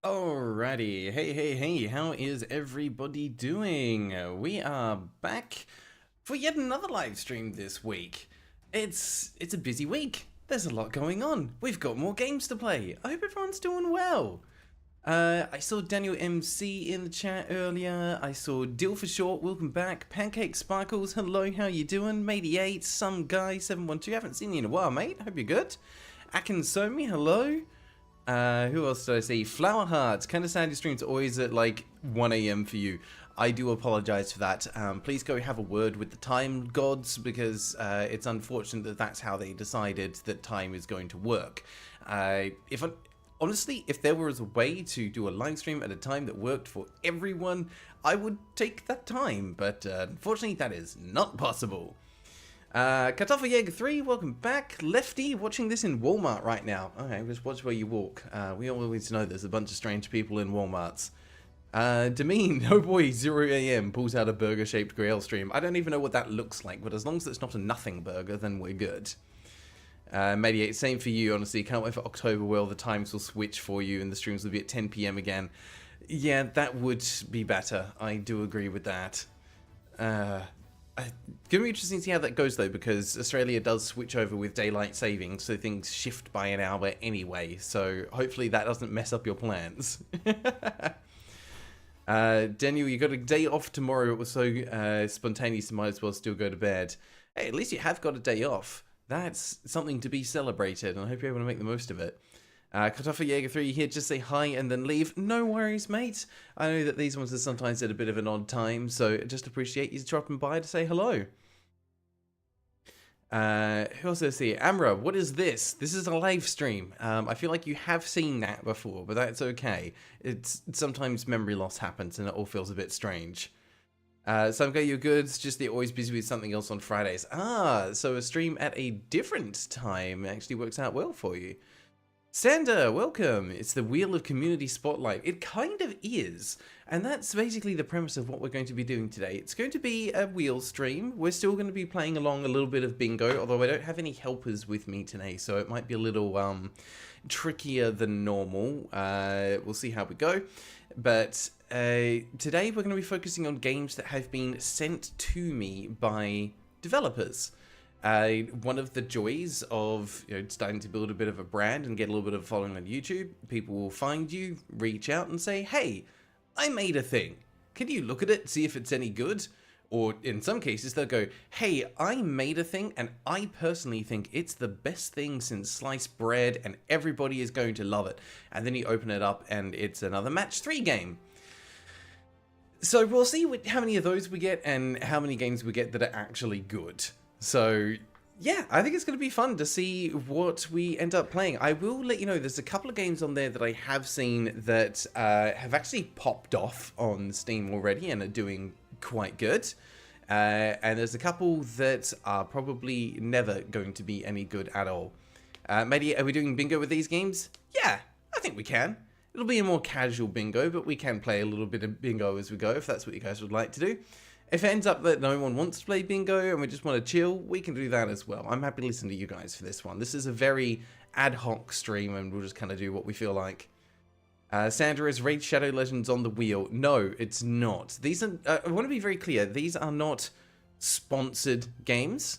Alrighty, hey, how is everybody doing? We are back for yet another live stream this week. It's a busy week. There's a lot going on. We've got more games to play. I hope everyone's doing well. I saw Daniel MC in the chat earlier. I saw Dill for Short, welcome back. Pancake Sparkles, hello, how you doing? Matey8, some guy 712, haven't seen you in a while, mate. Hope you're good. Akinsomi, hello. Who else did I see? Flower Hearts. Kind of sad your streams always at like 1 AM for you. I do apologize for that. Please go have a word with the time gods because it's unfortunate that that's how they decided that time is going to work. Honestly, if there was a way to do a live stream at a time that worked for everyone, I would take that time. But unfortunately, that is not possible. Kartoffeljäger 3, welcome back. Lefty, watching this in Walmart right now. Okay, just watch where you walk. We always know there's a bunch of strange people in Walmarts. Demean, oh boy, 0 AM, pulls out a burger-shaped Grail stream. I don't even know what that looks like, but as long as it's not a nothing burger, then we're good. Mediate, same for you, honestly. Can't wait for October where all the times will switch for you and the streams will be at 10 PM again. Yeah, that would be better. I do agree with that. Gonna be interesting to see how that goes though, because Australia does switch over with daylight saving, so things shift by an hour anyway. So hopefully that doesn't mess up your plans. Daniel, you got a day off tomorrow. It was so spontaneous, you might as well still go to bed. Hey, at least you have got a day off. That's something to be celebrated, and I hope you're able to make the most of it. Kartoffeljäger 3 here, just say hi and then leave. No worries, mate. I know that these ones are sometimes at a bit of an odd time, so just appreciate you dropping by to say hello. Who else did I see? Amra, what is this? This is a live stream. I feel like you have seen that before, but that's okay. It's sometimes memory loss happens and it all feels a bit strange. Some guy, you're good. It's just they're always busy with something else on Fridays. Ah, so a stream at a different time actually works out well for you. Sander, welcome. It's the Wheel of Community Spotlight. It kind of is. And that's basically the premise of what we're going to be doing today. It's going to be a wheel stream. We're still going to be playing along a little bit of bingo, although I don't have any helpers with me today, so it might be a little trickier than normal. We'll see how we go. But today we're going to be focusing on games that have been sent to me by developers. One of the joys of starting to build a bit of a brand and get a little bit of following on YouTube, people will find you, reach out and say, hey, I made a thing. Can you look at it, see if it's any good? Or in some cases they'll go, hey, I made a thing and I personally think it's the best thing since sliced bread and everybody is going to love it. And then you open it up and it's another match 3 game. So we'll see how many of those we get and how many games we get that are actually good. So, yeah, I think it's going to be fun to see what we end up playing. I will let you know, there's a couple of games on there that I have seen that have actually popped off on Steam already and are doing quite good. And there's a couple that are probably never going to be any good at all. Matey, are we doing bingo with these games? Yeah, I think we can. It'll be a more casual bingo, but we can play a little bit of bingo as we go, if that's what you guys would like to do. If it ends up that no one wants to play bingo and we just want to chill, we can do that as well. I'm happy to listen to you guys for this one. This is a very ad hoc stream and we'll just kind of do what we feel like. Sandra is Raid Shadow Legends on the wheel. No, it's not. These are, I want to be very clear, these are not sponsored games.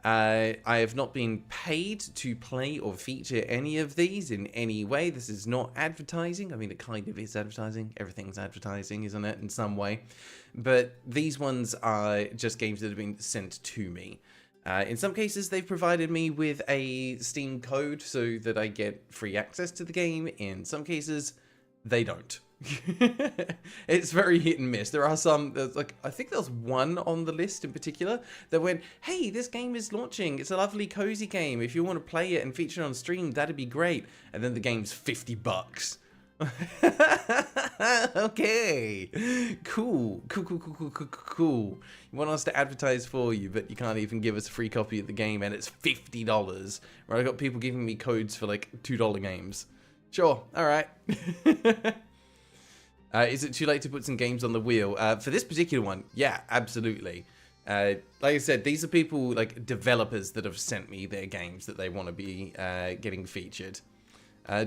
I have not been paid to play or feature any of these in any way. This is not advertising. I mean, it kind of is advertising. Everything's advertising, isn't it, in some way? But these ones are just games that have been sent to me. In some cases, they've provided me with a Steam code so that I get free access to the game. In some cases, they don't. It's very hit and miss. There are some, like, I think there's one on the list in particular that went, hey, this game is launching. It's a lovely, cozy game. If you want to play it and feature it on stream, that'd be great. And then the game's $50. Okay, cool. You want us to advertise for you, but you can't even give us a free copy of the game, and it's $50. Right? I got people giving me codes for like $2 games. Sure, all right. Is it too late to put some games on the wheel? For this particular one, yeah, absolutely. Like I said, these are people, like developers, that have sent me their games that they want to be getting featured.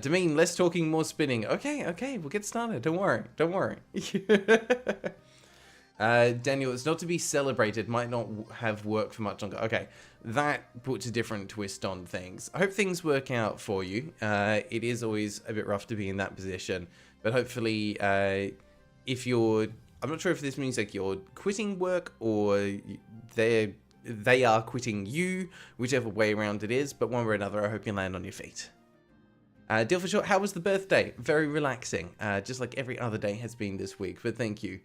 Demean, less talking, more spinning. Okay, we'll get started. Don't worry. Daniel, it's not to be celebrated. Might not have worked for much longer. Okay, that puts a different twist on things. I hope things work out for you. It is always a bit rough to be in that position, but hopefully, if you're, I'm not sure if this means like you're quitting work or they are quitting you, whichever way around it is. But one way or another, I hope you land on your feet. Deal for short. How was the birthday? Very relaxing, just like every other day has been this week. But thank you.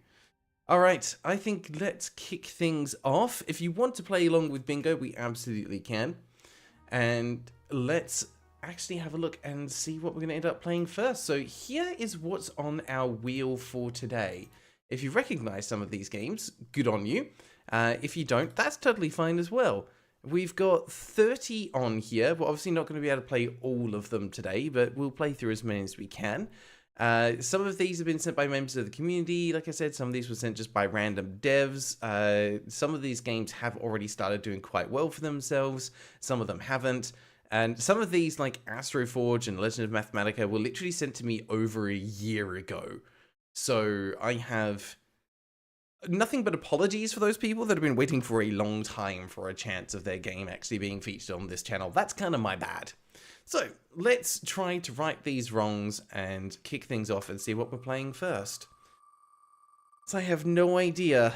Alright, I think let's kick things off. If you want to play along with Bingo, we absolutely can. And let's actually have a look and see what we're going to end up playing first. So here is what's on our wheel for today. If you recognize some of these games, good on you. If you don't, that's totally fine as well. We've got 30 on here. We're obviously not going to be able to play all of them today, but we'll play through as many as we can. Some of these have been sent by members of the community. Like I said, some of these were sent just by random devs. Some of these games have already started doing quite well for themselves. Some of them haven't. And some of these, like Astroforge and Legend of Mathematica, were literally sent to me over a year ago. So I have nothing but apologies for those people that have been waiting for a long time for a chance of their game actually being featured on this channel. That's kind of my bad. So, let's try to right these wrongs and kick things off and see what we're playing first. So I have no idea,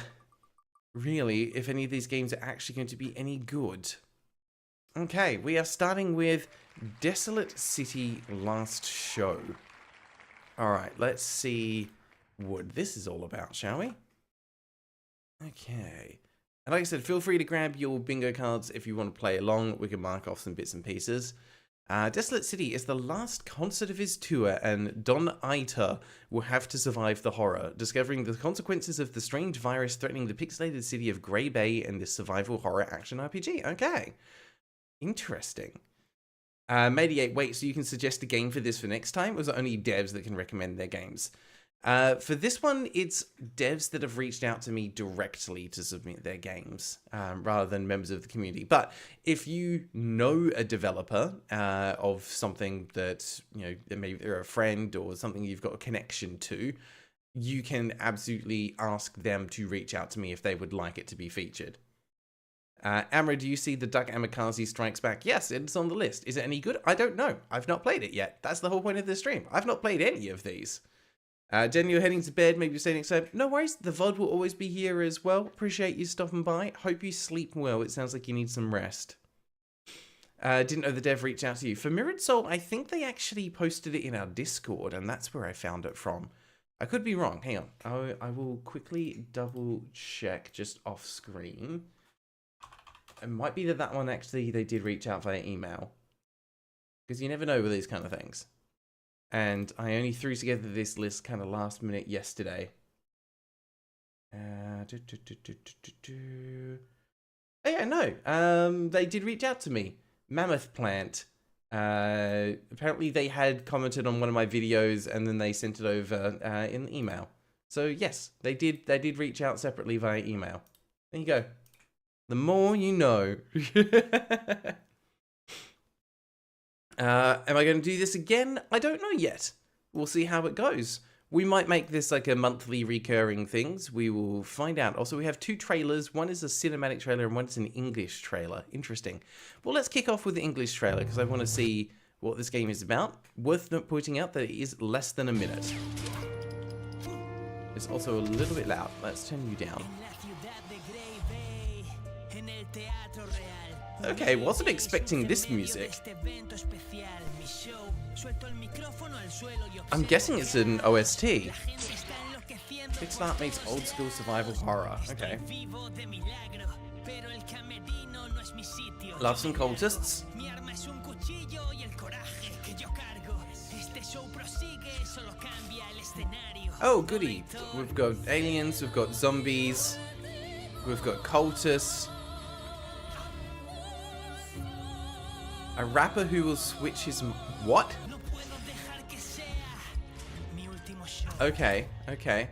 really, if any of these games are actually going to be any good. Okay, we are starting with Desolate City Last Show. Alright, let's see what this is all about, shall we? Okay. And like I said, feel free to grab your bingo cards if you want to play along. We can mark off some bits and pieces. Desolate City is the last concert of his tour, and Don Aita will have to survive the horror, discovering the consequences of the strange virus threatening the pixelated city of Grey Bay in this survival horror action RPG. Okay. Interesting. Mediate, wait, so you can suggest a game for this for next time? Or was it only devs that can recommend their games? For this one, it's devs that have reached out to me directly to submit their games, rather than members of the community. But if you know a developer of something that, you know, maybe they're a friend or something you've got a connection to, you can absolutely ask them to reach out to me if they would like it to be featured. Amra, do you see the Duck Amikaze Strikes Back? Yes, it's on the list. Is it any good? I don't know. I've not played it yet. That's the whole point of this stream. I've not played any of these. Jen, you're heading to bed, maybe you're staying next time. No worries, the VOD will always be here as well. Appreciate you stopping by. Hope you sleep well. It sounds like you need some rest. Didn't know the dev reached out to you. For Mirrored Soul, I think they actually posted it in our Discord, and that's where I found it from. I could be wrong. Hang on. I will quickly double check just off screen. It might be that one actually they did reach out via email. Because you never know with these kind of things. And I only threw together this list kind of last minute yesterday. Oh yeah, no. They did reach out to me. Mammoth Plant. Apparently they had commented on one of my videos and then they sent it over in the email. So yes, they did reach out separately via email. There you go. The more you know. Am I going to do this again? I don't know yet. We'll see how it goes. We might make this like a monthly recurring things. We will find out. Also, we have two trailers. One is a cinematic trailer and one is an English trailer. Interesting. Well, let's kick off with the English trailer because I want to see what this game is about. Worth pointing out that it is less than a minute. It's also a little bit loud. Let's turn you down. Okay, wasn't expecting this music. I'm guessing it's an OST. Kickstart meets old school survival horror. Okay. Love some cultists. Oh, goody. We've got aliens, we've got zombies, we've got cultists. A rapper who will switch his... What? Okay, okay.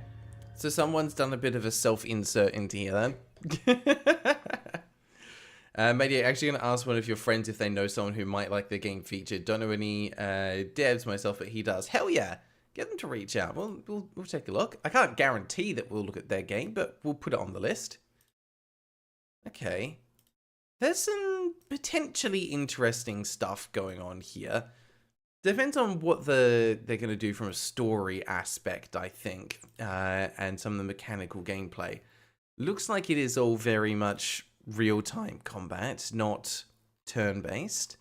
So someone's done a bit of a self-insert into here then. Maybe actually going to ask one of your friends if they know someone who might like the game featured. Don't know any devs myself, but he does. Hell yeah. Get them to reach out. We'll take a look. I can't guarantee that we'll look at their game, but we'll put it on the list. Okay. There's some potentially interesting stuff going on here. Depends on what they're going to do from a story aspect, I think, and some of the mechanical gameplay. Looks like it is all very much real-time combat, not turn-based.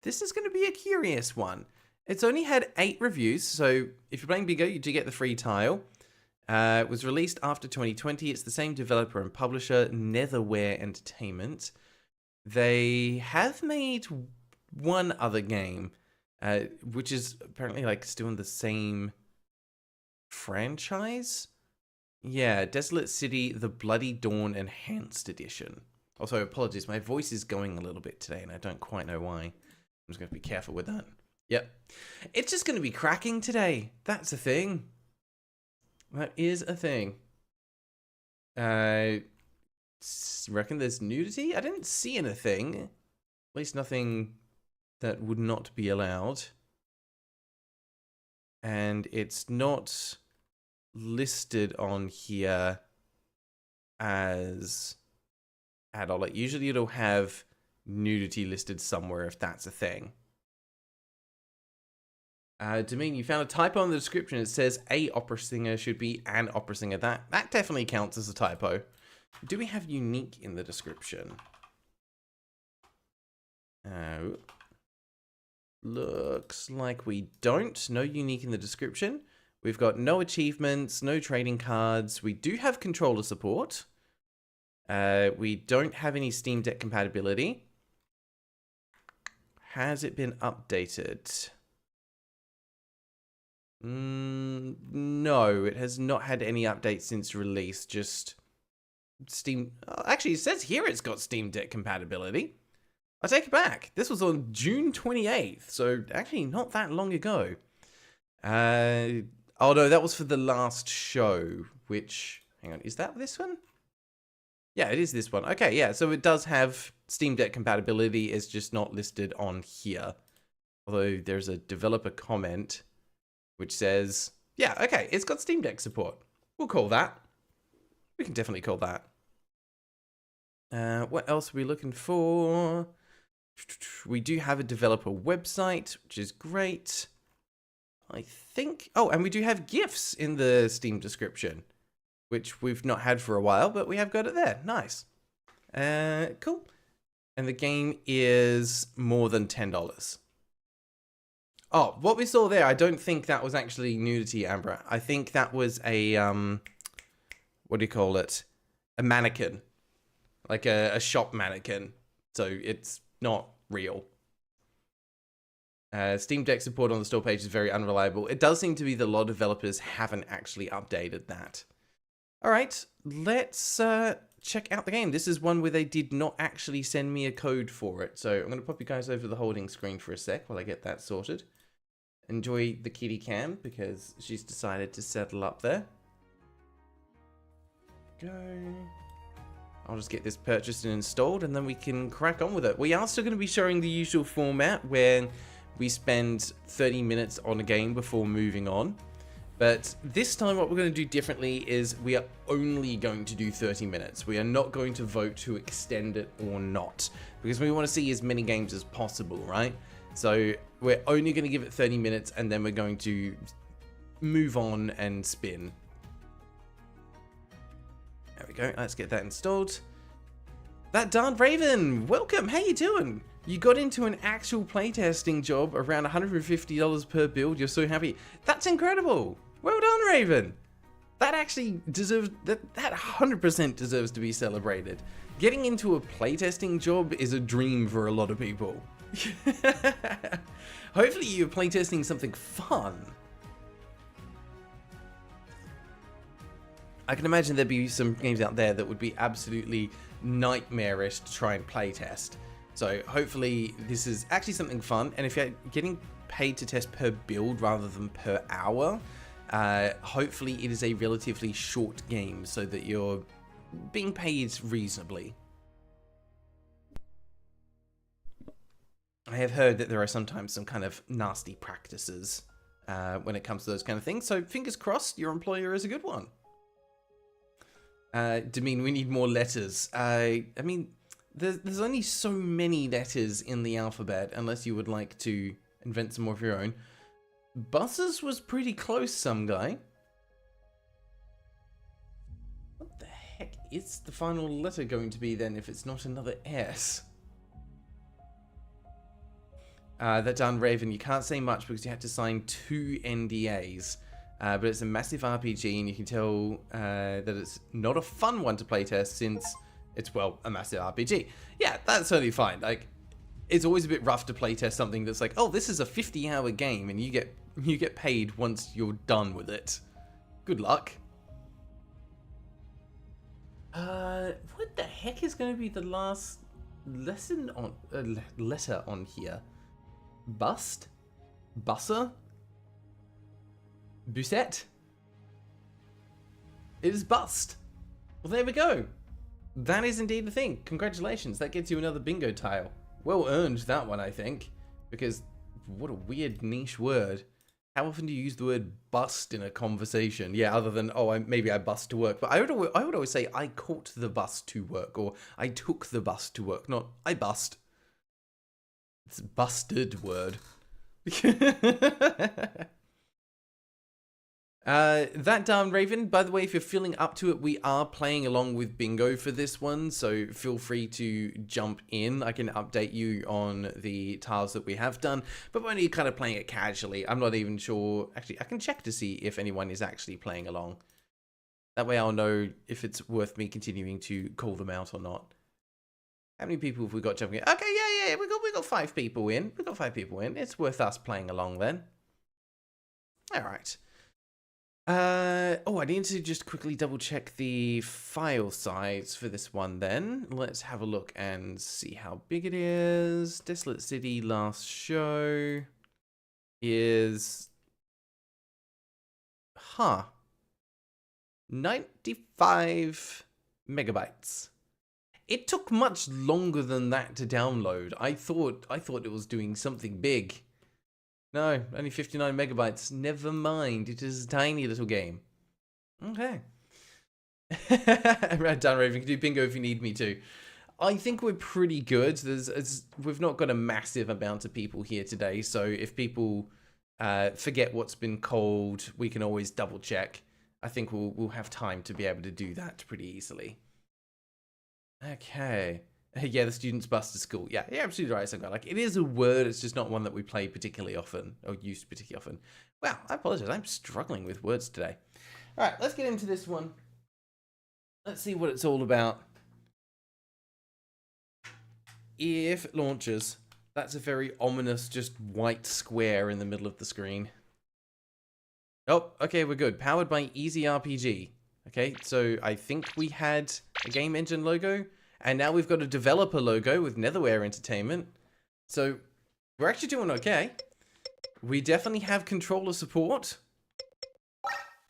This is going to be a curious one. It's only had 8 reviews, so if you're playing bigger, you do get the free tile. It was released after 2020. It's the same developer and publisher, Netherware Entertainment. They have made one other game, which is apparently like still in the same franchise. Yeah, Desolate City, The Bloody Dawn Enhanced Edition. Also, apologies, my voice is going a little bit today, and I don't quite know why. I'm just going to be careful with that. Yep. It's just going to be cracking today. That's a thing. That is a thing. Reckon there's nudity? I didn't see anything. At least nothing that would not be allowed. And it's not listed on here as adult. Usually it'll have nudity listed somewhere if that's a thing. Demean, you found a typo in the description. It says a opera singer should be an opera singer. That definitely counts as a typo. Do we have unique in the description? Looks like we don't. No unique in the description. We've got no achievements, no trading cards. We do have controller support. We don't have any Steam Deck compatibility. Has it been updated? No, it has not had any updates since release. Just Steam. Actually, it says here it's got Steam Deck compatibility. I take it back. This was on June 28th, so actually not that long ago. Oh no, that was for the last show, which, hang on, is that this one? Yeah, it is this one. Okay, yeah, so it does have Steam Deck compatibility, it's just not listed on here. Although there's a developer comment which says, yeah, okay, it's got Steam Deck support. We'll call that. We can definitely call that. What else are we looking for? We do have a developer website, which is great. I think... Oh, and we do have GIFs in the Steam description, which we've not had for a while, but we have got it there. Nice. Cool. And the game is more than $10. Oh, what we saw there, I don't think that was actually nudity, Amber. I think that was a, what do you call it? A mannequin. Like a shop mannequin. So it's not real. Steam Deck support on the store page is very unreliable. It does seem to be that a lot of developers haven't actually updated that. All right, let's check out the game. This is one where they did not actually send me a code for it. So I'm going to pop you guys over the holding screen for a sec while I get that sorted. Enjoy the kitty cam because she's decided to settle up there. Go. I'll just get this purchased and installed and then we can crack on with it. We are still going to be showing the usual format where we spend 30 minutes on a game before moving on. But this time what we're going to do differently is we are only going to do 30 minutes. We are not going to vote to extend it or not. Because we want to see as many games as possible, right? So we're only going to give it 30 minutes and then we're going to move on and spin. There we go. Let's get that installed. That darn Raven, welcome. How you doing? You got into an actual playtesting job around $150 per build. You're so happy. That's incredible. Well done, Raven. That actually deserves, that 100% deserves to be celebrated. Getting into a playtesting job is a dream for a lot of people. Hopefully you're playtesting something fun. I can imagine there'd be some games out there that would be absolutely nightmarish to try and playtest. So hopefully this is actually something fun. And if you're getting paid to test per build rather than per hour, hopefully it is a relatively short game so that you're being paid reasonably. I have heard that there are sometimes some kind of nasty practices when it comes to those kind of things. So fingers crossed, your employer is a good one. Demean, we need more letters. I mean, there's only so many letters in the alphabet, unless you would like to invent some more of your own. Buses was pretty close, some guy. What the heck is the final letter going to be then, if it's not another S? That darn Raven, you can't say much because you had to sign 2 NDAs. But it's a massive RPG, and you can tell that it's not a fun one to playtest since it's, well, a massive RPG. Yeah, that's totally fine. Like, it's always a bit rough to playtest something that's like, oh, this is a 50-hour game, and you get paid once you're done with it. Good luck. What the heck is going to be the last lesson on letter on here? Bust? Busser? Busette? It is bust. Well, there we go. That is indeed the thing. Congratulations. That gets you another bingo tile. Well earned, that one, I think. Because what a weird niche word. How often do you use the word bust in a conversation? Yeah, other than, oh, maybe I bust to work. But I would always say I caught the bus to work, or I took the bus to work, not I bust. It's a busted word. That darn Raven, by the way, if you're feeling up to it, we are playing along with bingo for this one, so feel free to jump in. I can update you on the tiles that we have done, but we're only kind of playing it casually. I'm not even sure. Actually, I can check to see if anyone is actually playing along. That way I'll know if it's worth me continuing to call them out or not. How many people have we got jumping in? Okay, yeah, we got 5 people in. We got 5 people in. It's worth us playing along then. All right. Oh, I need to just quickly double check the file size for this one then. Let's have a look and see how big it is. Desolate City last show is... 95 megabytes. It took much longer than that to download. I thought it was doing something big. No, only 59 megabytes. Never mind. It is a tiny little game. Okay. Right, Dan Raven, can do bingo if you need me to. I think we're pretty good. We've not got a massive amount of people here today, so if people forget what's been called, we can always double check. I think we'll have time to be able to do that pretty easily. Okay. Yeah, the students bus to school. Yeah, you're absolutely right, Sunguy. Like, it is a word, it's just not one that we play particularly often, or use particularly often. Wow, I apologize, I'm struggling with words today. Alright, let's get into this one. Let's see what it's all about. If it launches, that's a very ominous, just white square in the middle of the screen. Oh, okay, we're good. Powered by Easy RPG. Okay, so I think we had a game engine logo, and now we've got a developer logo with Netherware Entertainment. So we're actually doing okay. We definitely have controller support.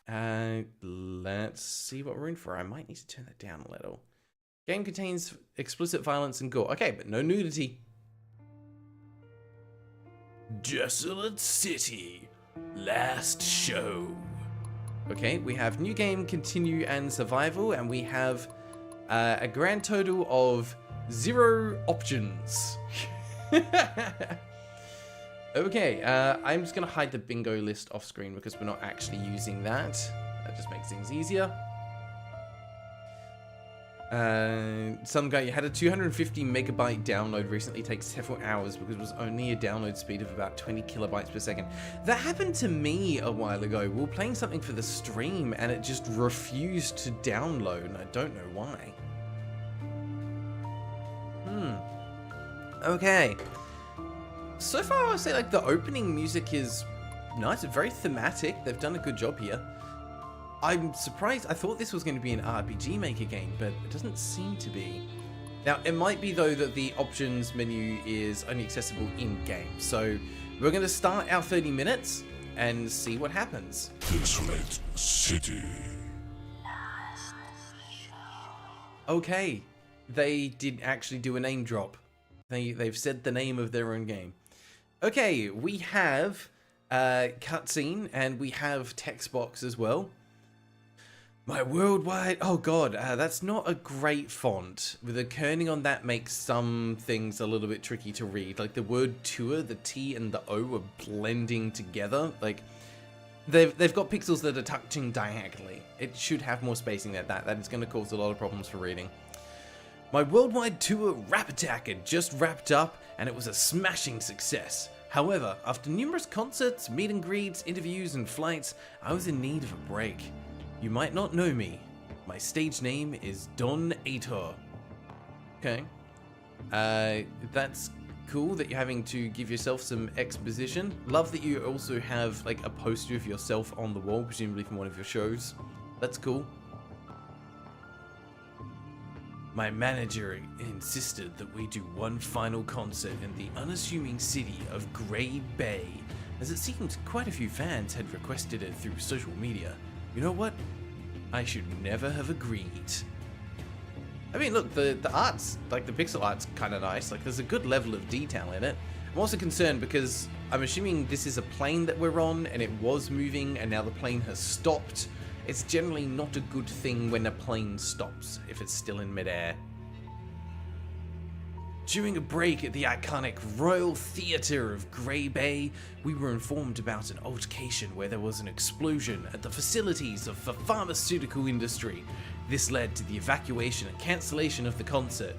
Let's see what we're in for. I might need to turn that down a little. Game contains explicit violence and gore. Okay, but no nudity. Desolate City. Last show. Okay, we have new game, continue, and survival, and we have a grand total of 0 options. Okay, I'm just going to hide the bingo list off screen because we're not actually using that. That just makes things easier. Some guy had a 250 megabyte download recently, takes several hours because it was only a download speed of about 20 kilobytes per second. That happened to me a while ago. We were playing something for the stream and it just refused to download, and I don't know why. Okay. So far I would say like the opening music is nice, it's very thematic. They've done a good job here. I'm surprised. I thought this was going to be an RPG Maker game, but it doesn't seem to be. Now, it might be, though, that the options menu is only accessible in-game. So we're going to start our 30 minutes and see what happens. Desolate City. Okay, they did actually do a name drop. They've said the name of their own game. Okay, we have cutscene and we have text box as well. My worldwide... Oh god, that's not a great font. With a kerning on that makes some things a little bit tricky to read. Like the word tour, the T and the O are blending together. Like, they've got pixels that are touching diagonally. It should have more spacing than that. That is going to cause a lot of problems for reading. My worldwide tour Rap Attack had just wrapped up, and it was a smashing success. However, after numerous concerts, meet and greets, interviews, and flights, I was in need of a break. You might not know me. My stage name is Don Aitor. Okay. That's cool that you're having to give yourself some exposition. Love that you also have like a poster of yourself on the wall, presumably from one of your shows. That's cool. My manager insisted that we do one final concert in the unassuming city of Grey Bay, as it seemed quite a few fans had requested it through social media. You know what? I should never have agreed. I mean, look, the art's, like the pixel art's kind of nice. Like, there's a good level of detail in it. I'm also concerned because I'm assuming this is a plane that we're on and it was moving and now the plane has stopped. It's generally not a good thing when a plane stops if it's still in midair. During a break at the iconic Royal Theatre of Grey Bay, we were informed about an altercation where there was an explosion at the facilities of the pharmaceutical industry. This led to the evacuation and cancellation of the concert,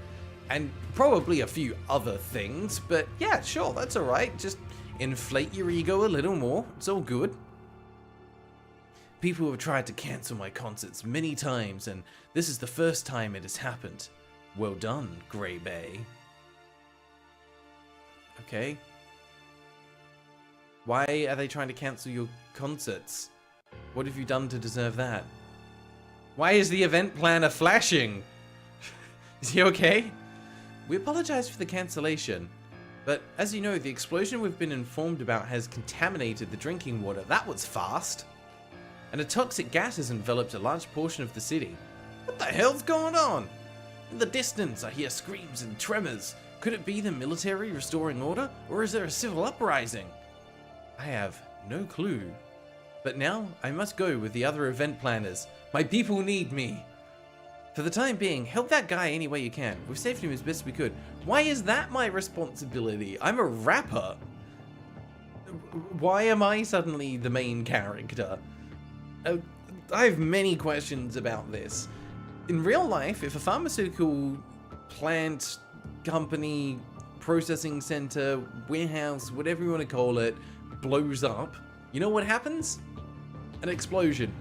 and probably a few other things, but yeah, sure, that's alright. Just inflate your ego a little more, it's all good. People have tried to cancel my concerts many times, and this is the first time it has happened. Well done, Grey Bay. Okay. Why are they trying to cancel your concerts? What have you done to deserve that? Why is the event planner flashing? Is he okay? We apologize for the cancellation, but as you know, the explosion we've been informed about has contaminated the drinking water. That was fast. And a toxic gas has enveloped a large portion of the city. What the hell's going on? In the distance, I hear screams and tremors. Could it be the military restoring order, or is there a civil uprising? I have no clue. But now, I must go with the other event planners. My people need me. For the time being, help that guy any way you can. We've saved him as best we could. Why is that my responsibility? I'm a rapper. Why am I suddenly the main character? I have many questions about this. In real life, if a pharmaceutical plant, company, processing center, warehouse, whatever you want to call it, blows up, you know what happens? An explosion.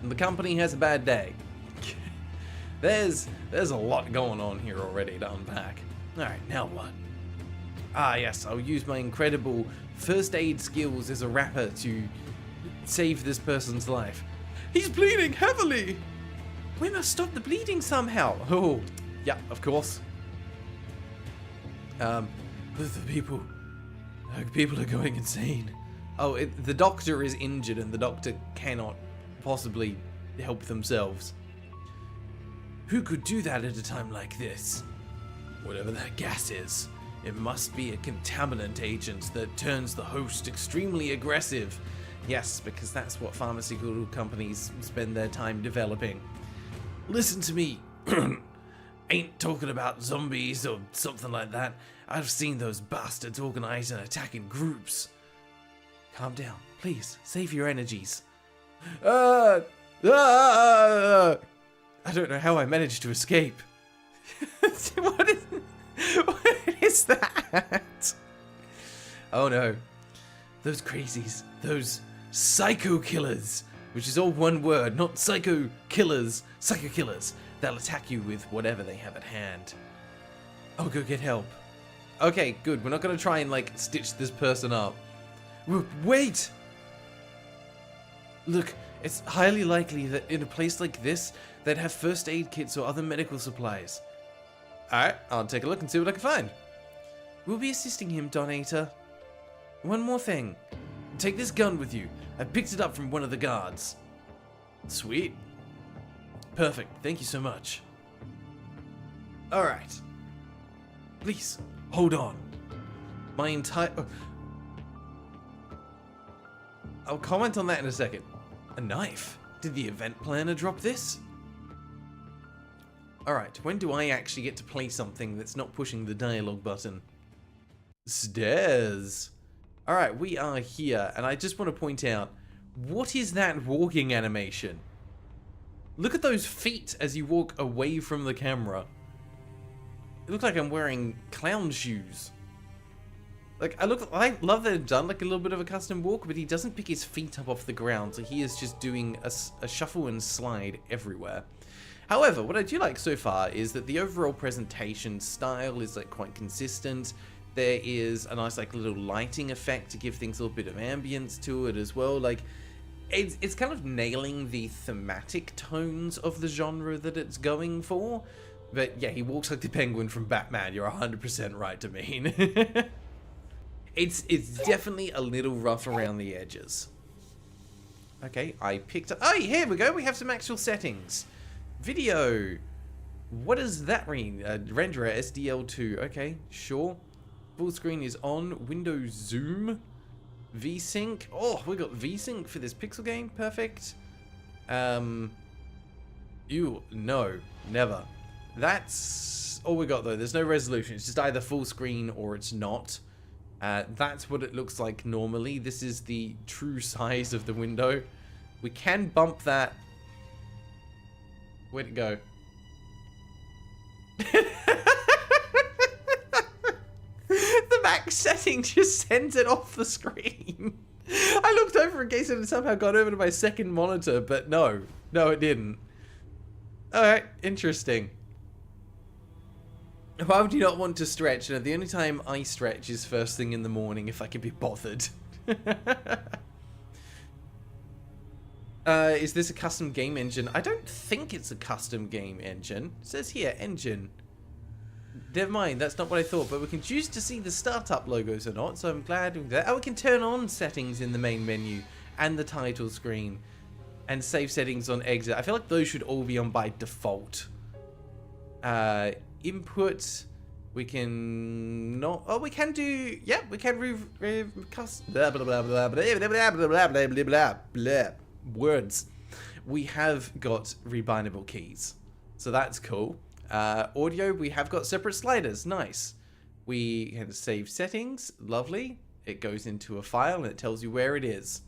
And the company has a bad day. There's a lot going on here already to unpack. Alright, now what? Ah yes, I'll use my incredible first aid skills as a rapper to save this person's life. He's bleeding heavily! We must stop the bleeding somehow. Oh, yeah, of course. The people are going insane. Oh, the doctor is injured and the doctor cannot possibly help themselves. Who could do that at a time like this? Whatever that gas is, it must be a contaminant agent that turns the host extremely aggressive. Yes, because that's what pharmaceutical companies spend their time developing. Listen to me. Ain't talking about zombies or something like that. I've seen those bastards organize and attack in groups. Calm down, please. Save your energies. I don't know how I managed to escape. What is that? Oh no. Those crazies. Those psycho killers. Which is all one word, not psycho killers. Psycho killers. They'll attack you with whatever they have at hand. I'll go get help. Okay, good. We're not going to try and, like, stitch this person up. Wait! Look, it's highly likely that in a place like this, they'd have first aid kits or other medical supplies. Alright, I'll take a look and see what I can find. We'll be assisting him, Donator. One more thing. Take this gun with you. I picked it up from one of the guards. Sweet. Perfect. Thank you so much. Alright. Please, Hold on. My entire... I'll comment on that in a second. A knife? Did the event planner drop this? Alright, when do I actually get to play something that's not pushing the dialogue button? Stairs. Alright, we are here, and I just want to point out, what is that walking animation? Look at those feet as you walk away from the camera. It looks like I'm wearing clown shoes. Like, I love that it's done like a little bit of a custom walk, but he doesn't pick his feet up off the ground, so he is just doing a shuffle and slide everywhere. However, what I do like so far is that the overall presentation style is like quite consistent. There is a nice like little lighting effect to give things a little bit of ambience to it as well. Like, it's kind of nailing the thematic tones of the genre that it's going for. But yeah, he walks like the Penguin from Batman. You're 100% right to mean. It's definitely a little rough around the edges. Okay, I picked up... Oh, here we go. We have some actual settings. Video. What does that mean? Renderer SDL2. Okay, sure. Full screen is on. Windows zoom. VSync. Oh, we got VSync for this pixel game. Perfect. Ew, no, never. That's all we got though. There's no resolution. It's just either full screen or it's not. That's what it looks like normally. This is the true size of the window. We can bump that. Where'd it go? The max setting just sends it off the screen. I looked over in case it had somehow got over to my second monitor, but no. No, it didn't. Alright, interesting. Why would you not want to stretch? You know, the only time I stretch is first thing in the morning if I can be bothered. Is this a custom game engine? I don't think it's a custom game engine. It says here, engine. Never mind, that's not what I thought, but we can choose to see the startup logos or not, so I'm glad we do that. Oh, we can turn on settings in the main menu and the title screen and save settings on exit. I feel like those should all be on by default. Input, we can not, oh, we can do, yeah, we can blah, blah, blah, blah, blah, blah, blah, blah, blah, blah, blah, words. We have got rebindable keys, so that's cool. Audio, we have got separate sliders, nice. We can save settings, lovely. It goes into a file and it tells you where it is.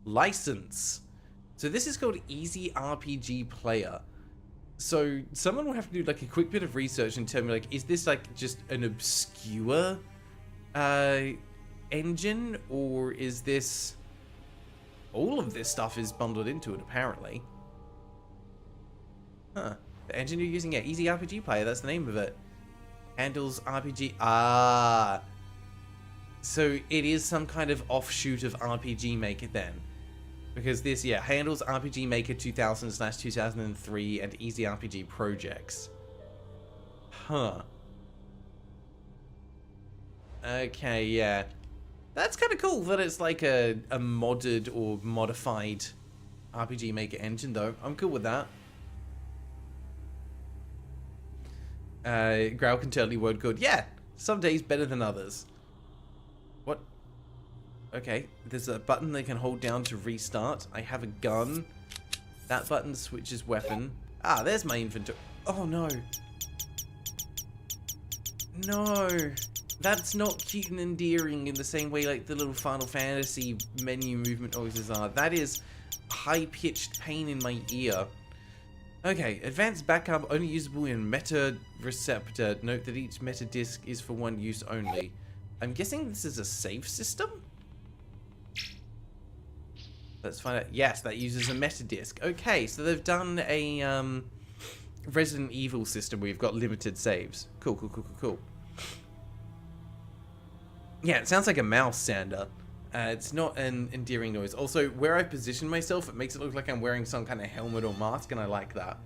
License. So this is called Easy RPG Player. So someone will have to do like a quick bit of research and tell me like, is this like just an obscure engine, or is this, all of this stuff is bundled into it apparently. Huh. The engine you're using, yeah, Easy RPG Player, that's the name of it. Handles RPG, so it is some kind of offshoot of RPG Maker then. Because this, yeah, handles RPG Maker 2000/2003 and Easy RPG projects. Huh. Okay, yeah. That's kind of cool that it's like a modded or modified RPG Maker engine, though. I'm cool with that. Growl can totally word good. Yeah, some days better than others. What? Okay, there's a button they can hold down to restart. I have a gun. That button switches weapon. Ah, there's my inventory. Oh, no. No. That's not cute and endearing in the same way like the little Final Fantasy menu movement noises are. That is high-pitched pain in my ear. Okay, advanced backup only usable in meta receptor. Note that each meta disk is for one use only. I'm guessing this is a save system? Let's find out. Yes, that uses a meta disk. Okay, so they've done a Resident Evil system where you've got limited saves. Cool, cool, cool, cool, cool. Yeah, it sounds like a mouse sander. It's not an endearing noise. Also, where I position myself, it makes it look like I'm wearing some kind of helmet or mask, and I like that.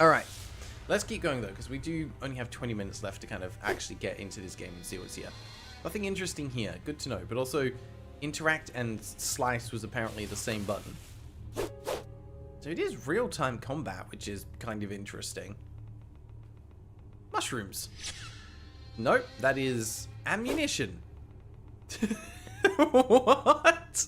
Alright, let's keep going though, because we do only have 20 minutes left to kind of actually get into this game and see what's here. Nothing interesting here, good to know, but also interact and slice was apparently the same button. So it is real-time combat, which is kind of interesting. mushrooms. Nope, that is ammunition. What?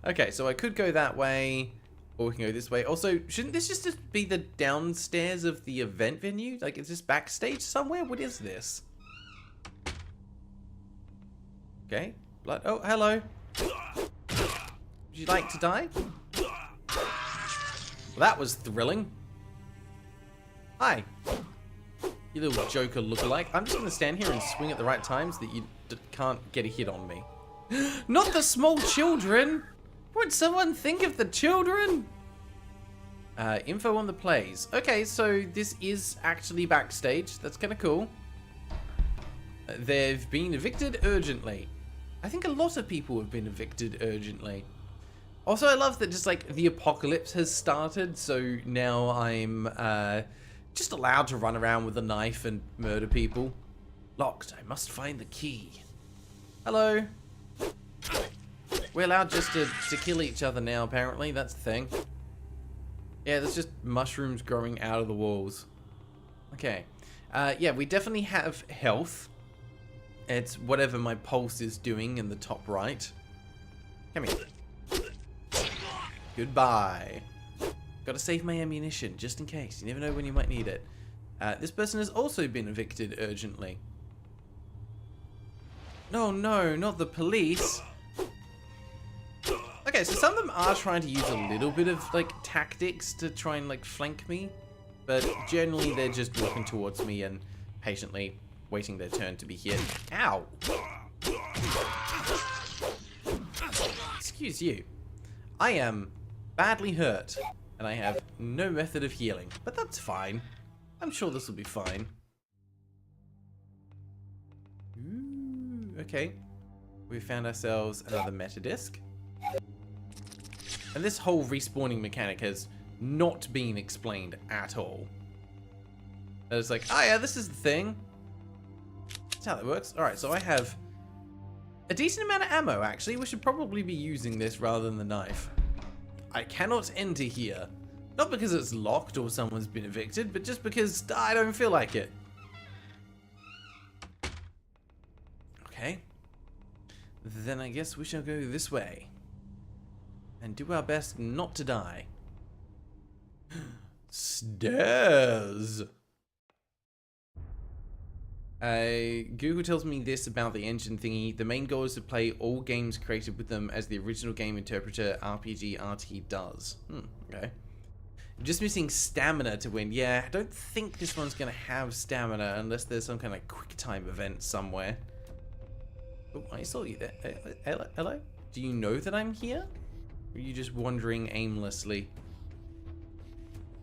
Okay, so I could go that way, or we can go this way. Also, shouldn't this just be the downstairs of the event venue? Like, is this backstage somewhere? What is this? Okay, blood. Oh, hello. Would you like to die? Well, that was thrilling. Hi. You little Joker lookalike. I'm just going to stand here and swing at the right times so that you can't get a hit on me. Not the small children! Would someone think of the children? Info on the plays. Okay, so this is actually backstage. That's kind of cool. They've been evicted urgently. I think a lot of people have been evicted urgently. Also, I love that just like the apocalypse has started, so now I'm just allowed to run around with a knife and murder people. Locked. I must find the key. Hello. We're allowed just to kill each other now, apparently. That's the thing. Yeah, there's just mushrooms growing out of the walls. Okay. Yeah, we definitely have health. It's whatever my pulse is doing in the top right. Come here. Goodbye. Gotta save my ammunition, just in case. You never know when you might need it. This person has also been evicted urgently. No, no, not the police. Okay, so some of them are trying to use a little bit of, like, tactics to try and, like, flank me. But generally, they're just walking towards me and patiently waiting their turn to be hit. Ow! Excuse you. I am badly hurt, and I have no method of healing. But that's fine. I'm sure this will be fine. Ooh, okay. We found ourselves another meta disc. And this whole respawning mechanic has not been explained at all. It's like, oh yeah, this is the thing. That's how that works. Alright, so I have a decent amount of ammo, actually. We should probably be using this rather than the knife. I cannot enter here. Not because it's locked or someone's been evicted, but just because I don't feel like it. Okay. Then I guess we shall go this way. And do our best not to die. Stairs! Google tells me this about the engine thingy. The main goal is to play all games created with them as the original game interpreter RPG RT does. Okay. Just missing stamina to win. Yeah, I don't think this one's going to have stamina unless there's some kind of quick time event somewhere. Oh, I saw you there. Hello? Do you know that I'm here? Or are you just wandering aimlessly?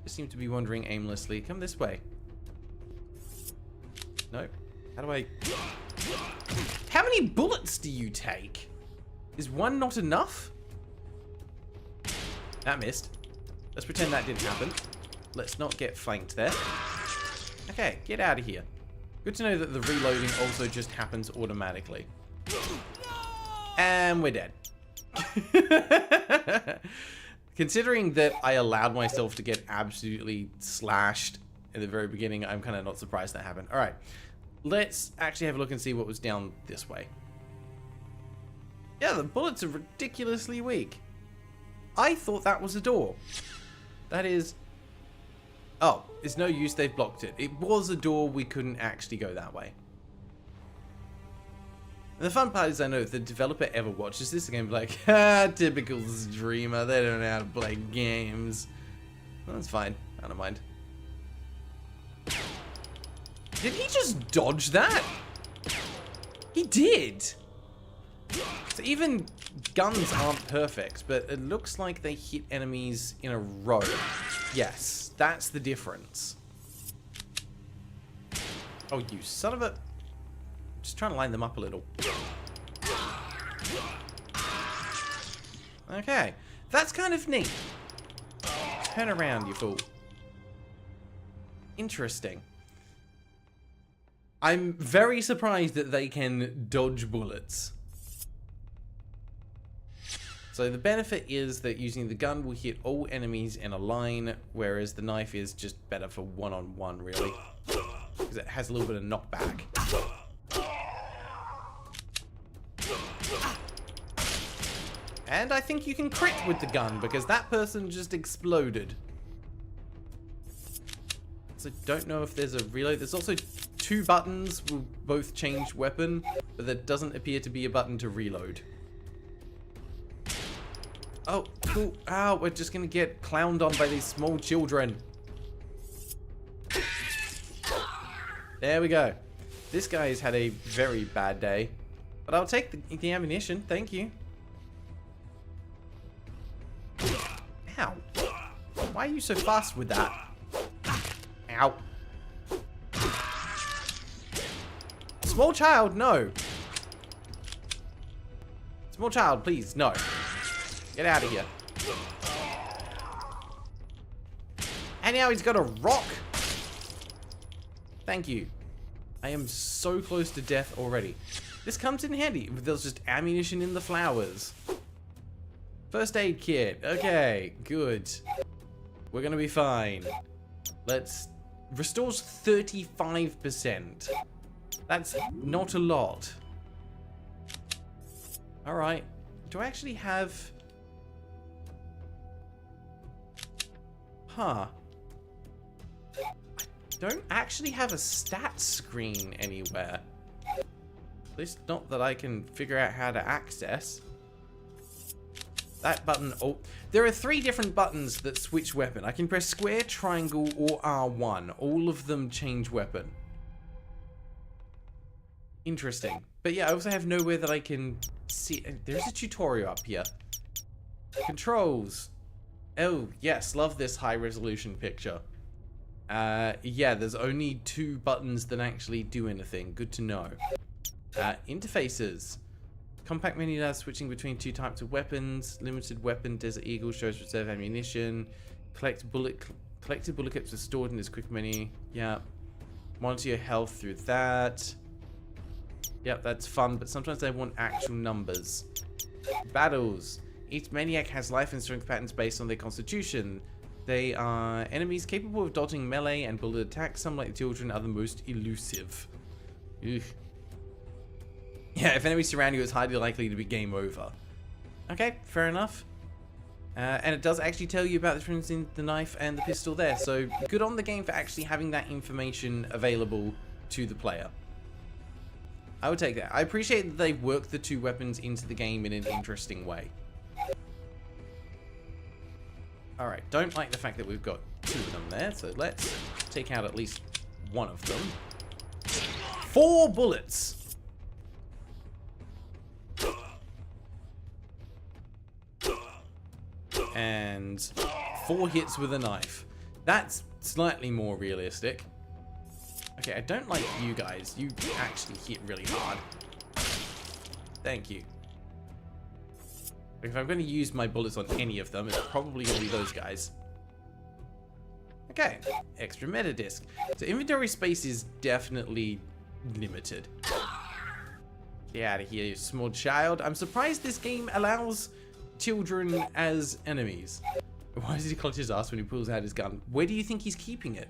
You seem to be wandering aimlessly. Come this way. Nope. How do I... How many bullets do you take? Is one not enough? That missed. Let's pretend that didn't happen. Let's not get flanked there. Okay, get out of here. Good to know that the reloading also just happens automatically. And we're dead. Considering that I allowed myself to get absolutely slashed at the very beginning, I'm kind of not surprised that happened. Alright, let's actually have a look and see what was down this way. Yeah, the bullets are ridiculously weak. I thought that was a door. That is... Oh, it's no use, they've blocked it. It was a door, we couldn't actually go that way. And the fun part is I know if the developer ever watches this, they're going to be like, ah, typical streamer, they don't know how to play games. Well, that's fine, I don't mind. Did he just dodge that? He did! So even guns aren't perfect, but it looks like they hit enemies in a row. Yes, that's the difference. Oh, you son of a... Just trying to line them up a little. Okay, that's kind of neat. Turn around, you fool. Interesting. I'm very surprised that they can dodge bullets. So the benefit is that using the gun will hit all enemies in a line, whereas the knife is just better for one-on-one, really. because it has a little bit of knockback. And I think you can crit with the gun because that person just exploded. So don't know if there's a reload. There's also 2 buttons will both change weapon, but there doesn't appear to be a button to reload. Oh, cool. Ow, we're just gonna get clowned on by these small children. There we go. This guy's had a very bad day. But I'll take the ammunition, thank you. Ow. Why are you so fast with that? Ow. Small child, no. Small child, please, no. Get out of here. And now he's got a rock. Thank you. I am so close to death already. This comes in handy. There's just ammunition in the flowers. First aid kit. Okay, good. We're gonna be fine. Let's... Restores 35%. That's not a lot. Alright. Do I actually have... Huh. I don't actually have a stats screen anywhere. At least not that I can figure out how to access. That button... Oh, there are 3 different buttons that switch weapon. I can press square, triangle, or R1. All of them change weapon. Interesting. But yeah, I also have nowhere that I can see... There's a tutorial up here. Controls. Oh, yes. Love this high-resolution picture. Yeah, there's only 2 buttons that actually do anything. Good to know. Interfaces. Compact menu allows switching between 2 types of weapons. Limited weapon, Desert Eagle shows reserve ammunition. Collected bullet clips are stored in this quick menu. Yeah. Monitor your health through that. Yep, that's fun, but sometimes I want actual numbers. Battles. Each maniac has life and strength patterns based on their constitution. They are enemies capable of dodging melee and bullet attacks. Some, like the children, are the most elusive. Ugh. Yeah, if enemies surround you, it's highly likely to be game over. Okay, fair enough. And it does actually tell you about the difference in the knife and the pistol there. So good on the game for actually having that information available to the player. I would take that. I appreciate that they've worked the 2 weapons into the game in an interesting way. Alright, don't like the fact that we've got 2 of them there, so let's take out at least 1 of them. 4 bullets! And 4 hits with a knife. That's slightly more realistic. Okay, I don't like you guys. You actually hit really hard. Thank you. If I'm going to use my bullets on any of them, it's probably going to be those guys. Okay, extra meta disc. So inventory space is definitely limited. Get out of here, you small child. I'm surprised this game allows children as enemies. Why does he clutch his ass when he pulls out his gun? Where do you think he's keeping it?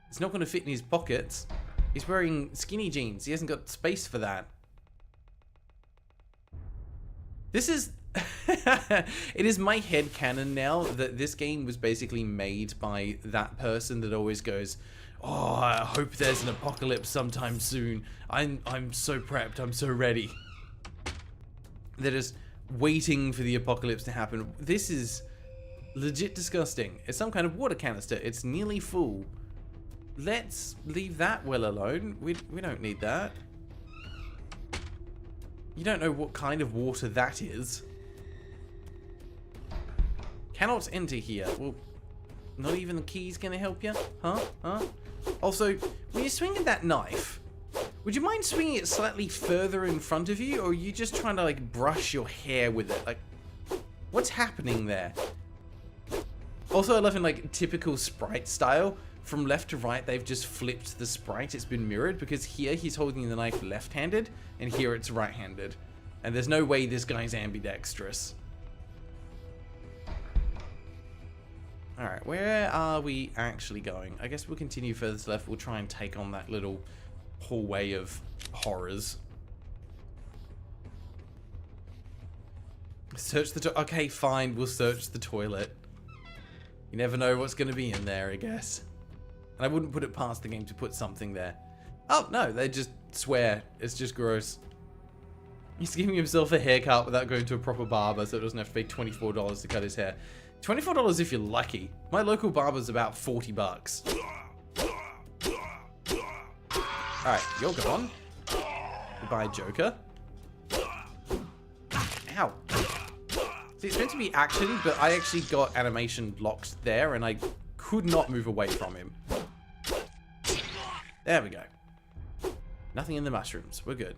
It's not going to fit in his pockets. He's wearing skinny jeans. He hasn't got space for that. This is... It is my headcanon now that this game was basically made by that person that always goes, oh, I hope there's an apocalypse sometime soon. I'm so prepped. I'm so ready. They're just waiting for the apocalypse to happen. This is legit disgusting. It's some kind of water canister. It's nearly full. Let's leave that well alone. We don't need that. You don't know what kind of water that is. Cannot enter here. Well, not even the key's gonna help you? Huh? Also, when you're swinging that knife, would you mind swinging it slightly further in front of you, or are you just trying to, like, brush your hair with it? Like, what's happening there? Also, I love in, like, typical Sprite style, from left to right, they've just flipped the sprite. It's been mirrored, because here he's holding the knife left-handed, and here it's right-handed. And there's no way this guy's ambidextrous. Alright, where are we actually going? I guess we'll continue further to the left. We'll try and take on that little hallway of horrors. Search the okay, fine, we'll search the toilet. You never know what's going to be in there, I guess. And I wouldn't put it past the game to put something there. Oh, no, they just swear. It's just gross. He's giving himself a haircut without going to a proper barber, so it doesn't have to pay $24 to cut his hair. $24 if you're lucky. My local barber's about 40 bucks. Alright, you're gone. Goodbye, Joker. Ow. See, it's meant to be action, but I actually got animation locked there, and I could not move away from him. There we go. Nothing in the mushrooms. We're good.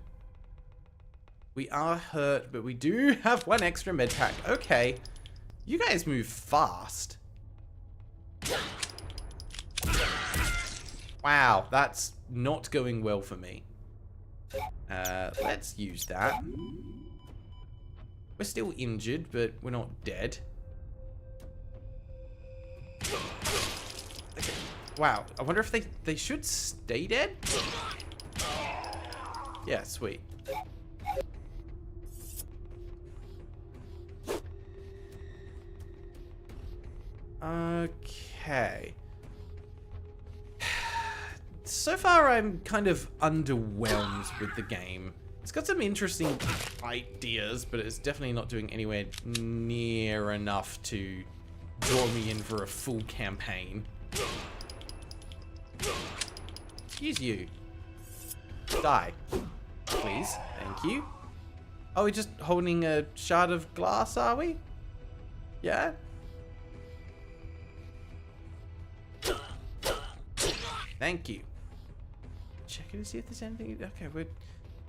We are hurt, but we do have one extra med pack. Okay. You guys move fast. Wow, that's not going well for me. Let's use that. We're still injured, but we're not dead. Okay. Wow, I wonder if they should stay dead? Yeah, sweet. Okay. So far, I'm kind of underwhelmed with the game. It's got some interesting ideas, but it's definitely not doing anywhere near enough to draw me in for a full campaign. Excuse you. Die. Please. Thank you. Oh, we're just holding a shard of glass, are we? Yeah? Thank you. Check it to see if there's anything. Okay, we're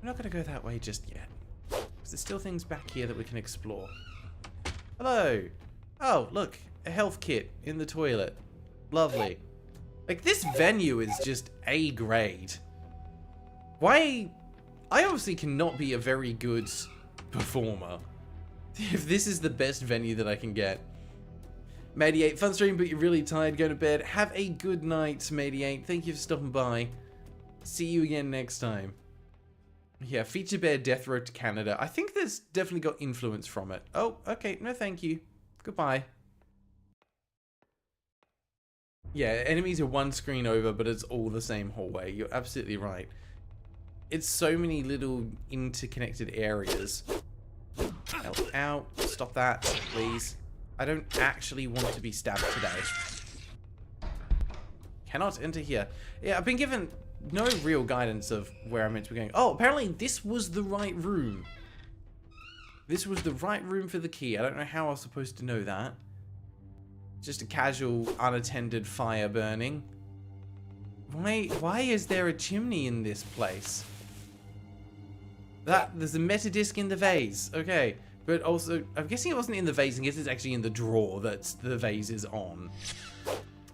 not going to go that way just yet. Because there's still things back here that we can explore. Hello. Oh, look. A health kit in the toilet. Lovely. Like, this venue is just A grade. Why? I obviously cannot be a very good performer if this is the best venue that I can get. Mediate, fun stream, but you're really tired, go to bed. Have a good night, Mediate. Thank you for stopping by. See you again next time. Yeah, Feature Bear Death Road to Canada. I think there's definitely got influence from it. Oh, okay. No, thank you. Goodbye. Yeah, enemies are one screen over, but it's all the same hallway. You're absolutely right. It's so many little interconnected areas. Ow, ow. Stop that, please. I don't actually want to be stabbed today. Cannot enter here. Yeah, I've been given no real guidance of where I'm meant to be going. Oh, apparently this was the right room. This was the right room for the key. I don't know how I was supposed to know that. Just a casual, unattended fire burning. Why is there a chimney in this place? There's a meta disc in the vase. Okay. But also, I'm guessing it wasn't in the vase. I guess it's actually in the drawer that the vase is on.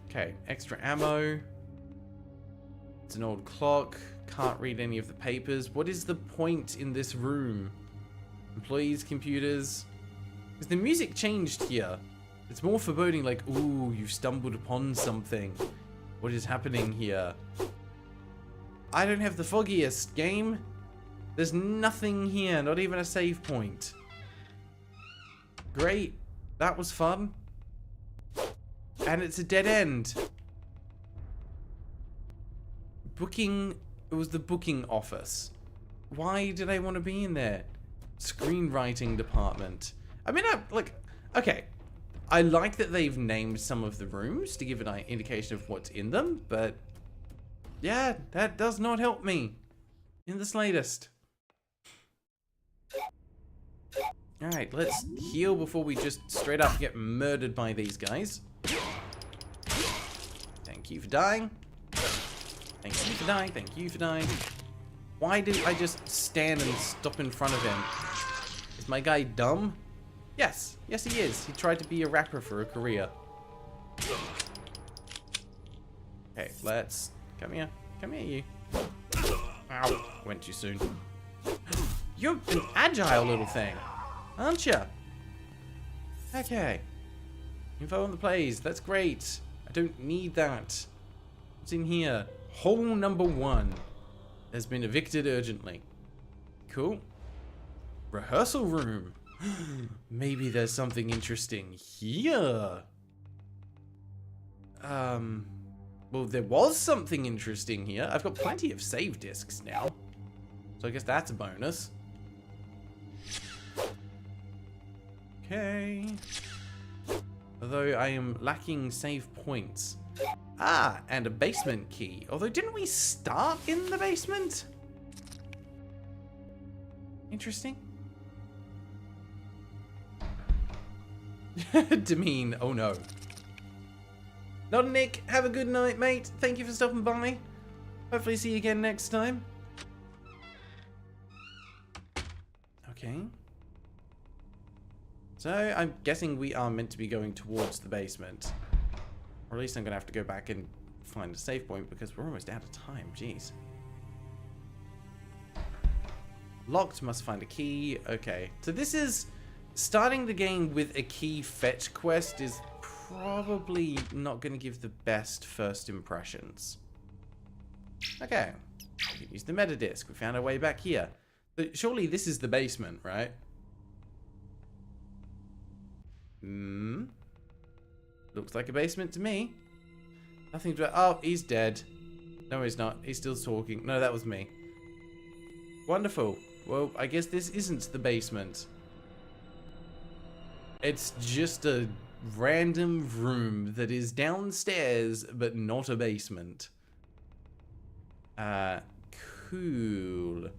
Okay, extra ammo. It's an old clock. Can't read any of the papers. What is the point in this room? Employees, computers. Because the music changed here. It's more foreboding, like, ooh, you've stumbled upon something. What is happening here? I don't have the foggiest, game. There's nothing here, not even a save point. Great. That was fun. And it's a dead end. Booking. It was the booking office. Why did I want to be in there? Screenwriting department. I mean, okay. I like that they've named some of the rooms to give an indication of what's in them, but yeah, that does not help me in the slightest. Alright, let's heal before we just straight up get murdered by these guys. Thank you for dying. Thank you for dying. Thank you for dying. Why didn't I just stand and stop in front of him? Is my guy dumb? Yes. Yes, he is. He tried to be a rapper for a career. Okay, let's... Come here. Come here, you. Ow. Went too soon. You're an agile little thing. Aren't you? Okay. Info on the plays. That's great. I don't need that. What's in here? Hole number 1 has been evicted urgently. Cool. Rehearsal room. Maybe there's something interesting here. Well, there was something interesting here. I've got plenty of save disks now. So I guess that's a bonus. Okay. Although I am lacking save points. Ah, and a basement key. Although, didn't we start in the basement? Interesting. Demean, oh no. Not Nick, have a good night, mate. Thank you for stopping by. Hopefully see you again next time. Okay. So, I'm guessing we are meant to be going towards the basement. Or at least I'm going to have to go back and find a save point because we're almost out of time. Jeez. Locked, must find a key. Okay. So this is... Starting the game with a key fetch quest is probably not going to give the best first impressions. Okay. We can use the meta disc. We found our way back here. But surely this is the basement, right? Looks like a basement to me. Nothing to... Oh, he's dead. No, he's not. He's still talking. No, that was me. Wonderful. Well, I guess this isn't the basement. It's just a random room that is downstairs, but not a basement. Cool.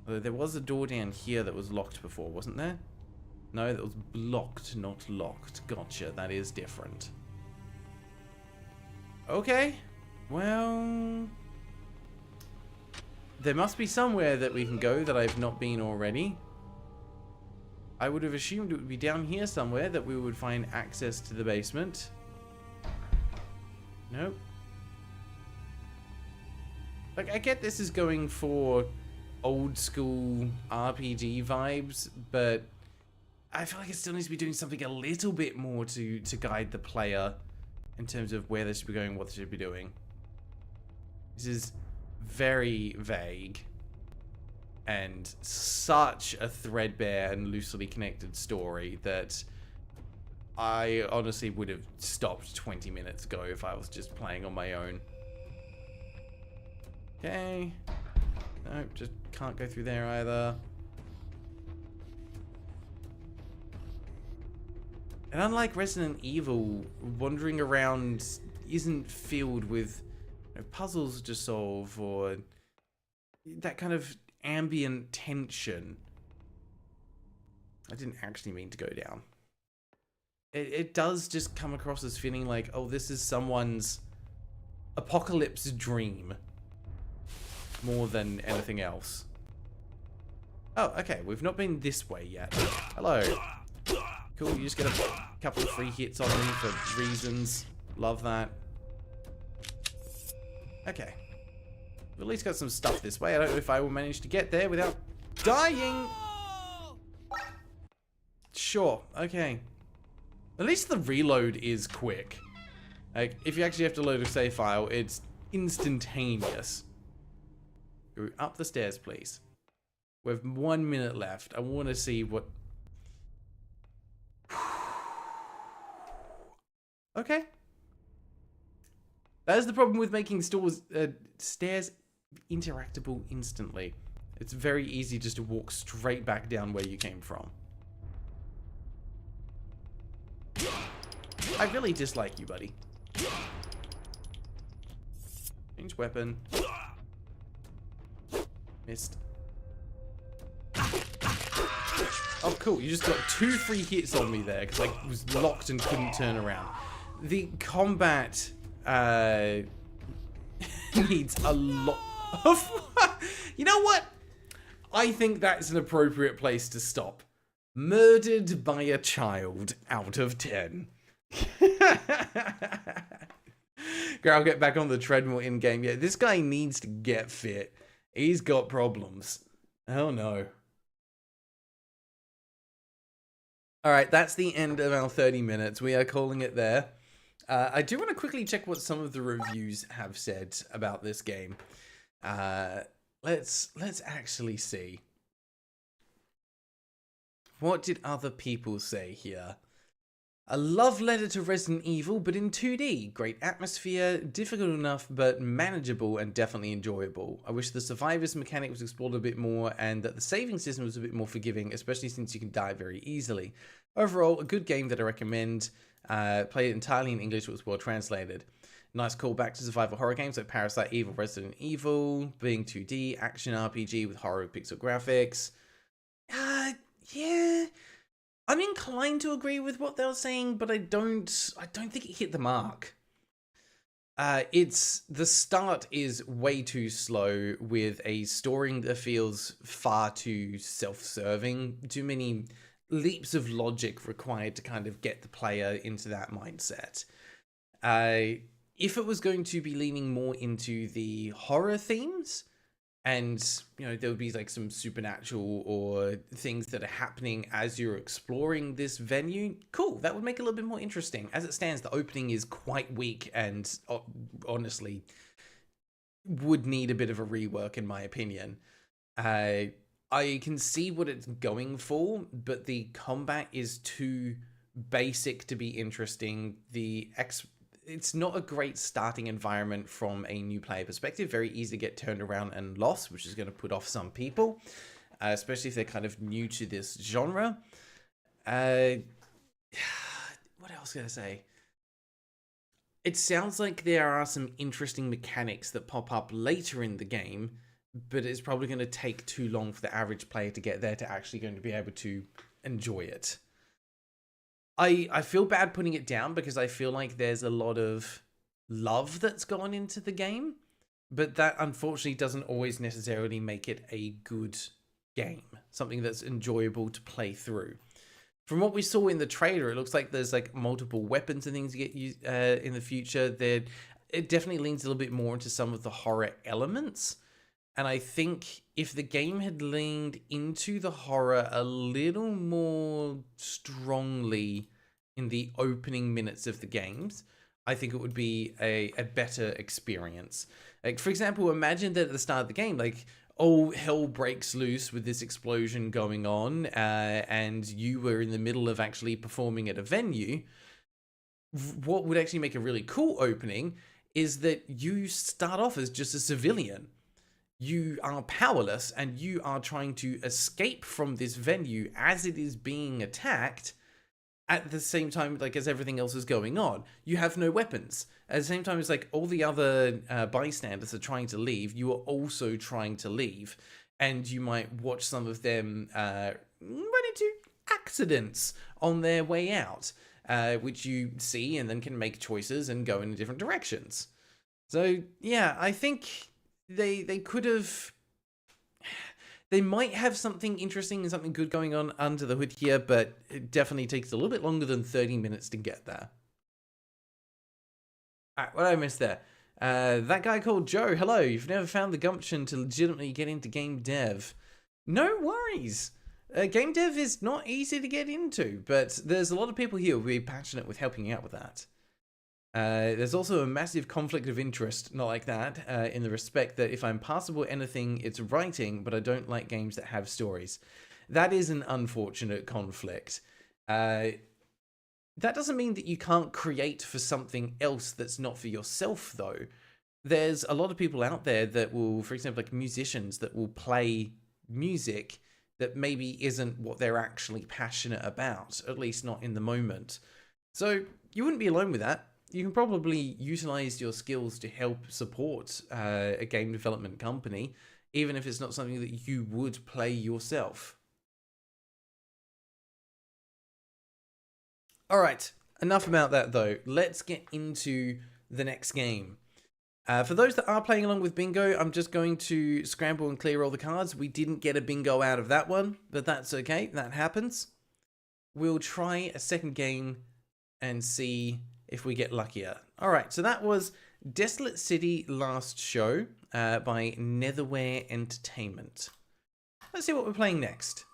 Although there was a door down here that was locked before, wasn't there? No, that was blocked, not locked. Gotcha, that is different. Okay. Well... There must be somewhere that we can go that I've not been already. I would have assumed it would be down here somewhere that we would find access to the basement. Nope. Like, I get this is going for old school RPG vibes, but I feel like it still needs to be doing something a little bit more to guide the player in terms of where they should be going, what they should be doing. This is very vague. And such a threadbare and loosely connected story that I honestly would have stopped 20 minutes ago if I was just playing on my own. Okay. Nope, just can't go through there either. And unlike Resident Evil, wandering around isn't filled with puzzles to solve or that kind of ambient tension. I didn't actually mean to go down. It does just come across as feeling like, oh, this is someone's apocalypse dream more than anything else. Oh, okay, we've not been this way yet. Hello. Cool, you just get a couple of free hits on them for reasons. Love that. Okay. We've at least got some stuff this way. I don't know if I will manage to get there without dying. Sure, okay. At least the reload is quick. Like, if you actually have to load a save file, it's instantaneous. Go up the stairs, please. We have 1 minute left. I want to see what... Okay. That is the problem with making stairs interactable instantly. It's very easy just to walk straight back down where you came from. I really dislike you, buddy. Change weapon. Missed. Oh, cool. You just got 2 free hits on me there because I was locked and couldn't turn around. The combat needs a lot of... You know what? I think that's an appropriate place to stop. Murdered by a child out of 10. I'll get back on the treadmill in game. Yeah, this guy needs to get fit. He's got problems. Oh no. All right, that's the end of our 30 minutes. We are calling it there. I do want to quickly check what some of the reviews have said about this game. Let's actually see. What did other people say here? A love letter to Resident Evil, but in 2D. Great atmosphere, difficult enough, but manageable and definitely enjoyable. I wish the survivors mechanic was explored a bit more and that the saving system was a bit more forgiving, especially since you can die very easily. Overall, a good game that I recommend. Played it entirely in English, it was well translated. Nice callback to survival horror games like Parasite Eve or Resident Evil, being 2D, action RPG with horror pixel graphics. Yeah. I'm inclined to agree with what they were saying, but I don't think it hit the mark. The start is way too slow with a story that feels far too self-serving. Too many leaps of logic required to kind of get the player into that mindset. If it was going to be leaning more into the horror themes, and, you know, there would be like some supernatural or things that are happening as you're exploring this venue. Cool, that would make it a little bit more interesting. As it stands, the opening is quite weak and honestly would need a bit of a rework in my opinion. I can see what it's going for, but the combat is too basic to be interesting. It's not a great starting environment from a new player perspective. Very easy to get turned around and lost, which is going to put off some people, especially if they're kind of new to this genre. What else can I say? It sounds like there are some interesting mechanics that pop up later in the game, but it's probably going to take too long for the average player to get there to actually going to be able to enjoy it. I feel bad putting it down because I feel like there's a lot of love that's gone into the game, but that unfortunately doesn't always necessarily make it a good game, something that's enjoyable to play through. From what we saw in the trailer, it looks like there's like multiple weapons and things you get used in the future. It definitely leans a little bit more into some of the horror elements. And I think if the game had leaned into the horror a little more strongly in the opening minutes of the games, I think it would be a better experience. Like, for example, imagine that at the start of the game, like, oh, hell breaks loose with this explosion going on, and you were in the middle of actually performing at a venue. What would actually make a really cool opening is that you start off as just a civilian. You are powerless and you are trying to escape from this venue as it is being attacked at the same time, like, as everything else is going on. You have no weapons. At the same time as like all the other bystanders are trying to leave, you are also trying to leave. And you might watch some of them run into accidents on their way out, which you see and then can make choices and go in different directions. So yeah, I think they could have, they might have something interesting and something good going on under the hood here, but it definitely takes a little bit longer than 30 minutes to get there. Alright, what did I miss there? That guy called Joe, hello, you've never found the gumption to legitimately get into game dev. No worries. Game dev is not easy to get into, but there's a lot of people here who will be passionate with helping you out with that. There's also a massive conflict of interest, not like that, in the respect that if I'm passable at anything, it's writing, but I don't like games that have stories. That is an unfortunate conflict. That doesn't mean that you can't create for something else that's not for yourself, though. There's a lot of people out there that will, for example, like musicians that will play music that maybe isn't what they're actually passionate about, at least not in the moment. So you wouldn't be alone with that. You can probably utilize your skills to help support a game development company, even if it's not something that you would play yourself. All right, enough about that though. Let's get into the next game. For those that are playing along with bingo, I'm just going to scramble and clear all the cards. We didn't get a bingo out of that one, but that's okay. That happens. We'll try a second game and see if we get luckier. All right, so that was Desolate City Last Show by Netherware Entertainment. Let's see what we're playing next.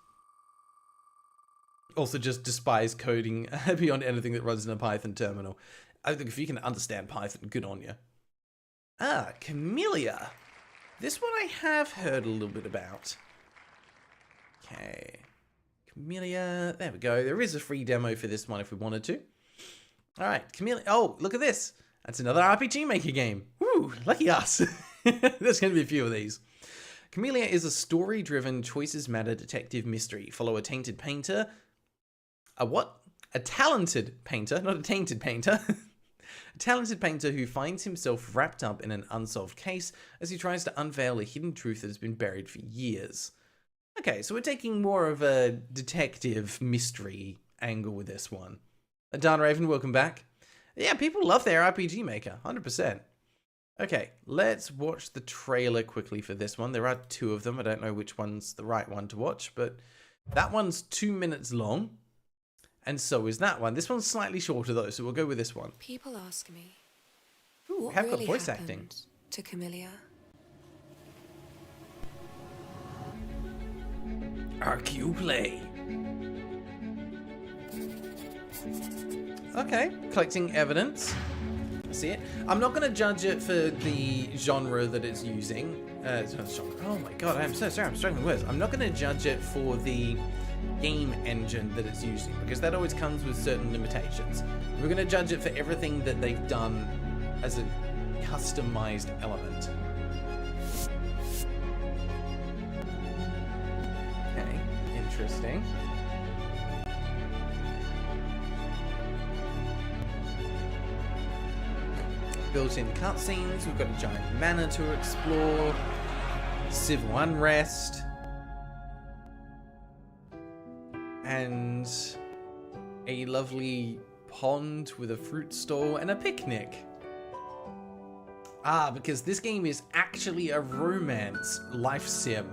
Also just despise coding beyond anything that runs in a Python terminal. I think if you can understand Python, good on you. Ah, Chameleia. This one I have heard a little bit about. Okay. Chameleia. There we go. There is a free demo for this one if we wanted to. Alright, Chameleia. Oh, look at this. That's another RPG Maker game. Woo, lucky us. There's going to be a few of these. Chameleia is a story-driven, choices matter detective mystery. Follow a tainted painter. A what? A talented painter, not a tainted painter. A talented painter who finds himself wrapped up in an unsolved case as he tries to unveil a hidden truth that has been buried for years. Okay, so we're taking more of a detective mystery angle with this one. Dan Raven, welcome back. Yeah, people love their RPG Maker, 100%. Okay, let's watch the trailer quickly for this one. There are two of them. I don't know which one's the right one to watch, but that one's 2 minutes long. And so is that one. This one's slightly shorter though, so we'll go with this one. People ask me, Ooh, what have really got voice acting happened to Chameleia? RQ play. Okay, collecting evidence. See it. I'm not going to judge it for the genre that it's using. Oh my god, I'm so sorry. I'm struggling with words. I'm not going to judge it for the game engine that it's using because that always comes with certain limitations. We're going to judge it for everything that they've done as a customized element. Okay, interesting. Built-in cutscenes, we've got a giant manor to explore, civil unrest, and a lovely pond with a fruit stall and a picnic. Ah, because this game is actually a romance life sim.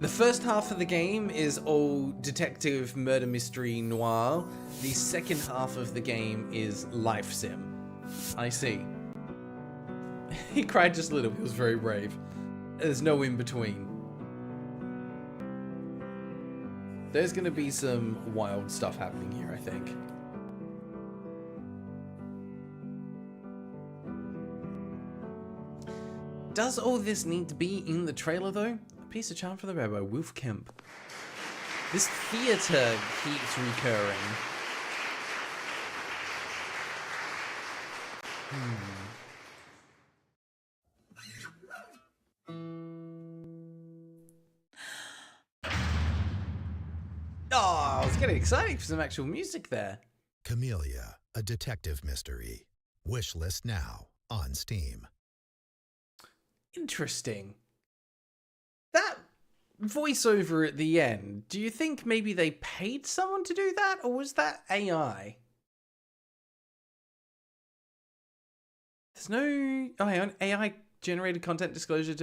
The first half of the game is all detective murder mystery noir. The second half of the game is life sim. I see. He cried just a little. He was very brave. There's no in between. There's going to be some wild stuff happening here, I think. Does all this need to be in the trailer, though? A piece of charm for the Rabbi, Wolf Kemp. This theater keeps recurring. Oh, I was getting excited for some actual music there. Chameleia, a detective mystery. Wishlist now on Steam. Interesting. That voiceover at the end, do you think maybe they paid someone to do that, or was that AI? There's no... Oh, hang on. AI-generated content disclosure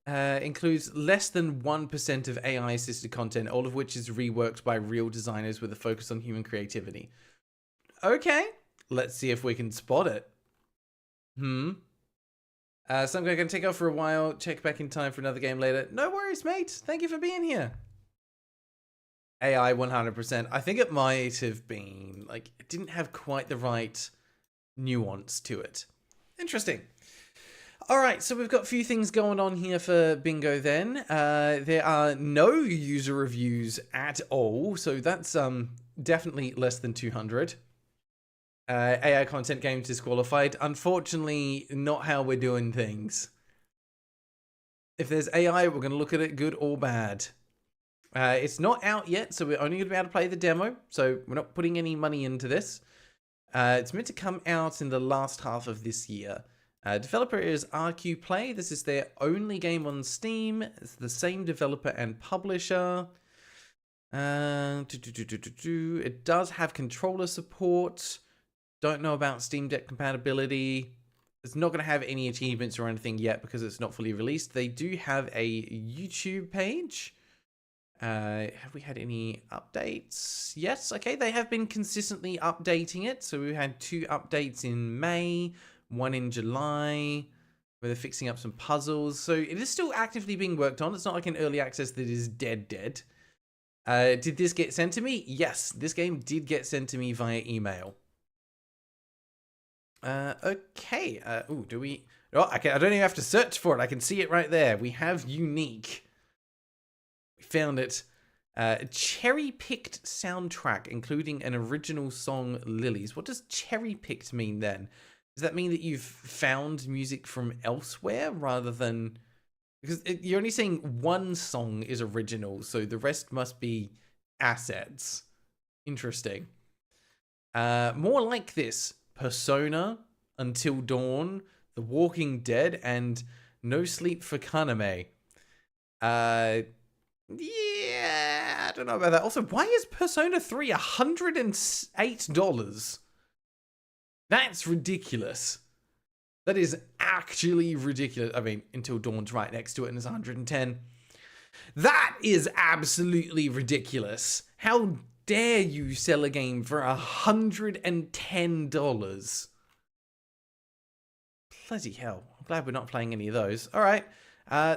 includes less than 1% of AI-assisted content, all of which is reworked by real designers with a focus on human creativity. Okay. Let's see if we can spot it. Some guy can take off for a while, check back in time for another game later. No worries, mate. Thank you for being here. AI 100%. I think it might have been, like, it didn't have quite the right nuance to it. Interesting. All right, so we've got a few things going on here for Bingo then. There are no user reviews at all, so that's definitely less than 200. AI content game disqualified. Unfortunately, not how we're doing things. If there's AI, we're going to look at it good or bad. It's not out yet, so we're only going to be able to play the demo. So we're not putting any money into this. It's meant to come out in the last half of this year. Developer is RQ Play. This is their only game on Steam. It's the same developer and publisher. It does have controller support. Don't know about Steam Deck compatibility. It's not going to have any achievements or anything yet because it's not fully released. They do have a YouTube page. Have we had any updates? Yes, okay. They have been consistently updating it. So we had 2 updates in May, 1 in July. where they're fixing up some puzzles. So it is still actively being worked on. It's not like an early access that is dead. Did this get sent to me? Yes, this game did get sent to me via email. Okay. Ooh, do we... Oh, I don't even have to search for it. I can see it right there. We have unique. We found it. Cherry-picked soundtrack, including an original song, Lilies. What does cherry-picked mean then? Does that mean that you've found music from elsewhere rather than... Because you're only saying one song is original, so the rest must be assets. Interesting. More like this. Persona, Until Dawn, The Walking Dead, and No Sleep for Kaname. Yeah, I don't know about that. Also, why is Persona 3 $108? That's ridiculous. That is actually ridiculous. I mean, Until Dawn's right next to it and it's 110. That is absolutely ridiculous. How dare you sell a game for $110? Bloody hell. I'm glad we're not playing any of those. All right.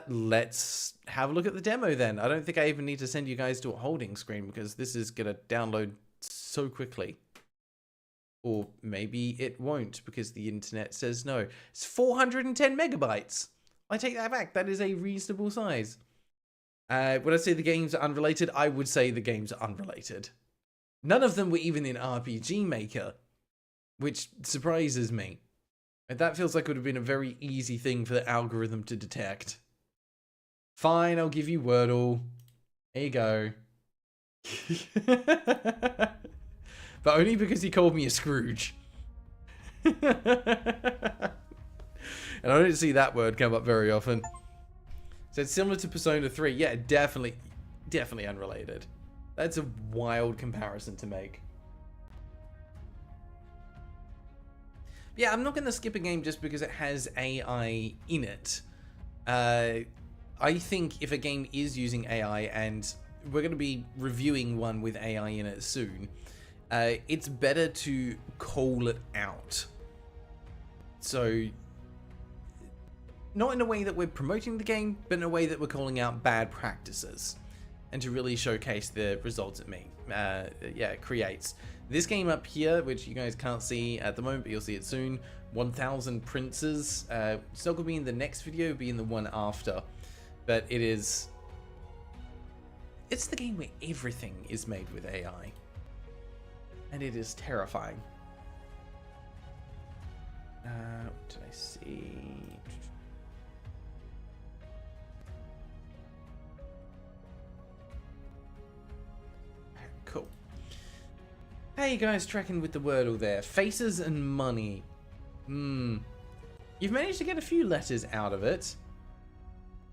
Let's have a look at the demo then. I don't think I even need to send you guys to a holding screen because this is going to download so quickly. Or maybe it won't because the internet says no. It's 410 megabytes. I take that back. That is a reasonable size. When I say the games are unrelated, I would say the games are unrelated. None of them were even in RPG Maker, which surprises me. And that feels like it would have been a very easy thing for the algorithm to detect. Fine, I'll give you Wordle. There you go. But only because he called me a Scrooge. And I don't see that word come up very often. So it's similar to Persona 3. Yeah, definitely unrelated. That's a wild comparison to make. Yeah, I'm not going to skip a game just because it has AI in it. I think if a game is using AI, and we're going to be reviewing one with AI in it soon, it's better to call it out. So, not in a way that we're promoting the game, but in a way that we're calling out bad practices. And to really showcase the results it creates. This game up here, which you guys can't see at the moment, but you'll see it soon, 1000 Princes. It's not going to be in the next video, it'll be in the one after. But it's the game where everything is made with AI. And it is terrifying. What did I see? Cool. How you guys tracking with the Wordle there? Faces and money. You've managed to get a few letters out of it.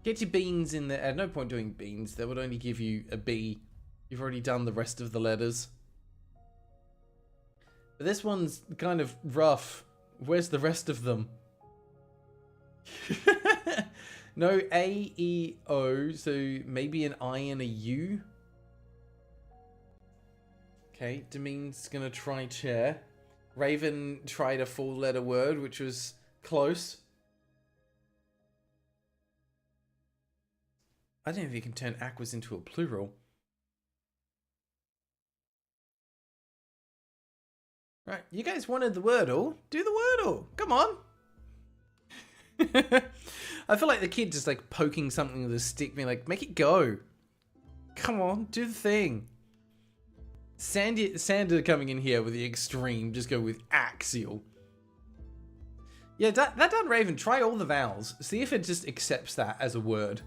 Get your beans in there. No point doing beans. That would only give you a B. You've already done the rest of the letters. But this one's kind of rough. Where's the rest of them? No A, E, O. So maybe an I and a U. Okay, Demean's gonna try chair. Raven tried a 4-letter word, which was close. I don't know if you can turn aquas into a plural. Right, you guys wanted the Wordle. Do the Wordle. Come on. I feel like the kid just like poking something with a stick, being like, make it go. Come on, do the thing. Sander coming in here with the extreme. Just go with axial. Yeah, that done, Raven. Try all the vowels. See if it just accepts that as a word.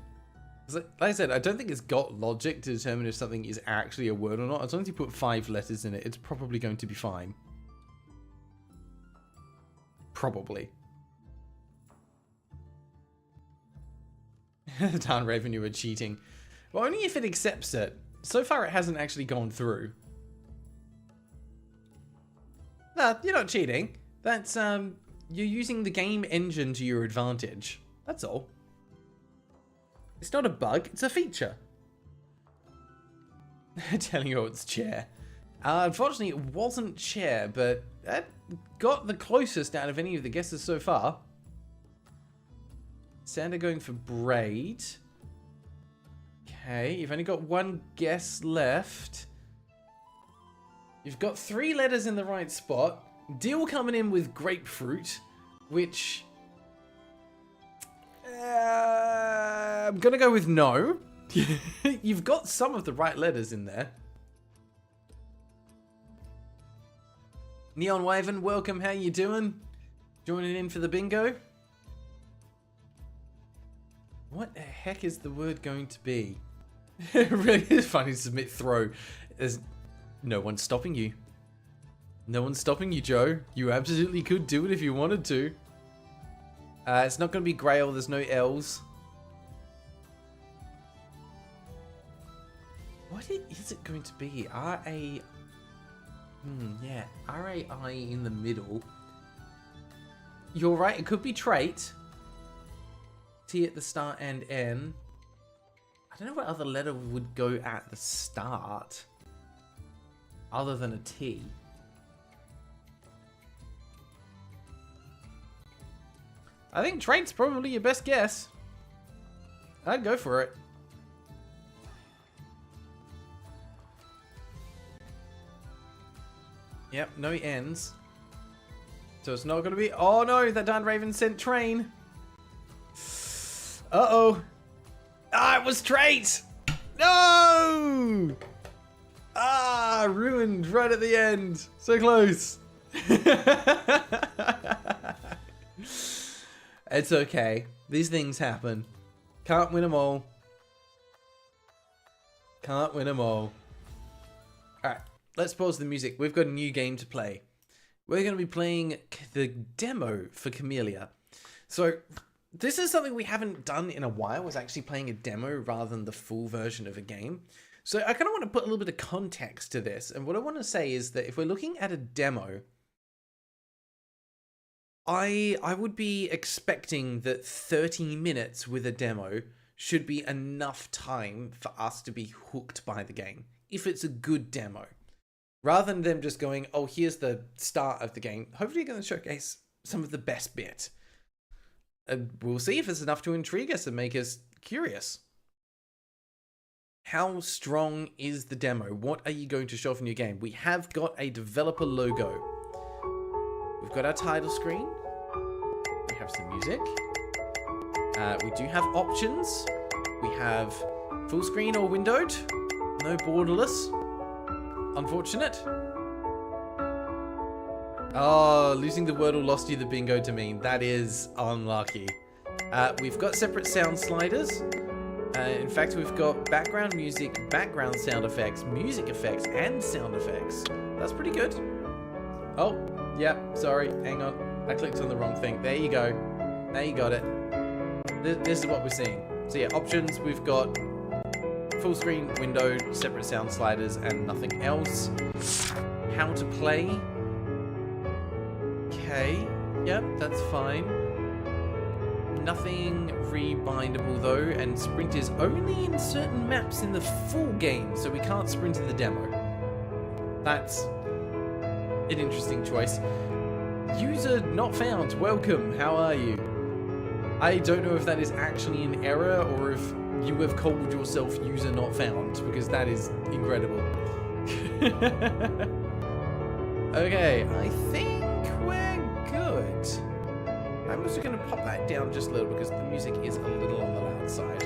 Like I said, I don't think it's got logic to determine if something is actually a word or not. As long as you put 5 letters in it, it's probably going to be fine. Probably. Darn Raven, you were cheating. Well, only if it accepts it. So far, it hasn't actually gone through. No, you're not cheating. That's, you're using the game engine to your advantage. That's all. It's not a bug, it's a feature. Telling you it's chair. Unfortunately, it wasn't chair, but that got the closest out of any of the guesses so far. Sander going for braid. Okay, you've only got one guess left. You've got 3 letters in the right spot. Deal coming in with grapefruit, which... I'm gonna go with no. You've got some of the right letters in there. Neon Wyvern, welcome. How you doing? Joining in for the bingo. What the heck is the word going to be? It really is funny to submit throw. There's no one stopping you. No one's stopping you, Joe. You absolutely could do it if you wanted to. It's not going to be Grail. There's no L's. What is it going to be? R-A... yeah. R-A-I in the middle. You're right. It could be trait. T at the start and N. I don't know what other letter would go at the start. Other than a T. I think trait's probably your best guess. I'd go for it. Yep, no N's. So it's not going to be... Oh no, that darn Raven sent train. Uh-oh. Ah, it was trait! No! Ah, ruined right at the end. So close. It's okay. These things happen. Can't win them all. Can't win them all. Alright, let's pause the music. We've got a new game to play. We're going to be playing the demo for Chameleia. So, this is something we haven't done in a while, was actually playing a demo rather than the full version of a game. So I kind of want to put a little bit of context to this. And what I want to say is that if we're looking at a demo, I would be expecting that 30 minutes with a demo should be enough time for us to be hooked by the game, if it's a good demo. Rather than them just going, oh, here's the start of the game. Hopefully you're going to showcase some of the best bit. And we'll see if it's enough to intrigue us and make us curious. How strong is the demo? What are you going to show off in your game? We have got a developer logo. We've got our title screen. We have some music. We do have options. We have full screen or windowed. No borderless. Unfortunate. Oh, losing the Wordle lost you the bingo to me. That is unlucky. We've got separate sound sliders. In fact, we've got background music, background sound effects, music effects, and sound effects. That's pretty good. Oh, yeah, sorry, hang on. I clicked on the wrong thing. There you go. Now you got it. This is what we're seeing. So yeah, options, we've got full screen, window, separate sound sliders, and nothing else. How to play. Okay, yep, that's fine. Nothing rebindable though, and sprint is only in certain maps in the full game, so we can't sprint in the demo. That's an interesting choice. User not found, welcome, how are you? I don't know if that is actually an error or if you have called yourself user not found, because that is incredible. Okay, I think we're good. I'm also going to pop that down just a little because the music is a little on the loud side.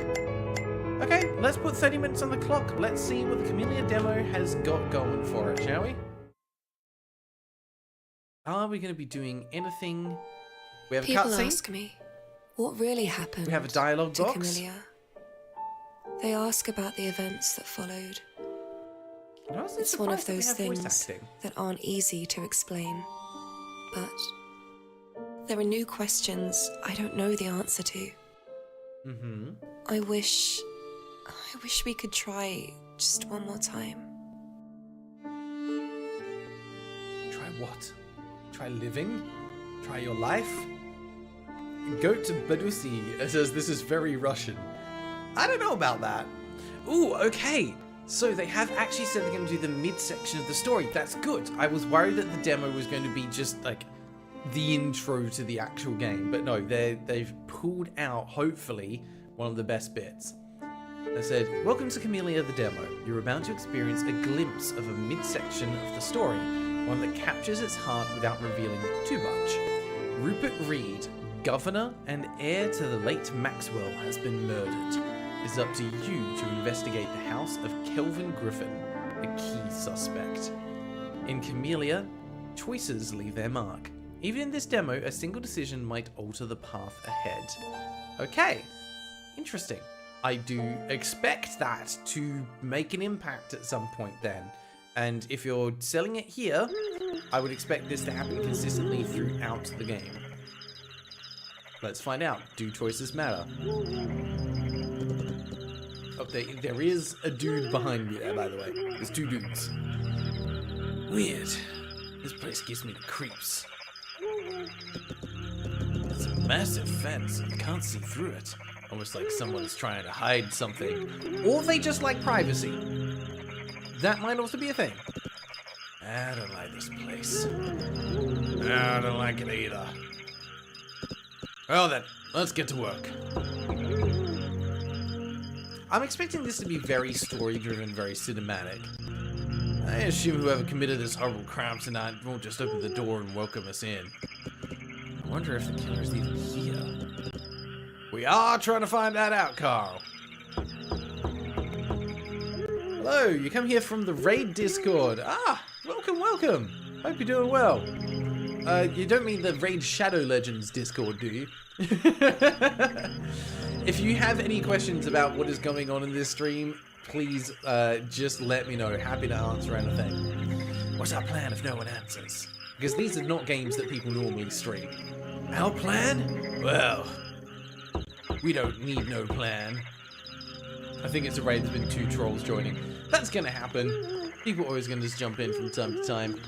Okay, let's put 30 minutes on the clock. Let's see what the Chameleia demo has got going for it, shall we? Are we going to be doing anything? We have a cutscene. People ask me, what really happened We have a dialogue to box. Chameleia? They ask about the events that followed. It's one of those things that aren't easy to explain. But there are new questions I don't know the answer to. Mm-hmm. I wish we could try just one more time. Try what? Try living? Try your life? Go to Badusi. It says this is very Russian. I don't know about that. Ooh, okay. So they have actually said they're going to do the midsection of the story. That's good. I was worried that the demo was going to be just like the intro to the actual game. But no, they've pulled out, hopefully, one of the best bits. They said, "Welcome to Chameleia the demo. You're about to experience a glimpse of a midsection of the story, one that captures its heart without revealing too much. Rupert Reed, governor and heir to the late Maxwell, has been murdered. It's up to you to investigate the house of Kelvin Griffin, a key suspect. In Chameleia, choices leave their mark. Even in this demo, a single decision might alter the path ahead." Okay, interesting. I do expect that to make an impact at some point then. And if you're selling it here, I would expect this to happen consistently throughout the game. Let's find out. Do choices matter? Oh, there is a dude behind me there, by the way. There's two dudes. Weird. This place gives me the creeps. It's a massive fence. You can't see through it. Almost like someone's trying to hide something. Or they just like privacy. That might also be a thing. I don't like this place. I don't like it either. Well then, let's get to work. I'm expecting this to be very story-driven, very cinematic. I assume whoever committed this horrible crime tonight won't just open the door and welcome us in. I wonder if the killer's even here. We are trying to find that out, Carl. Hello, you come here from the Raid Discord. Ah, welcome, welcome. Hope you're doing well. You don't mean the Raid Shadow Legends Discord, do you? If you have any questions about what is going on in this stream, please just let me know. Happy to answer anything. What's our plan if no one answers? Because these are not games that people normally stream. Our plan? Well, we don't need no plan. I think it's a raid. There's been 2 trolls joining. That's gonna happen. People are always gonna just jump in from time to time.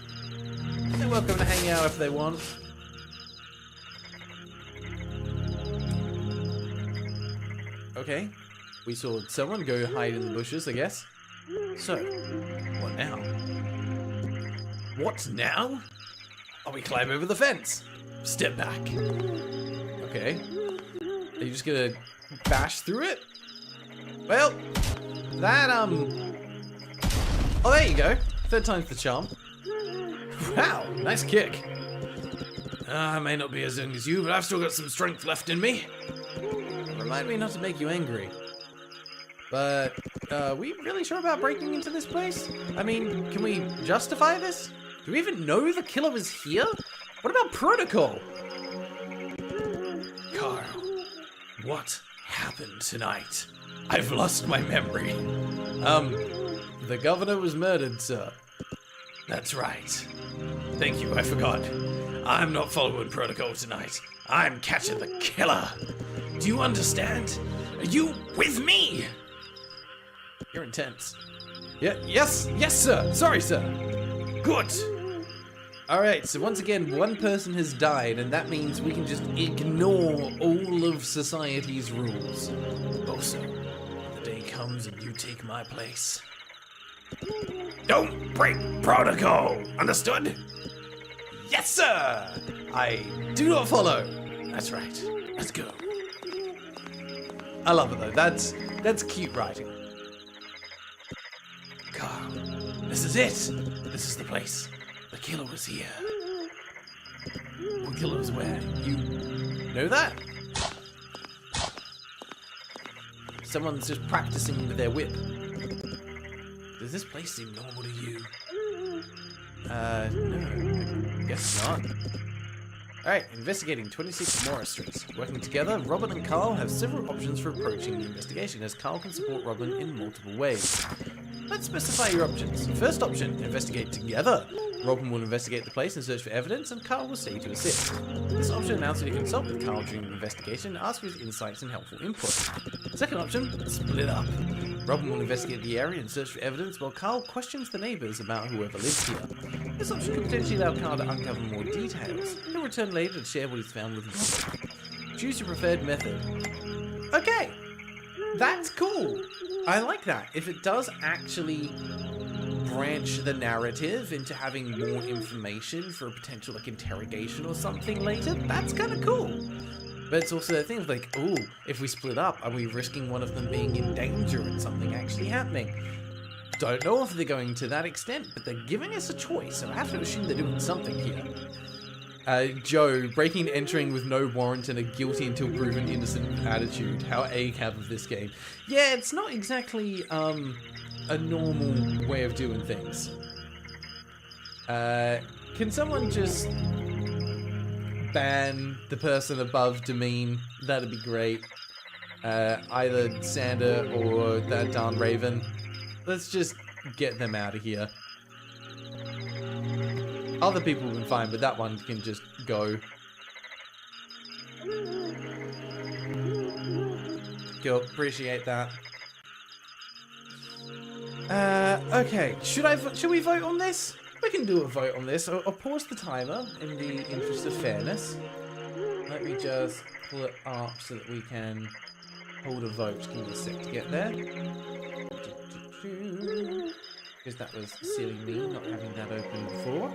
They're welcome to hang out if they want. Okay, we saw someone go hide in the bushes, I guess. So, what now? What now? Oh, we climb over the fence. Step back. Okay. Are you just gonna bash through it? Well, that, oh, there you go. 3rd time's the charm. Wow, nice kick. I may not be as young as you, but I've still got some strength left in me. Remind me not to make you angry. But, are we really sure about breaking into this place? I mean, can we justify this? Do we even know the killer was here? What about protocol? Carl, what happened tonight? I've lost my memory. The governor was murdered, sir. That's right. Thank you, I forgot. I'm not following protocol tonight. I'm catching the killer. Do you understand? Are you with me? You're intense. Yeah, yes, sir. Sorry, sir. Good. Alright, so once again, one person has died, and that means we can just ignore all of society's rules. Also, the day comes and you take my place. Don't break protocol! Understood? Yes, sir! I do not follow. That's right. Let's go. I love it, though. That's cute writing. Carl, this is it. This is the place. The killer was here. The killer was where? You know that? Someone's just practicing with their whip. Does this place seem normal to you? No, I guess not. Alright, investigating 26 Morris Street. Working together, Robin and Carl have several options for approaching the investigation, as Carl can support Robin in multiple ways. Let's specify your options. First option, investigate together. Robin will investigate the place and search for evidence, and Carl will stay to assist. This option allows you to consult with Carl during the investigation and ask for his insights and helpful input. Second option, split up. Robin will investigate the area and search for evidence, while Carl questions the neighbours about whoever lives here. This option could potentially allow Carl to uncover more details. He'll return later to share what he's found with Robin. Choose your preferred method. Okay, that's cool. I like that. If it does actually branch the narrative into having more information for a potential like interrogation or something later, that's kind of cool. But it's also the thing of like, ooh, if we split up, are we risking one of them being in danger and something actually happening? Don't know if they're going to that extent, but they're giving us a choice, so I have to assume they're doing something here. Joe, breaking and entering with no warrant and a guilty until proven innocent attitude. How ACAB of this game. Yeah, it's not exactly, a normal way of doing things. Can someone just ban the person above Demean? That'd be great. Either Sander or that darn Raven. Let's just get them out of here. Other people have been fine, but that one can just go. Cool, appreciate that. Okay, should we vote on this? We can do a vote on this. I'll pause the timer in the interest of fairness. Let me just pull it up so that we can hold a vote. Just give me a sec to get there. Because that was silly me not having that open before.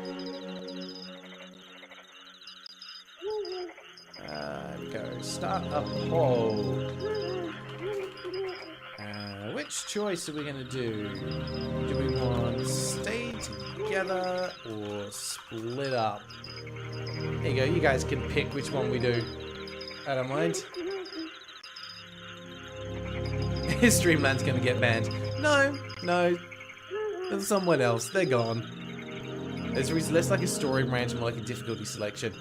There we go. Start a poll. Which choice are we going to do? Do we want stay together or split up? There you go. You guys can pick which one we do. I don't mind. Streamland's going to get banned. No. There's someone else. They're gone. There's less like a story branch and more like a difficulty selection.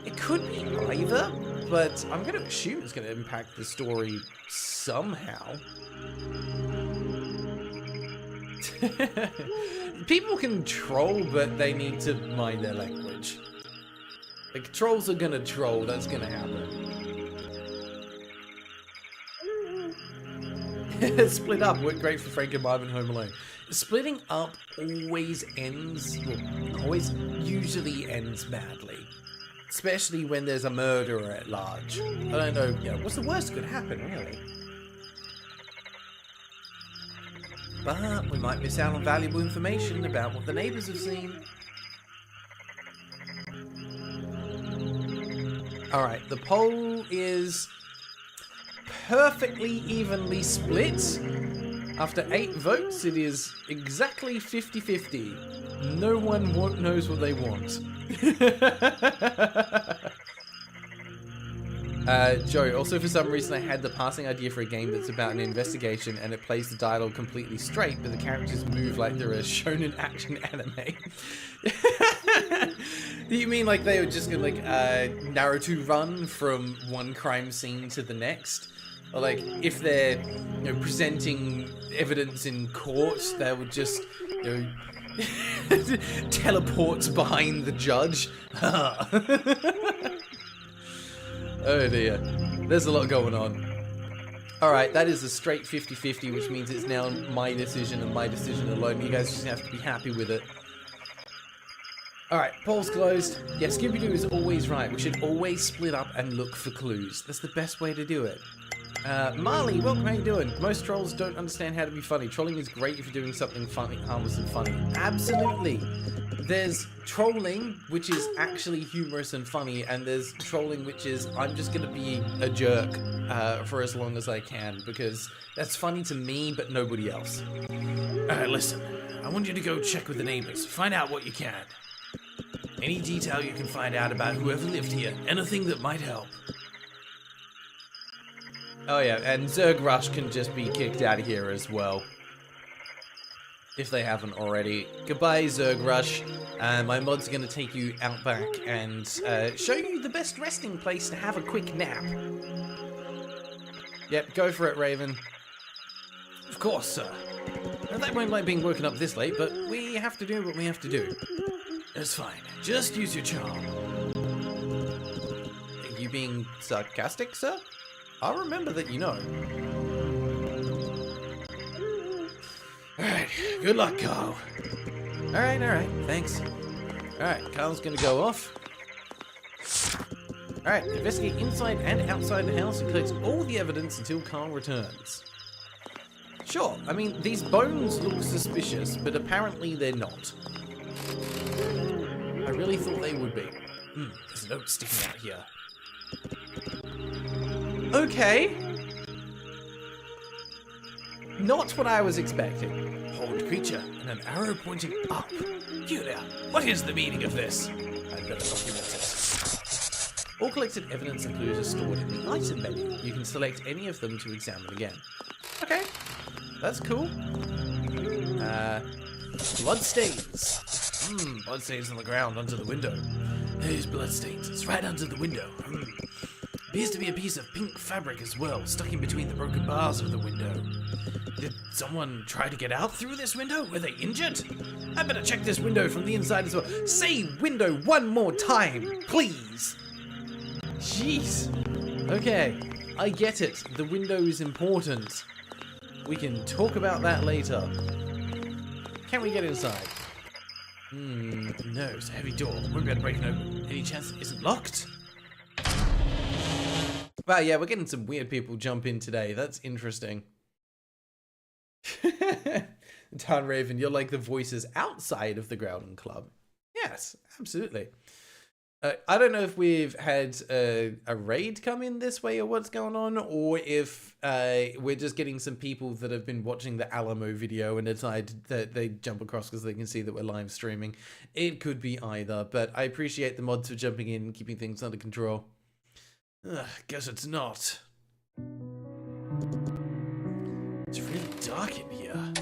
It could be either, but I'm going to assume it's going to impact the story somehow. People can troll, but they need to mind their language. Like, trolls are going to troll. That's going to happen. Split up worked great for Frank and Marvin Home Alone. Splitting up always usually ends badly. Especially when there's a murderer at large. I don't know, what's the worst that could happen, really? But we might miss out on valuable information about what the neighbors have seen. Alright, the poll is perfectly evenly split. After 8 votes, it is exactly 50-50. No one knows what they want. Joe, also for some reason I had the passing idea for a game that's about an investigation and it plays the dialogue completely straight, but the characters move like they're a shonen action anime. You mean like they were just gonna like Naruto run from one crime scene to the next? Or like if they're presenting evidence in court, they would just teleport behind the judge. Oh dear, there's a lot going on. Alright, that is a straight 50-50, which means it's now my decision and my decision alone. You guys just have to be happy with it. Alright, poll's closed. Yeah, Scooby-Doo is always right. We should always split up and look for clues. That's the best way to do it. Marley, welcome, how you doing? Most trolls don't understand how to be funny. Trolling is great if you're doing something funny, harmless and funny. Absolutely. There's trolling, which is actually humorous and funny, and there's trolling, which is, I'm just gonna be a jerk for as long as I can, because that's funny to me, but nobody else. Alright, listen. I want you to go check with the neighbors. Find out what you can. Any detail you can find out about whoever lived here. Anything that might help. Oh yeah, and Zerg Rush can just be kicked out of here as well. If they haven't already. Goodbye, Zerg Rush. My mod's gonna take you out back and show you the best resting place to have a quick nap. Yep, go for it, Raven. Of course, sir. Now, that won't like being woken up this late, but we have to do what we have to do. That's fine. Just use your charm. Are you being sarcastic, sir? I'll remember that you know. Alright, good luck, Carl. Alright, thanks. Alright, Carl's gonna go off. Alright, investigate inside and outside the house and collect all the evidence until Carl returns. Sure, I mean, these bones look suspicious, but apparently they're not. I really thought they would be. There's a note sticking out here. Okay. Not what I was expecting. Horned creature and an arrow pointing up. Julia, what is the meaning of this? I'd better document it. All collected evidence and clues are stored in the item menu. You can select any of them to examine again. Okay, that's cool. Bloodstains. Bloodstains on the ground under the window. Those bloodstains, it's right under the window. Appears to be a piece of pink fabric as well, stuck in between the broken bars of the window. Did someone try to get out through this window? Were they injured? I better check this window from the inside as well. Say window one more time, please. Jeez. Okay, I get it. The window is important. We can talk about that later. Can we get inside? No, it's a heavy door. Won't be able to break it open. Any chance it isn't locked? Wow, yeah, we're getting some weird people jump in today. That's interesting. Tarn Raven, you're like the voices outside of the Graeldon Club. Yes, absolutely. I don't know if we've had a raid come in this way or what's going on, or if we're just getting some people that have been watching the Alamo video and decide that they jump across because they can see that we're live streaming. It could be either, but I appreciate the mods for jumping in and keeping things under control. Guess it's not. It's really dark in here.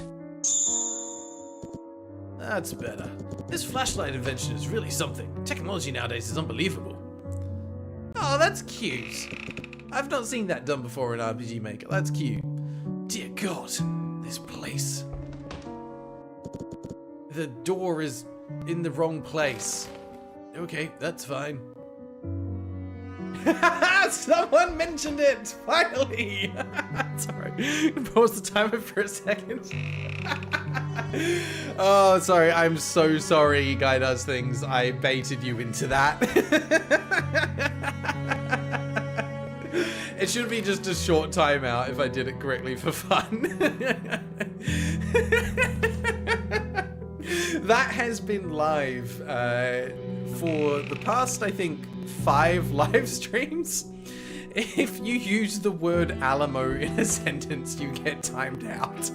That's better. This flashlight invention is really something. Technology nowadays is unbelievable. Oh, that's cute. I've not seen that done before in RPG Maker. That's cute. Dear God, this place. The door is in the wrong place. Okay, that's fine. Someone mentioned it! Finally! Sorry. Pause the timer for a second. Oh, sorry. I'm so sorry, Guy Does Things. I baited you into that. It should be just a short timeout if I did it correctly for fun. That has been live for the past, I think, 5 live streams. If you use the word Alamo in a sentence, you get timed out.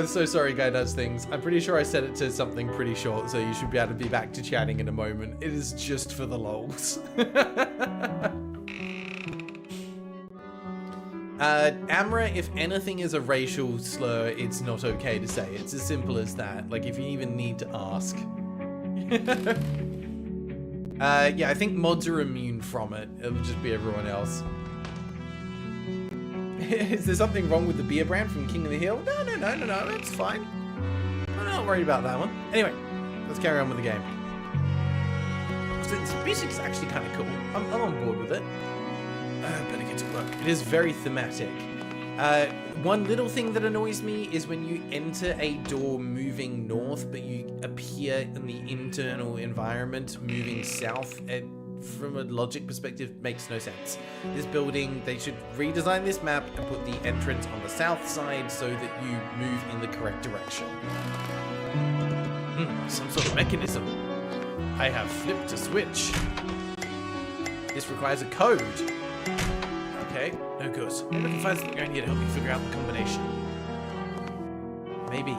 So sorry, Guy Does Things. I'm pretty sure I set it to something pretty short, so you should be able to be back to chatting in a moment. It is just for the lols. Amra, if anything is a racial slur, it's not okay to say. It's as simple as that. Like, if you even need to ask. Yeah, I think mods are immune from it. It'll just be everyone else. Is there something wrong with the beer brand from King of the Hill? No, that's fine. I'm not worried about that one. Anyway, let's carry on with the game. So the music's actually kind of cool. I'm on board with it. Better get to work. It is very thematic. One little thing that annoys me is when you enter a door moving north, but you appear in the internal environment moving south. From a logic perspective, makes no sense. This building, they should redesign this map and put the entrance on the south side so that you move in the correct direction. Some sort of mechanism. I have flipped a switch. This requires a code. Okay, no good. Maybe I can find something around here to help me figure out the combination. Maybe.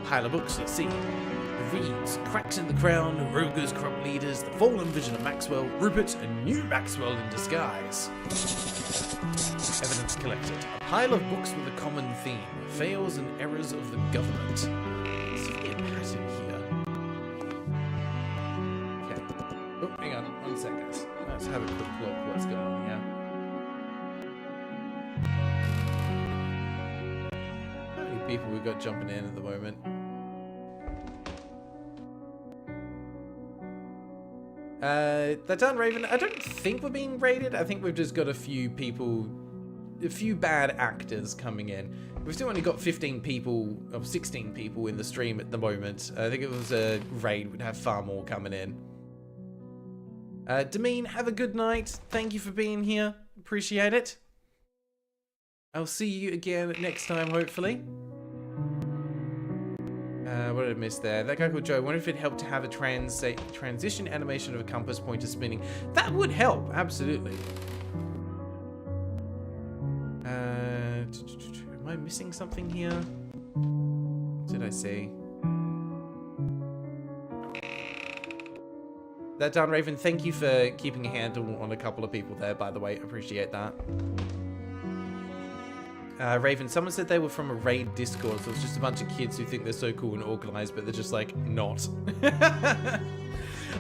Pile of books, let's see. The Reeds, Cracks in the Crown, Rogue's Corrupt Leaders, The Fallen Vision of Maxwell, Rupert, and New Maxwell in Disguise. Evidence collected. A pile of books with a common theme. Fails and errors of the government. There's definitely a pattern here. Okay. Oh, hang on. 1 second. Let's have a quick look what's going on here. How many people we got jumping in at the moment? The Tarn Raven, I don't think we're being raided. I think we've just got a few people, a few bad actors coming in. We've still only got 15 people, or 16 people in the stream at the moment. I think if it was a raid, we'd have far more coming in. Demean, have a good night. Thank you for being here. Appreciate it. I'll see you again next time, hopefully. What did I miss there? That guy called Joe. I wonder if it'd help to have a transition animation of a compass pointer spinning. That would help, absolutely. Am I missing something here? What did I say? That done, Raven. Thank you for keeping a handle on a couple of people there, by the way. Appreciate that. Raven, someone said they were from a raid Discord, so it's just a bunch of kids who think they're so cool and organized, but they're just like not. I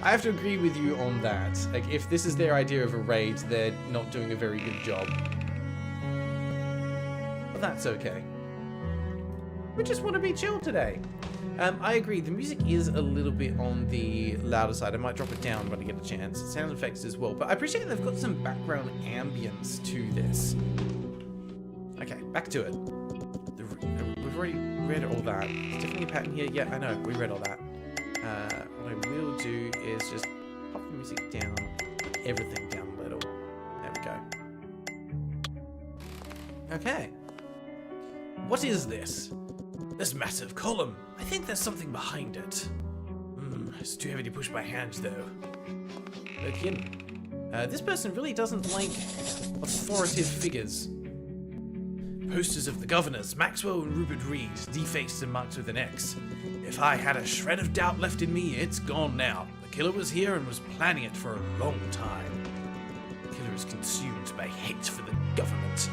have to agree with you on that. Like, if this is their idea of a raid, they're not doing a very good job. But that's okay. We just want to be chill today. I agree, the music is a little bit on the louder side. I might drop it down when I get a chance. Sound effects as well, but I appreciate they've got some background ambience to this. Okay, back to it. We've already read all that. There's definitely a pattern here. Yeah, I know, we read all that. What I will do is just pop the music down, everything down a little. There we go. Okay. What is this? This massive column. I think there's something behind it. It's too heavy to push by hand, though. No kidding. This person really doesn't like authoritative figures. Posters of the governors, Maxwell and Rupert Reed, defaced and marked with an X. If I had a shred of doubt left in me, it's gone now. The killer was here and was planning it for a long time. The killer is consumed by hate for the government.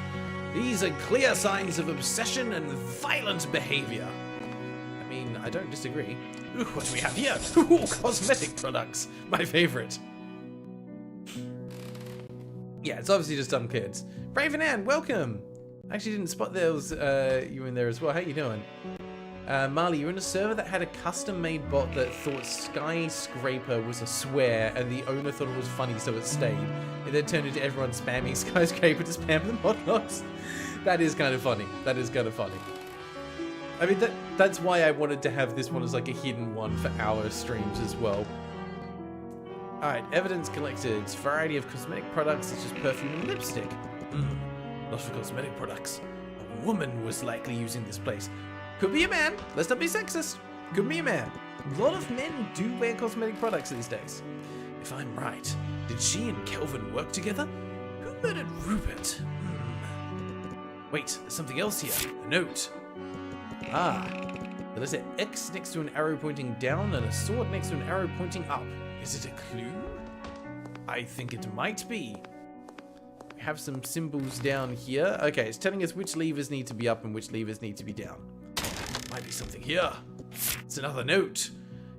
These are clear signs of obsession and violent behavior. I mean, I don't disagree. Ooh, what do we have here? Ooh, cosmetic products. My favorite. Yeah, it's obviously just dumb kids. Raven Ann, welcome! I actually didn't spot there was you in there as well. How you doing? Marley, you're in a server that had a custom-made bot that thought skyscraper was a swear, and the owner thought it was funny, so it stayed. It then turned into everyone spamming skyscraper to spam them hotlogs. That is kind of funny. That is kind of funny. I mean, that's why I wanted to have this one as like a hidden one for our streams as well. Alright, evidence collected. Variety of cosmetic products such as perfume and lipstick. Not for cosmetic products. A woman was likely using this place. Could be a man. Let's not be sexist. Could be a man. A lot of men do wear cosmetic products these days. If I'm right, did she and Kelvin work together? Who murdered Rupert? Wait, there's something else here. A note. There's an X next to an arrow pointing down and a sword next to an arrow pointing up. Is it a clue? I think it might be. We have some symbols down here. Okay, it's telling us which levers need to be up and which levers need to be down. Might be something here. It's another note.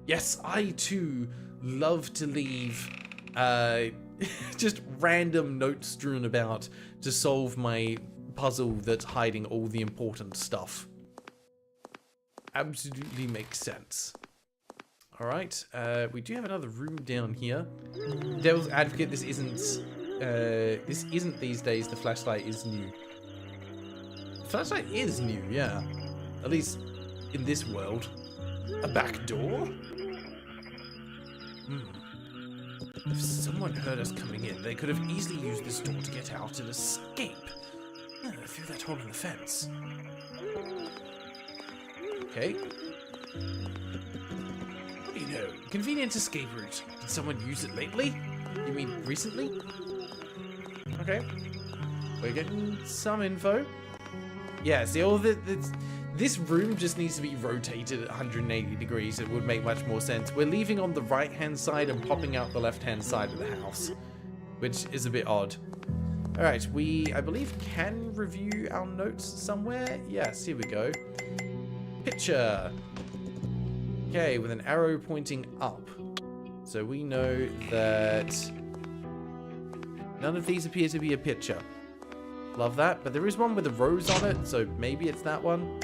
Yes, I too love to leave just random notes strewn about to solve my puzzle that's hiding all the important stuff. Absolutely makes sense. Alright, we do have another room down here. Devil's Advocate, this isn't these days. The flashlight is new. The flashlight is new, yeah. At least in this world. A back door? If someone heard us coming in, they could have easily used this door to get out and escape. Through that hole in the fence. Okay. You know, convenient escape route. Did someone use it lately? You mean recently? Okay. We're getting some info. Yeah, see, all this room just needs to be rotated at 180 degrees. It would make much more sense. We're leaving on the right-hand side and popping out the left-hand side of the house, which is a bit odd. All right, we, I believe, can review our notes somewhere. Yes, here we go. Picture. Okay, with an arrow pointing up. So we know that none of these appear to be a picture. Love that, but there is one with a rose on it, so maybe it's that one.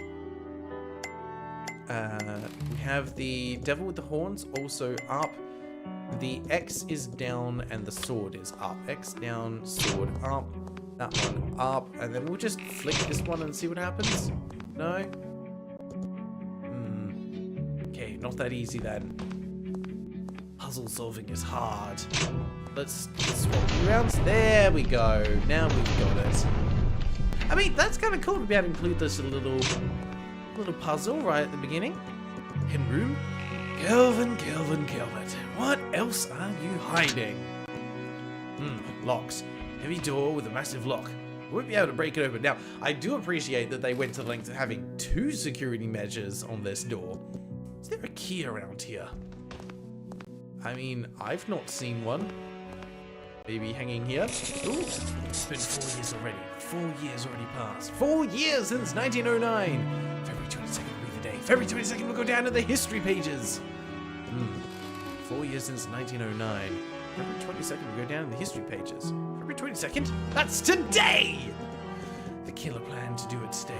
We have the devil with the horns also up. The X is down and the sword is up. X down, sword up. That one up, and then we'll just flick this one and see what happens. No? Okay, not that easy then. Puzzle solving is hard. Let's swap around. There we go. Now we've got it. I mean, that's kind of cool to be able to include this little puzzle right at the beginning. Hidden room. Kelvin. What else are you hiding? Locks. Heavy door with a massive lock. Won't be able to break it open. Now, I do appreciate that they went to the length of having 2 security measures on this door. Is there a key around here? I mean, I've not seen one. Maybe hanging here. Ooh, it's been 4 years already. 4 years already passed. 4 years since 1909. February 22nd will be the day. February 22nd will go down to the history pages. 4 years since 1909. February 22nd will go down in the history pages. February 22nd? That's today! The killer planned to do it today.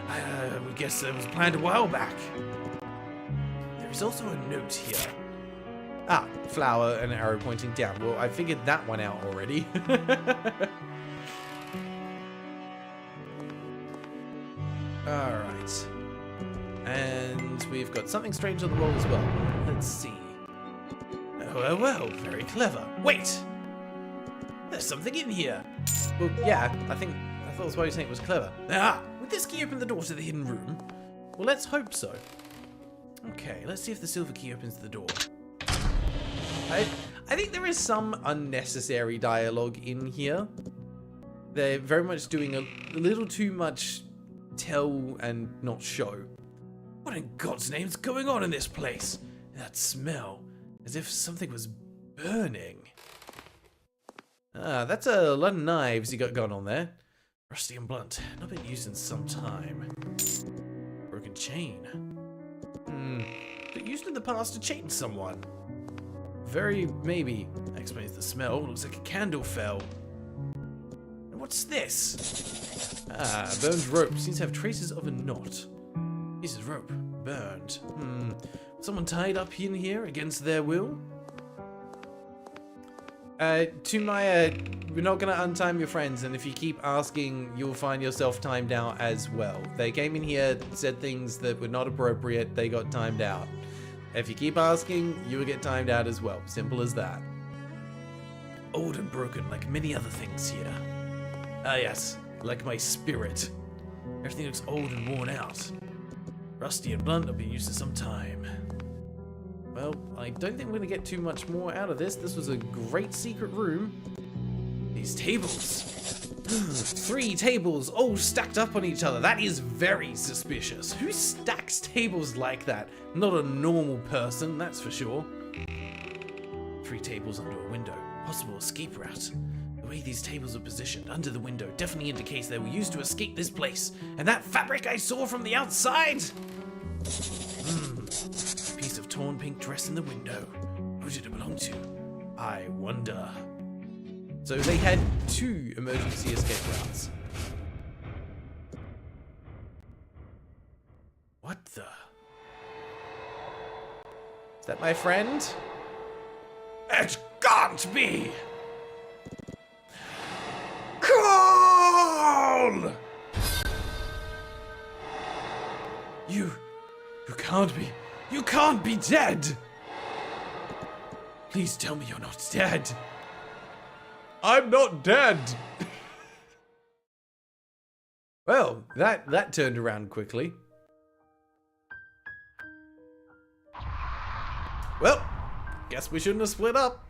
I would guess it was planned a while back. There is also a note here. Ah, flower and an arrow pointing down. Well, I figured that one out already. Alright. And we've got something strange on the wall as well. Let's see. Oh, well, very clever. Wait! There's something in here. Well, yeah, I thought that's why you were saying it was clever. Ah! Would this key open the door to the hidden room? Well, let's hope so. Okay, let's see if the silver key opens the door. I think there is some unnecessary dialogue in here. They're very much doing a little too much tell and not show. What in God's name is going on in this place? That smell, as if something was burning. Ah, that's a lot of knives you got going on there. Rusty and blunt, not been used in some time. Broken chain. But used in the past to chain someone. Very maybe. That explains the smell. Looks like a candle fell. And what's this? Ah, burned rope. Seems to have traces of a knot. Piece of rope. Burned. Someone tied up in here against their will? To my, we're not gonna untime your friends, and if you keep asking, you'll find yourself timed out as well. They came in here, said things that were not appropriate, they got timed out. If you keep asking, you will get timed out as well. Simple as that. Old and broken, like many other things here. Ah yes, like my spirit. Everything looks old and worn out. Rusty and blunt have been used for some time. Well, I don't think we're going to get too much more out of this. This was a great secret room. These tables. 3 tables all stacked up on each other. That is very suspicious. Who stacks tables like that? Not a normal person, that's for sure. 3 tables under a window. Possible escape route. The way these tables are positioned under the window definitely indicates they were used to escape this place. And that fabric I saw from the outside? Piece of torn pink dress in the window. Who did it belong to? I wonder. So they had 2 emergency escape routes. What the? Is that my friend? It can't be! Call! You can't be. You can't be dead! Please tell me you're not dead. I'm not dead! Well, that turned around quickly. Well, guess we shouldn't have split up.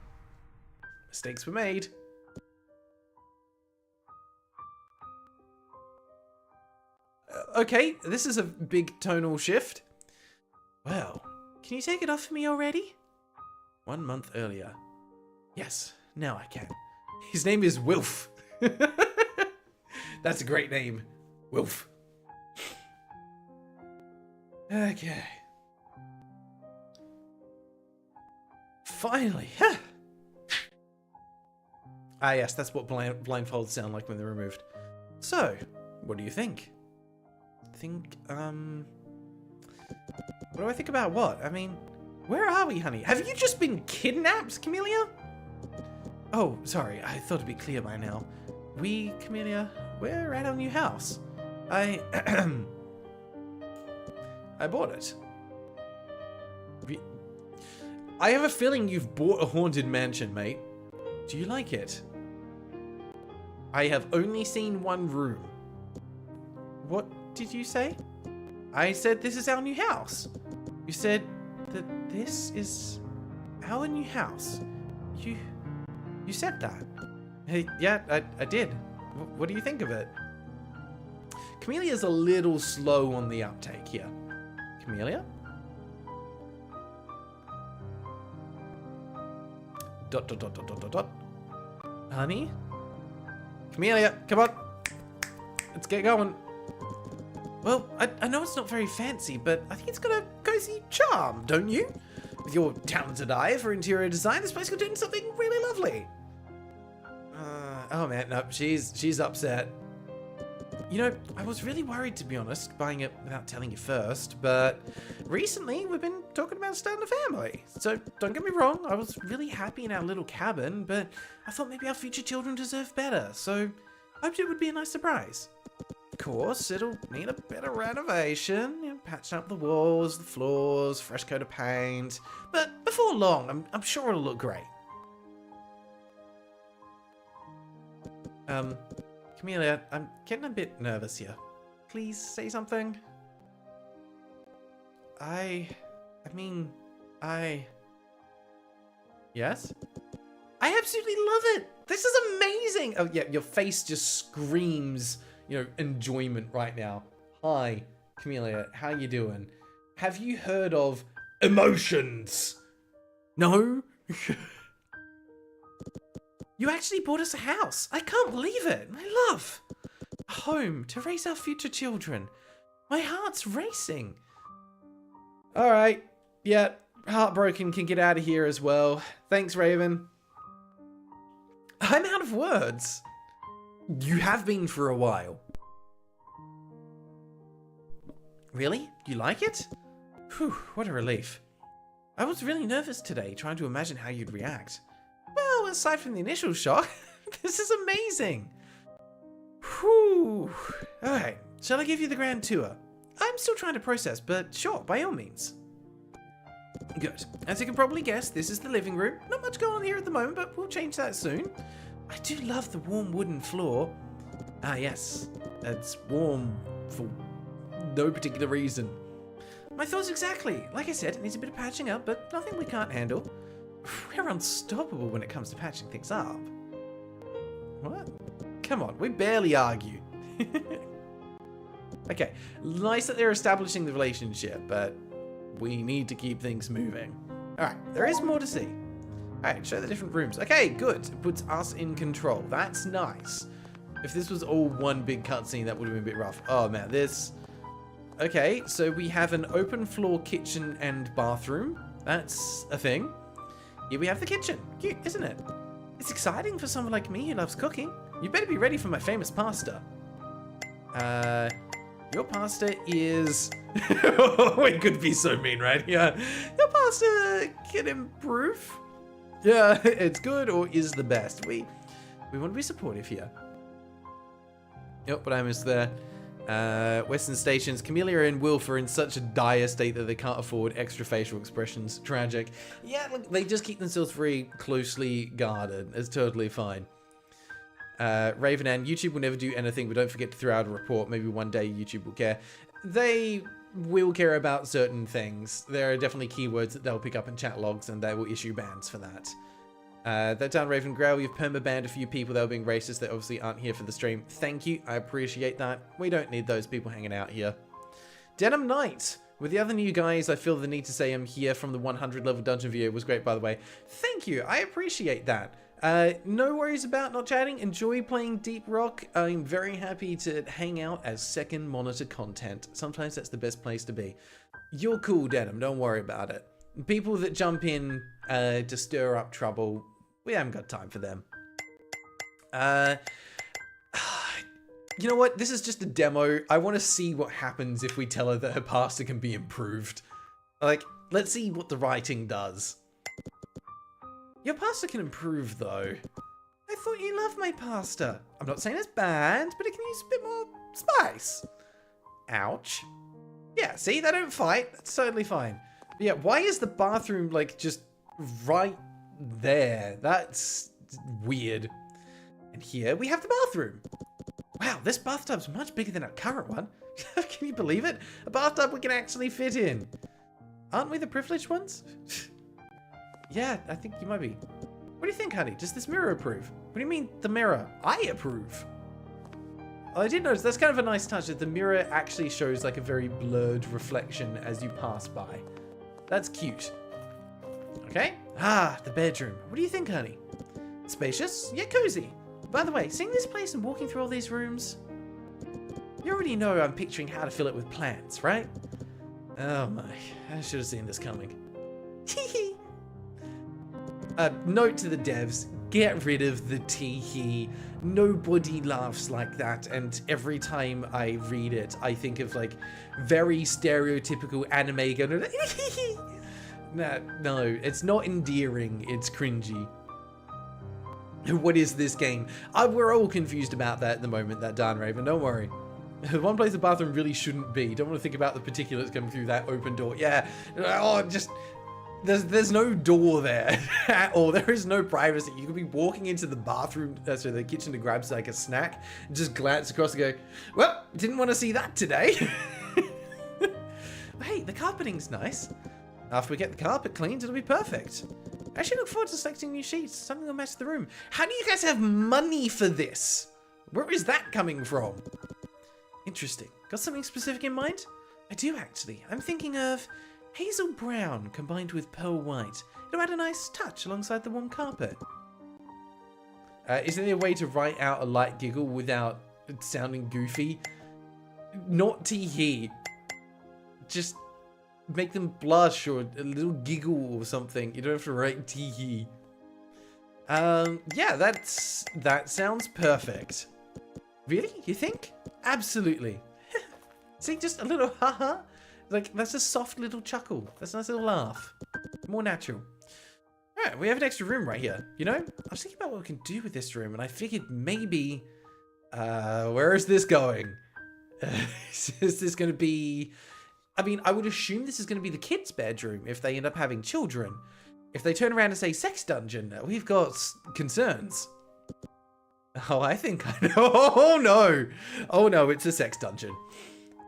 Mistakes were made. Okay, this is a big tonal shift. Well, can you take it off for me already? 1 month earlier. Yes, now I can. His name is Wilf. That's a great name. Wilf. Okay. Finally. Ah yes, that's what blindfolds sound like when they're removed. So, what do you think? What do I think about what? I mean, where are we, honey? Have you just been kidnapped, Chameleia? Oh, sorry, I thought it'd be clear by now. We, Chameleia, we're at our new house. I bought it. I have a feeling you've bought a haunted mansion, mate. Do you like it? I have only seen 1 room. What did you say? I said this is our new house. You said that this is our new house. You said that. Hey, yeah, I did. What do you think of it? Chamelea's a little slow on the uptake here. Chameleia? Dot, dot, dot, dot, dot, dot, dot. Honey? Chameleia, come on. Let's get going. Well, I know it's not very fancy, but I think it's got a cozy charm, don't you? With your talented eye for interior design, this place could do something really lovely. Oh man, no, she's upset. You know, I was really worried, to be honest, buying it without telling you first, but recently we've been talking about starting a family. So don't get me wrong, I was really happy in our little cabin, but I thought maybe our future children deserve better, so I hoped it would be a nice surprise. Of course, it'll need a bit of renovation, you know, patching up the walls, the floors, fresh coat of paint, but before long, I'm sure it'll look great. Chameleia, I'm getting a bit nervous here. Please say something. Yes? I absolutely love it! This is amazing! Oh yeah, your face just screams, you know, enjoyment right now. Hi, Chameleia, how you doing? Have you heard of emotions? No? You actually bought us a house. I can't believe it. My love. A home to raise our future children. My heart's racing. All right. Yeah, Heartbroken can get out of here as well. Thanks, Raven. I'm out of words. You have been for a while. Really? You like it? Whew, what a relief. I was really nervous today, trying to imagine how you'd react. Well, aside from the initial shock, this is amazing. Whew. Alright, shall I give you the grand tour? I'm still trying to process, but sure, by all means. Good. As you can probably guess, this is the living room. Not much going on here at the moment, but we'll change that soon. I do love the warm wooden floor. Ah, yes. It's warm for no particular reason. My thoughts exactly. Like I said, it needs a bit of patching up, but nothing we can't handle. We're unstoppable when it comes to patching things up. What? Come on, we barely argue. Okay, nice that they're establishing the relationship, but we need to keep things moving. Alright, there is more to see. Alright, show the different rooms. Okay, good. It puts us in control. That's nice. If this was all one big cutscene, that would have been a bit rough. Oh man, this... Okay, so we have an open floor kitchen and bathroom. That's a thing. Here we have the kitchen. Cute, isn't it? It's exciting for someone like me who loves cooking. You better be ready for my famous pasta. Your pasta is... We could be so mean, right? Yeah. Your pasta can improve. Yeah, it's good or is the best. We want to be supportive here. Yep, but I missed there. Western Stations, Chameleia and Wilf are in such a dire state that they can't afford extra facial expressions. Tragic. Yeah, look, they just keep themselves very closely guarded. It's totally fine. Raven and YouTube will never do anything, but don't forget to throw out a report. Maybe one day YouTube will care. They will care about certain things. There are definitely keywords that they'll pick up in chat logs, and they will issue bans for that. That down Raven Grail, you've perma-banned a few people that are being racist that obviously aren't here for the stream. Thank you, I appreciate that. We don't need those people hanging out here. Denim Knight, with the other new guys, I feel the need to say I'm here from the 100 level dungeon video. It was great, by the way. Thank you, I appreciate that. No worries about not chatting. Enjoy playing Deep Rock. I'm very happy to hang out as second monitor content. Sometimes that's the best place to be. You're cool, Denim, don't worry about it. People that jump in to stir up trouble, we haven't got time for them. You know what? This is just a demo. I want to see what happens if we tell her that her pasta can be improved. Like, let's see what the writing does. Your pasta can improve, though. I thought you loved my pasta. I'm not saying it's bad, but it can use a bit more spice. Ouch. Yeah, see? They don't fight. That's totally fine. But yeah, why is the bathroom, like, just right there? That's weird. And here we have the bathroom. Wow, this bathtub's much bigger than our current one. Can you believe it? A bathtub we can actually fit in. Aren't we the privileged ones? Yeah, I think you might be. What do you think, honey? Does this mirror approve? What do you mean, the mirror? I approve. Oh, I did notice that's kind of a nice touch that the mirror actually shows like a very blurred reflection as you pass by. That's cute. Okay. Ah, the bedroom. What do you think, honey? Spacious, yet cozy. By the way, seeing this place and walking through all these rooms, you already know I'm picturing how to fill it with plants, right? Oh my, I should have seen this coming. Note to the devs, get rid of the tee-hee. Nobody laughs like that, and every time I read it, I think of like very stereotypical anime going, no, it's not endearing, it's cringy. What is this game? We're all confused about that at the moment, that darn Raven, don't worry. One place the bathroom really shouldn't be. Don't want to think about the particulates coming through that open door. Yeah, oh, just, there's no door there at all. There is no privacy. You could be walking into the bathroom, so the kitchen to grab like a snack, and just glance across and go, well, didn't want to see that today. Hey, the carpeting's nice. After we get the carpet cleaned, it'll be perfect. I actually look forward to selecting new sheets. Something will match the room. How do you guys have money for this? Where is that coming from? Interesting. Got something specific in mind? I do actually. I'm thinking of hazel brown combined with pearl white. It'll add a nice touch alongside the warm carpet. Is there a way to write out a light giggle without it sounding goofy? Not tee-hee. Just make them blush or a little giggle or something. You don't have to write tee-hee. Yeah, that sounds perfect. Really? You think? Absolutely. See, just a little haha. Like, that's a soft little chuckle. That's a nice little laugh. More natural. Alright, we have an extra room right here. You know, I was thinking about what we can do with this room, and I figured maybe... where is this going? Is this going to be... I mean, I would assume this is going to be the kids' bedroom if they end up having children. If they turn around and say sex dungeon, we've got concerns. Oh, I think I know. Oh, no. Oh, no, it's a sex dungeon.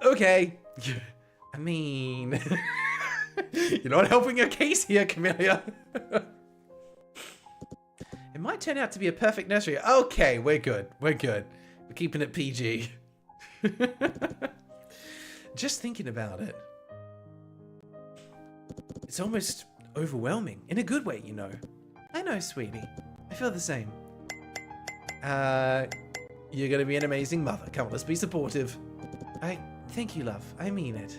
Okay. I mean... You're not helping your case here, Chameleia. It might turn out to be a perfect nursery. Okay, we're good. We're good. We're keeping it PG. Just thinking about it. It's almost overwhelming. In a good way, you know. I know, sweetie. I feel the same. You're gonna be an amazing mother. Come on, let's be supportive. Thank you, love. I mean it.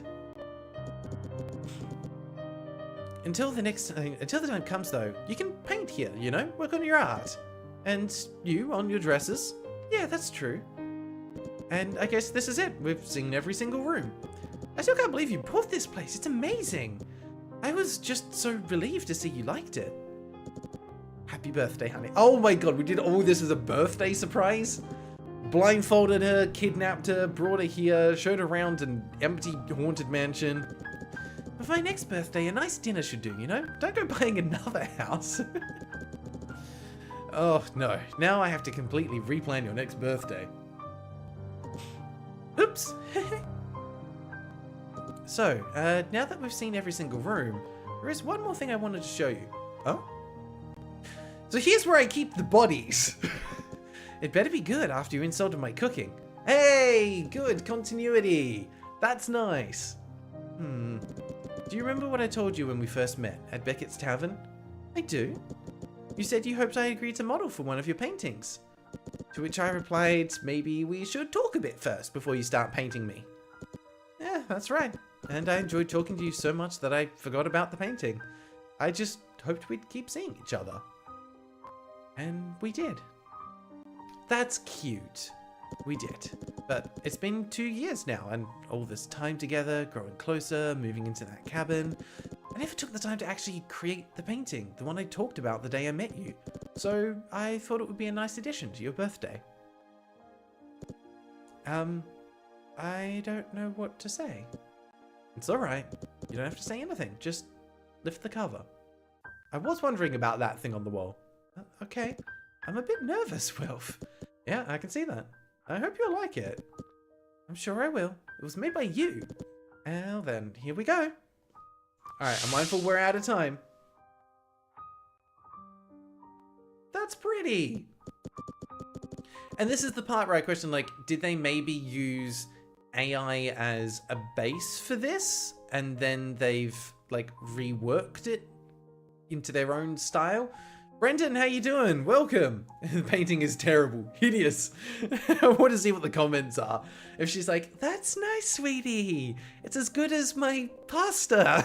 Until the time comes, though, you can paint here, you know? Work on your art. And you on your dresses. Yeah, that's true. And I guess this is it. We've seen every single room. I still can't believe you bought this place. It's amazing. I was just so relieved to see you liked it. Happy birthday, honey. Oh my god, we did all this as a birthday surprise? Blindfolded her, kidnapped her, brought her here, showed her around an empty, haunted mansion. But for my next birthday, a nice dinner should do, you know? Don't go buying another house. Oh, no. Now I have to completely replan your next birthday. Oops. So, now that we've seen every single room, there is one more thing I wanted to show you. Oh? So here's where I keep the bodies. It better be good after you insulted my cooking. Hey, good continuity. That's nice. Do you remember what I told you when we first met at Beckett's Tavern? I do. You said you hoped I agreed to model for one of your paintings. To which I replied, maybe we should talk a bit first before you start painting me. Yeah, that's right. And I enjoyed talking to you so much that I forgot about the painting. I just hoped we'd keep seeing each other. And we did. That's cute. We did. But it's been 2 years now, and all this time together, growing closer, moving into that cabin. I never took the time to actually create the painting, the one I talked about the day I met you. So I thought it would be a nice addition to your birthday. I don't know what to say. It's alright. You don't have to say anything. Just lift the cover. I was wondering about that thing on the wall. Okay. I'm a bit nervous, Wilf. Yeah, I can see that. I hope you'll like it. I'm sure I will. It was made by you. Well then, here we go. Alright, I'm mindful we're out of time. That's pretty. And this is the part where I question, like, did they maybe use AI as a base for this? And then they've, like, reworked it into their own style? Brendan, how you doing? Welcome. The painting is terrible. Hideous. I want to see what the comments are. If she's like, that's nice, sweetie. It's as good as my pasta.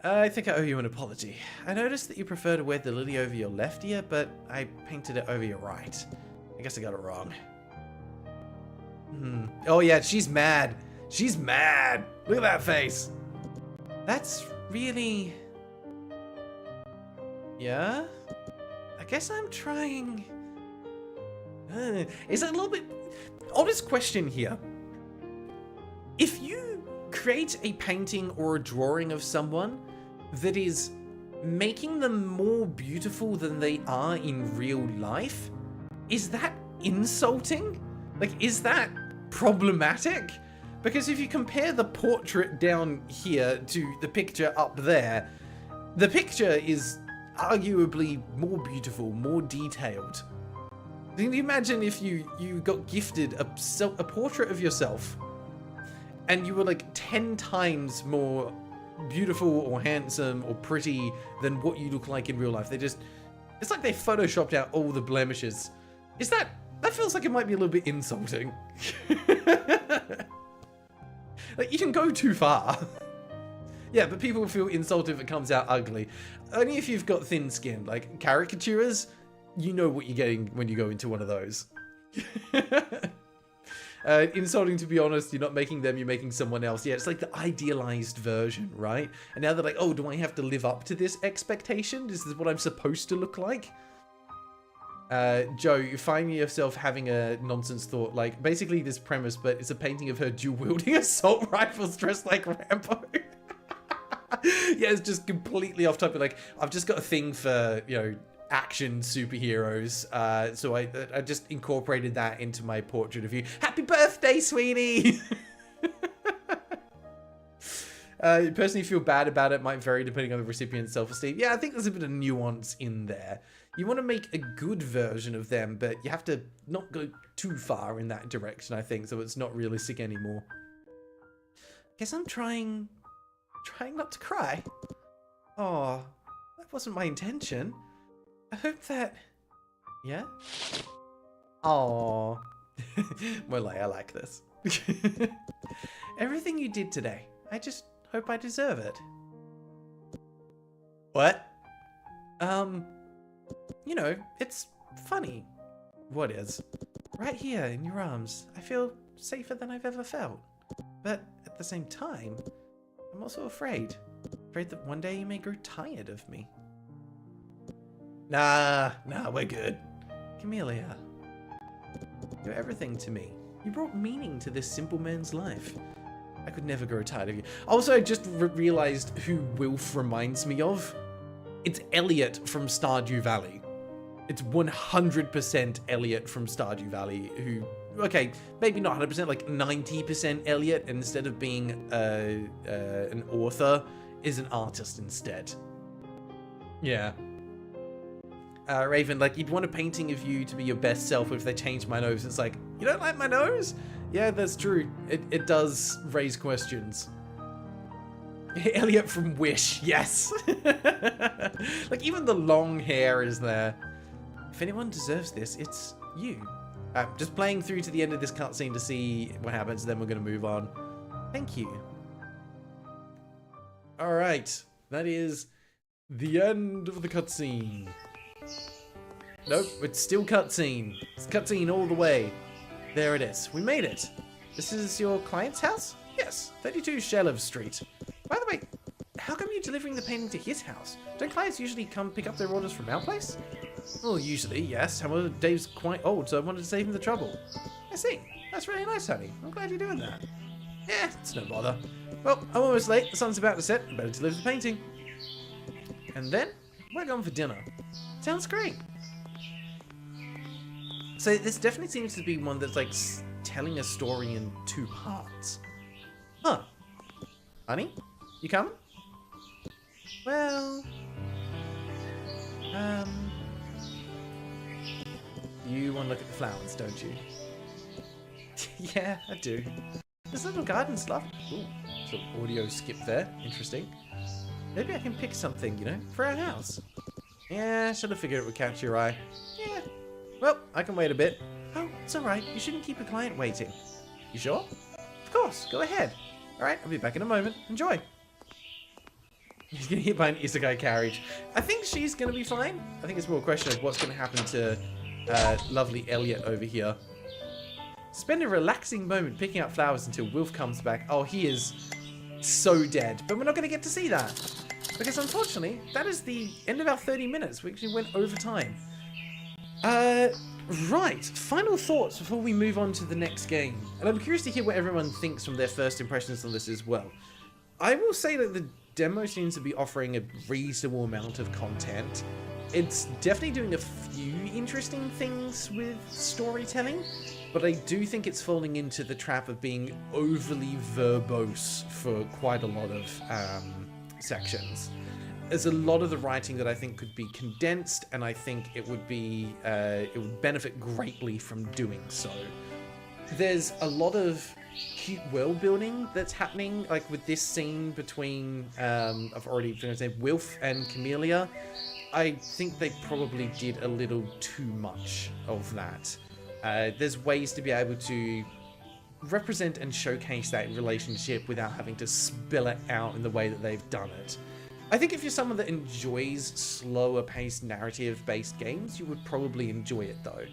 I think I owe you an apology. I noticed that you prefer to wear the lily over your left ear, but I painted it over your right. I guess I got it wrong. Oh yeah, she's mad. She's mad. Look at that face. That's really... Yeah? I guess I'm trying... Is that a little bit... Honest question here. If you create a painting or a drawing of someone that is making them more beautiful than they are in real life, is that insulting? Like, is that problematic? Because if you compare the portrait down here to the picture up there, the picture is arguably more beautiful, more detailed. Can you imagine if you got gifted a portrait of yourself and you were like 10 times more beautiful or handsome or pretty than what you look like in real life? It's like they photoshopped out all the blemishes. That feels like it might be a little bit insulting. Like, you can go too far. Yeah, but people feel insulted if it comes out ugly. Only if you've got thin skin. Like, caricaturers, you know what you're getting when you go into one of those. Insulting, to be honest, you're not making them, you're making someone else. Yeah, it's like the idealized version, right? And now they're like, oh, do I have to live up to this expectation? This is what I'm supposed to look like? Joe, you find yourself having a nonsense thought, like, basically this premise, but it's a painting of her dual-wielding assault rifles dressed like Rambo. Yeah, it's just completely off topic. Like, I've just got a thing for, you know, action superheroes, so I just incorporated that into my portrait of you. Happy birthday, sweetie! You personally feel bad about it, might vary depending on the recipient's self-esteem. Yeah, I think there's a bit of nuance in there. You want to make a good version of them, but you have to not go too far in that direction, I think, so it's not realistic anymore. Guess I'm trying not to cry. Oh, that wasn't my intention. I hope that... Yeah? Oh. Well, I like this. Everything you did today, I just hope I deserve it. What? You know, it's funny. What is? Right here in your arms, I feel safer than I've ever felt. But at the same time, I'm also afraid. Afraid that one day you may grow tired of me. Nah, we're good. Chameleia, you're everything to me. You brought meaning to this simple man's life. I could never grow tired of you. Also, I just realized who Wilf reminds me of. It's Elliot from Stardew Valley. It's 100% Elliot from Stardew Valley, who, okay, maybe not 100%, like 90% Elliot, instead of being an author, is an artist instead. Yeah. Raven, like, you'd want a painting of you to be your best self, if they change my nose. It's like, you don't like my nose? Yeah, that's true. It does raise questions. Elliot from Wish, yes. Like, even the long hair is there. If anyone deserves this, it's you. Just playing through to the end of this cutscene to see what happens, then we're going to move on. Thank you. Alright, that is the end of the cutscene. Nope, it's still cutscene. It's cutscene all the way. There it is. We made it. This is your client's house? Yes, 32 Shelev Street. By the way, how come you're delivering the painting to his house? Don't clients usually come pick up their orders from our place? Well, usually, yes. However, Dave's quite old, so I wanted to save him the trouble. I see. That's really nice, honey. I'm glad you're doing that. Yeah, it's no bother. Well, I'm almost late. The sun's about to set. I better deliver the painting. And then, we're going for dinner. Sounds great. So this definitely seems to be one that's like telling a story in 2 parts. Huh. Honey? You coming? Well... You want to look at the flowers, don't you? Yeah, I do. There's a little garden stuff. Ooh, some audio skip there. Interesting. Maybe I can pick something, you know, for our house. Yeah, should have figured it would catch your eye. Yeah. Well, I can wait a bit. Oh, it's alright. You shouldn't keep a client waiting. You sure? Of course. Go ahead. Alright, I'll be back in a moment. Enjoy. He's getting hit by an isekai carriage. I think she's going to be fine. I think it's more a question of what's going to happen to lovely Elliot over here. Spend a relaxing moment picking up flowers until Wilf comes back. Oh, he is so dead. But we're not going to get to see that. Because unfortunately, that is the end of our 30 minutes. We actually went over time. Right. Final thoughts before we move on to the next game. And I'm curious to hear what everyone thinks from their first impressions on this as well. I will say that the demo seems to be offering a reasonable amount of content. It's definitely doing a few interesting things with storytelling, but I do think it's falling into the trap of being overly verbose for quite a lot of sections. There's a lot of the writing that I think could be condensed, and I think it would benefit greatly from doing so. There's a lot of cute world building that's happening, like with this scene between I've already finished it, Wilf and Chameleia. I think they probably did a little too much of that. There's ways to be able to represent and showcase that relationship without having to spill it out in the way that they've done it. I think if you're someone that enjoys slower paced narrative based games, you would probably enjoy it though.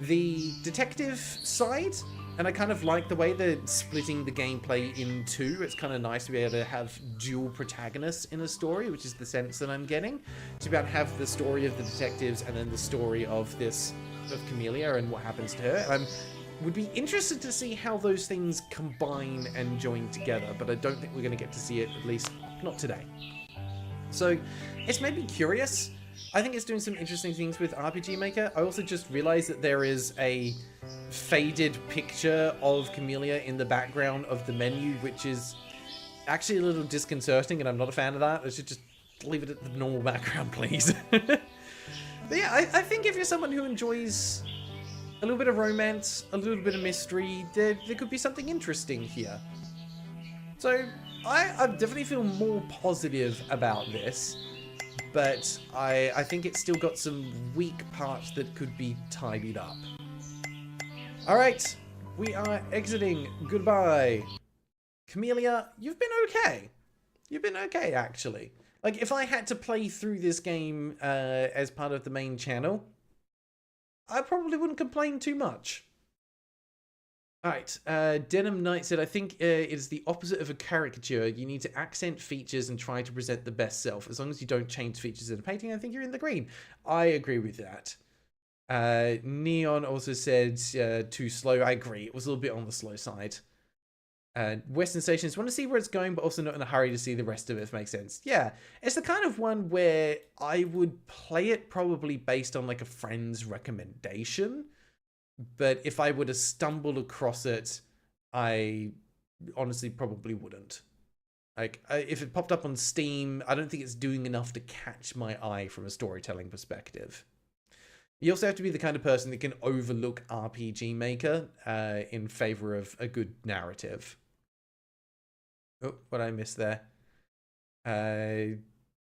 The detective side, and I kind of like the way they're splitting the gameplay in 2. It's kind of nice to be able to have dual protagonists in a story, which is the sense that I'm getting. To be able to have the story of the detectives and then the story of Chameleia and what happens to her. And I would be interested to see how those things combine and join together, but I don't think we're going to get to see it, at least not today. So it's made me curious. I think it's doing some interesting things with RPG Maker. I also just realized that there is a faded picture of Chameleia in the background of the menu, which is actually a little disconcerting, and I'm not a fan of that. I should just leave it at the normal background, please. But yeah, I think if you're someone who enjoys a little bit of romance, a little bit of mystery, there could be something interesting here. So I definitely feel more positive about this. But I think it's still got some weak parts that could be tidied up. Alright, we are exiting. Goodbye. Chameleia, you've been okay. You've been okay, actually. Like, if I had to play through this game as part of the main channel, I probably wouldn't complain too much. Alright, Denim Knight said, I think it is the opposite of a caricature. You need to accent features and try to present the best self. As long as you don't change features in a painting, I think you're in the green. I agree with that. Neon also said, too slow. I agree. It was a little bit on the slow side. Western Stations want to see where it's going, but also not in a hurry to see the rest of it, if it makes sense. Yeah, it's the kind of one where I would play it probably based on like a friend's recommendation. But if I were to stumble across it, I honestly probably wouldn't. Like, if it popped up on Steam, I don't think it's doing enough to catch my eye from a storytelling perspective. You also have to be the kind of person that can overlook RPG Maker in favor of a good narrative. Oh, what did I miss there?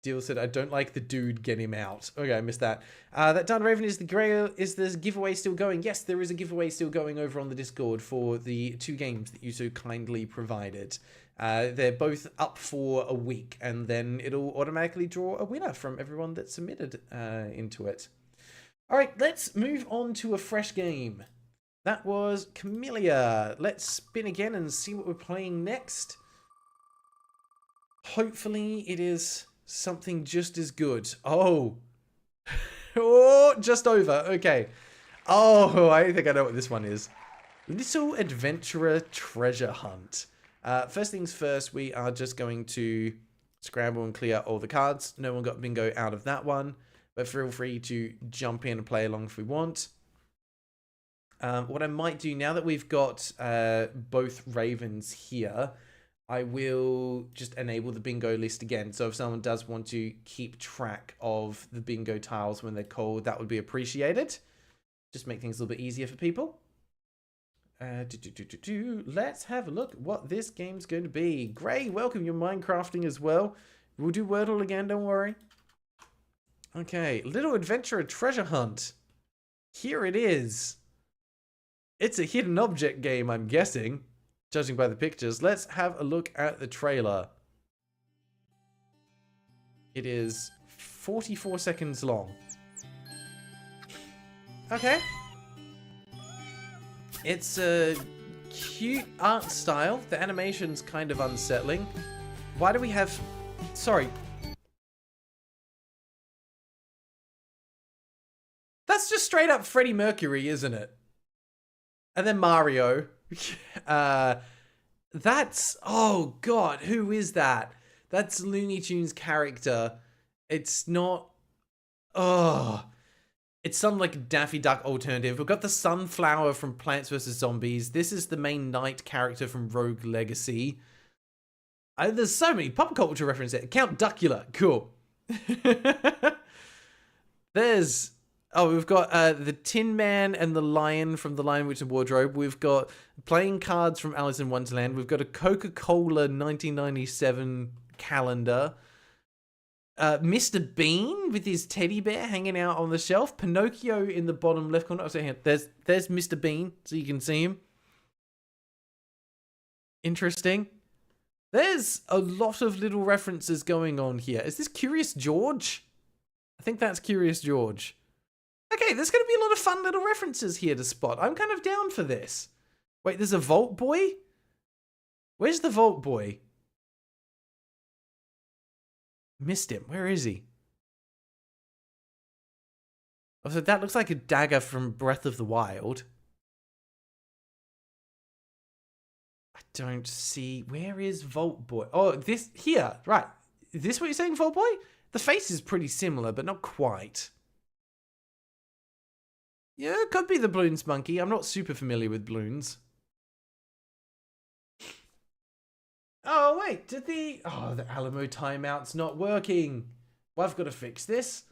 Deal said, I don't like the dude, get him out. Okay, I missed that. That Darn Raven is the giveaway still going? Yes, there is a giveaway still going over on the Discord for the 2 games that you so kindly provided. They're both up for a week, and then it'll automatically draw a winner from everyone that submitted into it. Alright, let's move on to a fresh game. That was Chameleia. Let's spin again and see what we're playing next. Hopefully it is something just as good. Oh. Oh, just over. Okay. Oh, I think I know what this one is. Little Adventurer Treasure Hunt. First things first, we are just going to scramble and clear all the cards. No one got bingo out of that one, but feel free to jump in and play along if we want. What I might do now that we've got both ravens here, I will just enable the bingo list again. So if someone does want to keep track of the bingo tiles when they're called, that would be appreciated. Just make things a little bit easier for people. Let's have a look at what this game's going to be. Gray, welcome. You're Minecrafting as well. We'll do Wordle again, don't worry. Okay, Little Adventurer Treasure Hunt. Here it is. It's a hidden object game, I'm guessing, judging by the pictures. Let's have a look at the trailer. It is 44 seconds long. Okay. It's a cute art style. The animation's kind of unsettling. Why do we have... Sorry. That's just straight up Freddie Mercury, isn't it? And then Mario. That's... Oh, God. Who is that? That's Looney Tunes character. It's not... Oh... It's some like Daffy Duck alternative. We've got the Sunflower from Plants vs. Zombies. This is the main knight character from Rogue Legacy. There's so many pop culture references. Count Duckula. Cool. There's... Oh, we've got the Tin Man and the Lion from The Lion, Witch and Wardrobe. We've got playing cards from Alice in Wonderland. We've got a Coca-Cola 1997 calendar. Mr. Bean with his teddy bear hanging out on the shelf. Pinocchio in the bottom left corner. There's Mr. Bean, so you can see him. Interesting. There's a lot of little references going on here. Is this Curious George? I think that's Curious George. Okay, there's going to be a lot of fun little references here to spot. I'm kind of down for this. Wait, there's a Vault Boy? Where's the Vault Boy? Missed him. Where is he? Oh, so that looks like a dagger from Breath of the Wild. I don't see... Where is Vault Boy? Oh, this... Here. Right. Is this what you're saying, Vault Boy? The face is pretty similar, but not quite. Yeah, it could be the Bloons monkey. I'm not super familiar with Bloons. Oh, wait, did the... Oh, the Alamo timeout's not working. Well, I've got to fix this.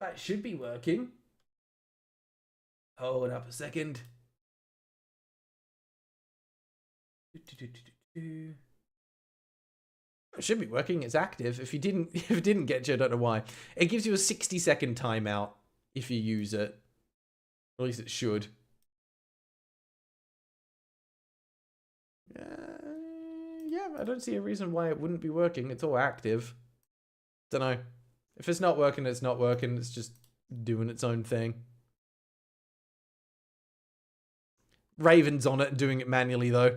That should be working. Hold up a second. It should be working. It's active. If it didn't get you, I don't know why. It gives you a 60-second timeout if you use it. At least it should. Yeah, I don't see a reason why it wouldn't be working. It's all active. Don't know. If it's not working, it's not working. It's just doing its own thing. Raven's on it and doing it manually, though.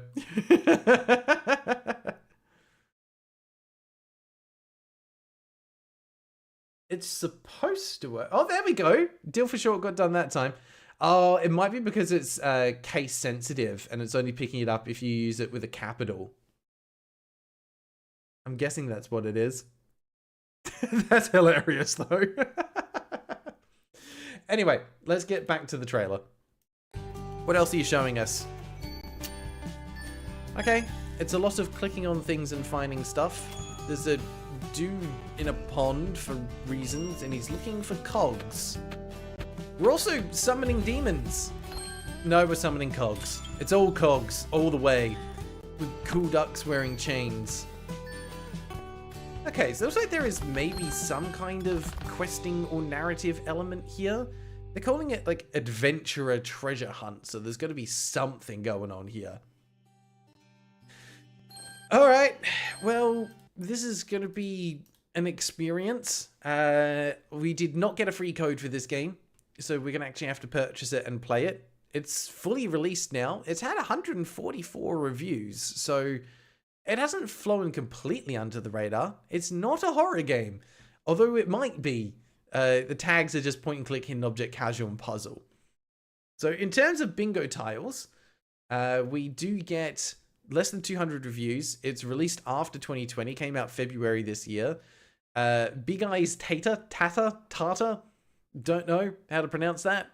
It's supposed to work. Oh, there we go. Deal for short got done that time. Oh, it might be because it's case sensitive and it's only picking it up if you use it with a capital. I'm guessing that's what it is. That's hilarious, though. Anyway, let's get back to the trailer. What else are you showing us? Okay, it's a lot of clicking on things and finding stuff. There's a dude in a pond for reasons, and he's looking for cogs. We're also summoning demons. No, we're summoning cogs. It's all cogs, all the way. With cool ducks wearing chains. Okay, so it looks like there is maybe some kind of questing or narrative element here. They're calling it, like, Adventurer Treasure Hunt, so there's got to be something going on here. Alright, well, this is going to be an experience. We did not get a free code for this game, so we're going to actually have to purchase it and play it. It's fully released now. It's had 144 reviews, so it hasn't flown completely under the radar. It's not a horror game, although it might be. The tags are just point and click, hidden object, casual, and puzzle. So in terms of bingo tiles, we do get less than 200 reviews. It's released after 2020, came out February this year. Big Eyes Tata, don't know how to pronounce that.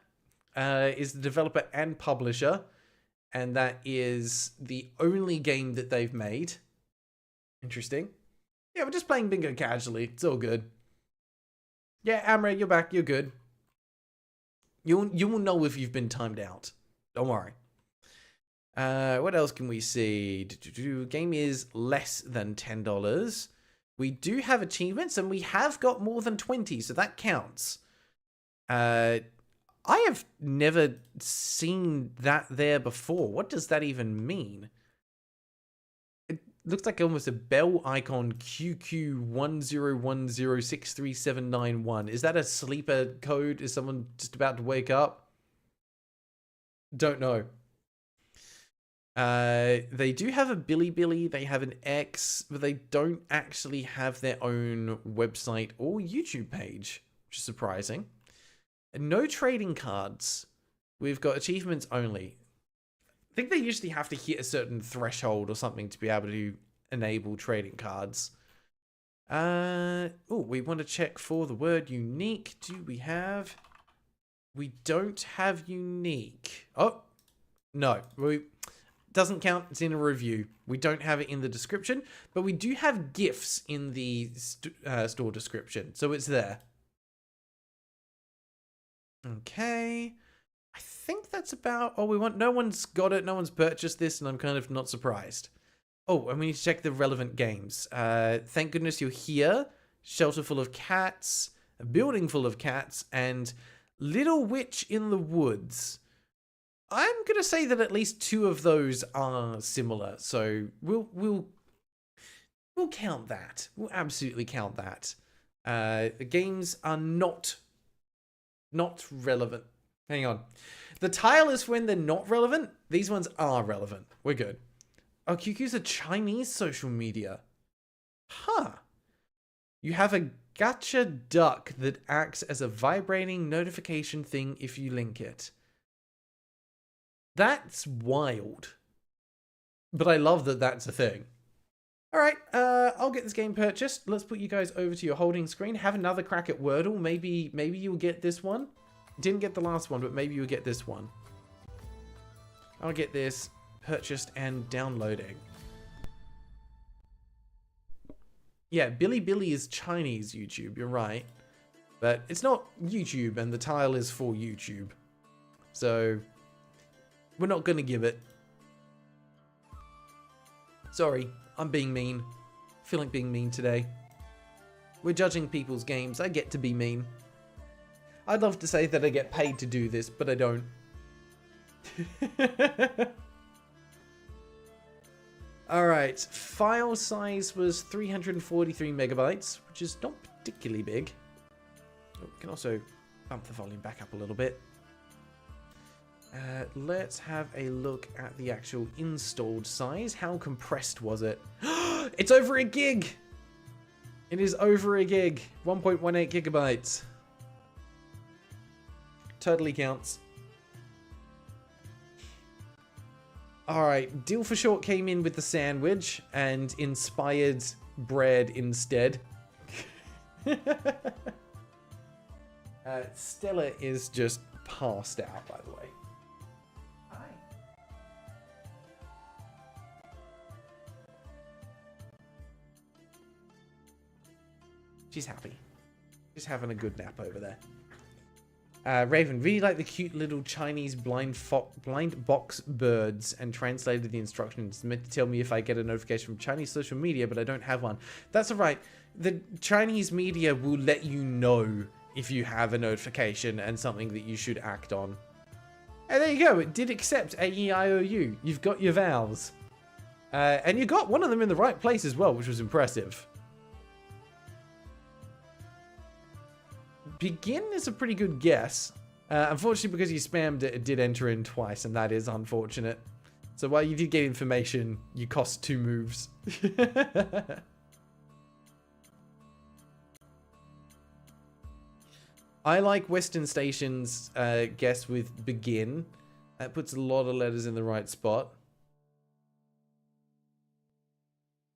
is the developer and publisher, and that is the only game that they've made. Interesting. Yeah, we're just playing bingo casually. It's all good. Yeah, Amra, you're back. You're good. You will know if you've been timed out. Don't worry. What else can we see? Game is less than $10. We do have achievements, and we have got more than 20, so that counts. I have never seen that there before. What does that even mean? It looks like almost a bell icon, QQ1010637191. Is that a sleeper code? Is someone just about to wake up? Don't know. They do have a Bilibili, they have an X, but they don't actually have their own website or YouTube page, which is surprising. No trading cards. We've got achievements only. I think they usually have to hit a certain threshold or something to be able to enable trading cards. Oh, we want to check for the word unique. Do we have? We don't have unique. Oh, no. Doesn't count. It's in a review. We don't have it in the description, but we do have GIFs in the store description, so it's there. Okay. I think that's about all we want. No one's got it. No one's purchased this, and I'm kind of not surprised. Oh, and we need to check the relevant games. Thank goodness you're here. Shelter full of cats, a building full of cats, and Little Witch in the Woods. I'm gonna say that at least 2 of those are similar, so we'll count that. We'll absolutely count that. The games are not relevant. Hang on. The tile is when they're not relevant. These ones are relevant. We're good. Oh, QQ's a Chinese social media. Huh. You have a gacha duck that acts as a vibrating notification thing if you link it. That's wild. But I love that that's a thing. All right, I'll get this game purchased. Let's put you guys over to your holding screen. Have another crack at Wordle. Maybe you'll get this one. Didn't get the last one, but maybe you'll get this one. I'll get this purchased and downloading. Yeah, Bilibili is Chinese YouTube, you're right. But it's not YouTube, and the tile is for YouTube. So we're not gonna give it. Sorry, I'm being mean. I feel like being mean today. We're judging people's games. I get to be mean. I'd love to say that I get paid to do this, but I don't. Alright, file size was 343 megabytes, which is not particularly big. Oh, we can also bump the volume back up a little bit. Let's have a look at the actual installed size. How compressed was it? It's over a gig! It is over a gig. 1.18 gigabytes. Totally counts. Alright, Deal for Short came in with the sandwich and inspired bread instead. Stella is just passed out, by the way. Hi. She's happy. She's having a good nap over there. Raven, really like the cute little Chinese blind box birds, and translated the instructions. It's meant to tell me if I get a notification from Chinese social media, but I don't have one. That's alright. The Chinese media will let you know if you have a notification and something that you should act on. And there you go. It did accept AEIOU. You've got your vowels. And you got one of them in the right place as well, which was impressive. Begin is a pretty good guess. Unfortunately, because you spammed it, it did enter in twice, and that is unfortunate. So while you did get information, you cost 2 moves. I like Western Station's guess with begin. That puts a lot of letters in the right spot.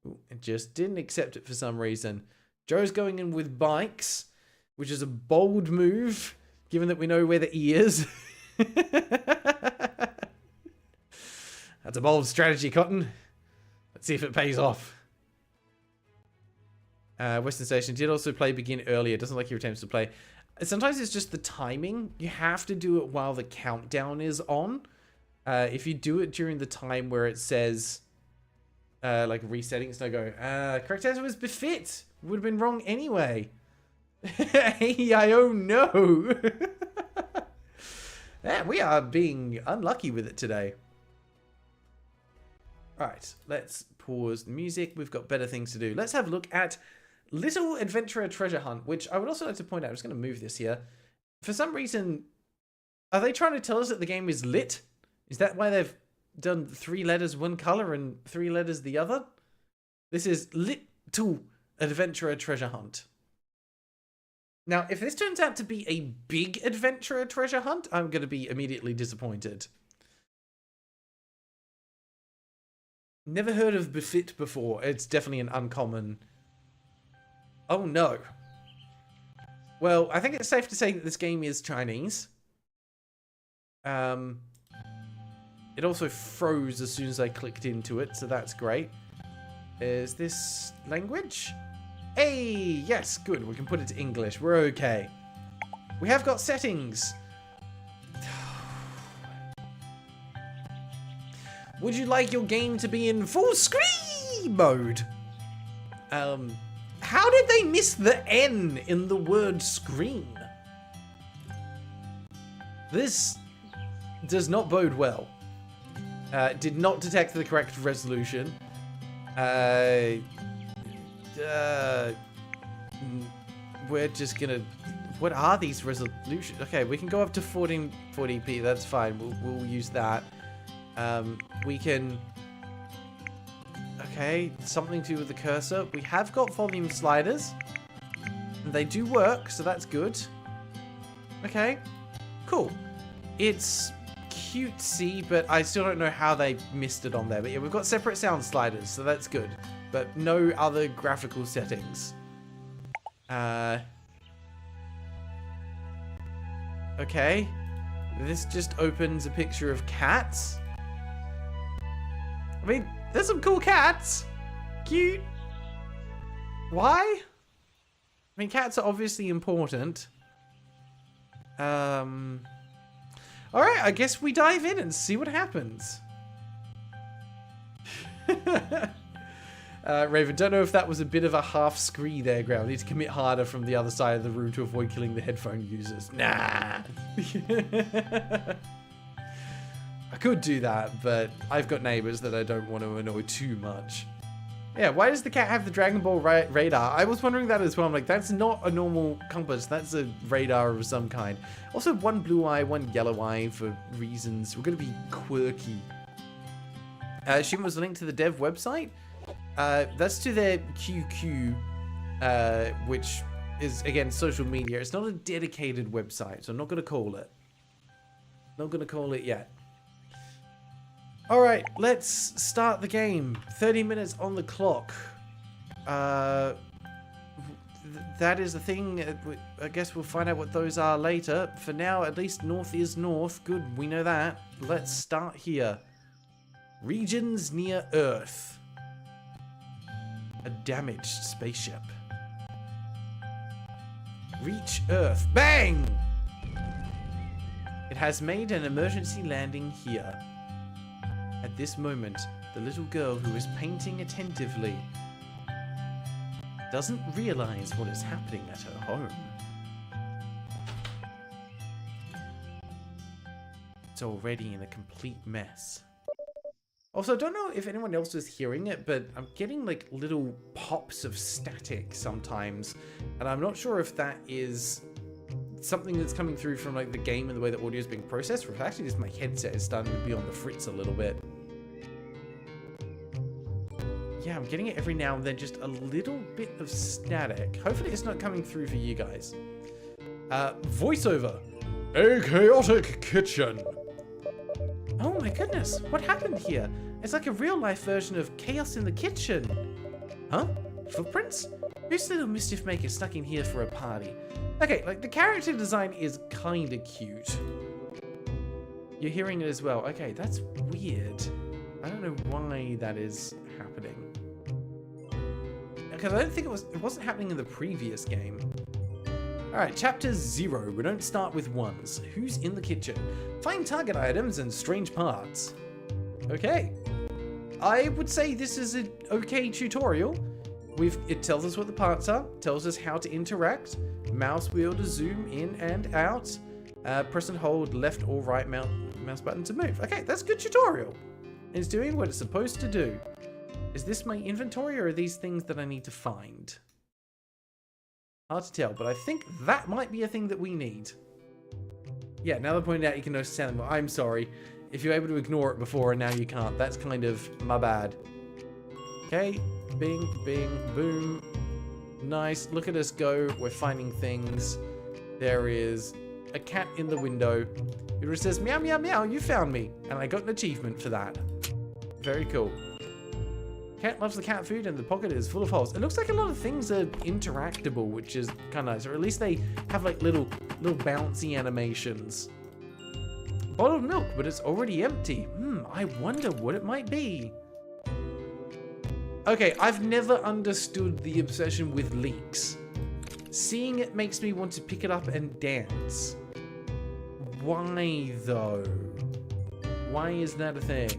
Ooh, it just didn't accept it for some reason. Joe's going in with bikes, which is a bold move, given that we know where the E is. That's a bold strategy, Cotton. Let's see if it pays off. Western Station did also play begin earlier. It doesn't like your attempts to play. Sometimes it's just the timing. You have to do it while the countdown is on. If you do it during the time where it says, like resetting, it's no go. Correct answer was befit. Would have been wrong anyway. Oh no. Yeah, we are being unlucky with it today. Alright, let's pause the music. We've got better things to do. Let's have a look at Little Adventurer Treasure Hunt, which I would also like to point out. I'm just going to move this here. For some reason, are they trying to tell us that the game is lit? Is that why they've done 3 letters one color and 3 letters the other? This is Little Adventurer Treasure Hunt. Now, if this turns out to be a big Adventurer Treasure Hunt, I'm going to be immediately disappointed. Never heard of befit before. It's definitely an uncommon... Oh no. Well, I think it's safe to say that this game is Chinese. It also froze as soon as I clicked into it, so that's great. Is this language? Hey, yes, good. We can put it to English. We're okay. We have got settings. Would you like your game to be in full screen mode? How did they miss the N in the word screen? This does not bode well. Did not detect the correct resolution. We're just gonna... What are these resolutions? Okay, we can go up to 1440p. That's fine. We'll use that. We can... Okay, something to do with the cursor. We have got volume sliders. And they do work, so that's good. Okay, cool. It's cutesy, but I still don't know how they missed it on there. But yeah, we've got separate sound sliders, so that's good. But no other graphical settings. Okay. This just opens a picture of cats. I mean, there's some cool cats. Cute. Why? I mean, cats are obviously important. Alright, I guess we dive in and see what happens. Raven, don't know if that was a bit of a half scree there, Grail. Need to commit harder from the other side of the room to avoid killing the headphone users. Nah. I could do that, but I've got neighbors that I don't want to annoy too much. Yeah, why does the cat have the Dragon Ball radar? I was wondering that as well. I'm like, that's not a normal compass. That's a radar of some kind. Also, one blue eye, one yellow eye for reasons. We're going to be quirky. Shim was linked to the dev website. That's to their QQ, which is, again, social media. It's not a dedicated website, so I'm not going to call it. Not going to call it yet. Alright, let's start the game. 30 minutes on the clock. That is the thing. I guess we'll find out what those are later. For now, at least north is north. Good, we know that. Let's start here. Regions near Earth. A damaged spaceship. Reach Earth. Bang! It has made an emergency landing here. At this moment, the little girl who is painting attentively doesn't realize what is happening at her home. It's already in a complete mess. Also, I don't know if anyone else is hearing it, but I'm getting like little pops of static sometimes, and I'm not sure if that is something that's coming through from like the game and the way the audio is being processed, or if actually just my headset is starting to be on the fritz a little bit. Yeah, I'm getting it every now and then, just a little bit of static. Hopefully it's not coming through for you guys. Voiceover. A chaotic kitchen. Oh my goodness, what happened here? It's like a real life version of Chaos in the Kitchen. Huh? Footprints? Who's the little mischief maker stuck in here for a party? Okay, like the character design is kinda cute. You're hearing it as well. Okay, that's weird. I don't know why that is happening. Because I don't think it wasn't happening in the previous game. Alright, chapter 0. We don't start with ones. Who's in the kitchen? Find target items and strange parts. Okay. I would say this is an okay tutorial. It tells us what the parts are, tells us how to interact, mouse wheel to zoom in and out, press and hold left or right mouse button to move. Okay, that's a good tutorial. It's doing what it's supposed to do. Is this my inventory or are these things that I need to find? Hard to tell, but I think that might be a thing that we need. Yeah, now they're pointing out you can notice sound. Well, I'm sorry. If you're able to ignore it before and now you can't, that's kind of my bad. Okay, bing, bing, boom. Nice, look at us go. We're finding things. There is a cat in the window. It just says, meow, meow, meow, you found me. And I got an achievement for that. Very cool. Cat loves the cat food and the pocket is full of holes. It looks like a lot of things are interactable, which is kind of nice. Or at least they have like little bouncy animations. Bottled milk, but it's already empty. I wonder what it might be. Okay, I've never understood the obsession with leaks. Seeing it makes me want to pick it up and dance. Why though? Why is that a thing?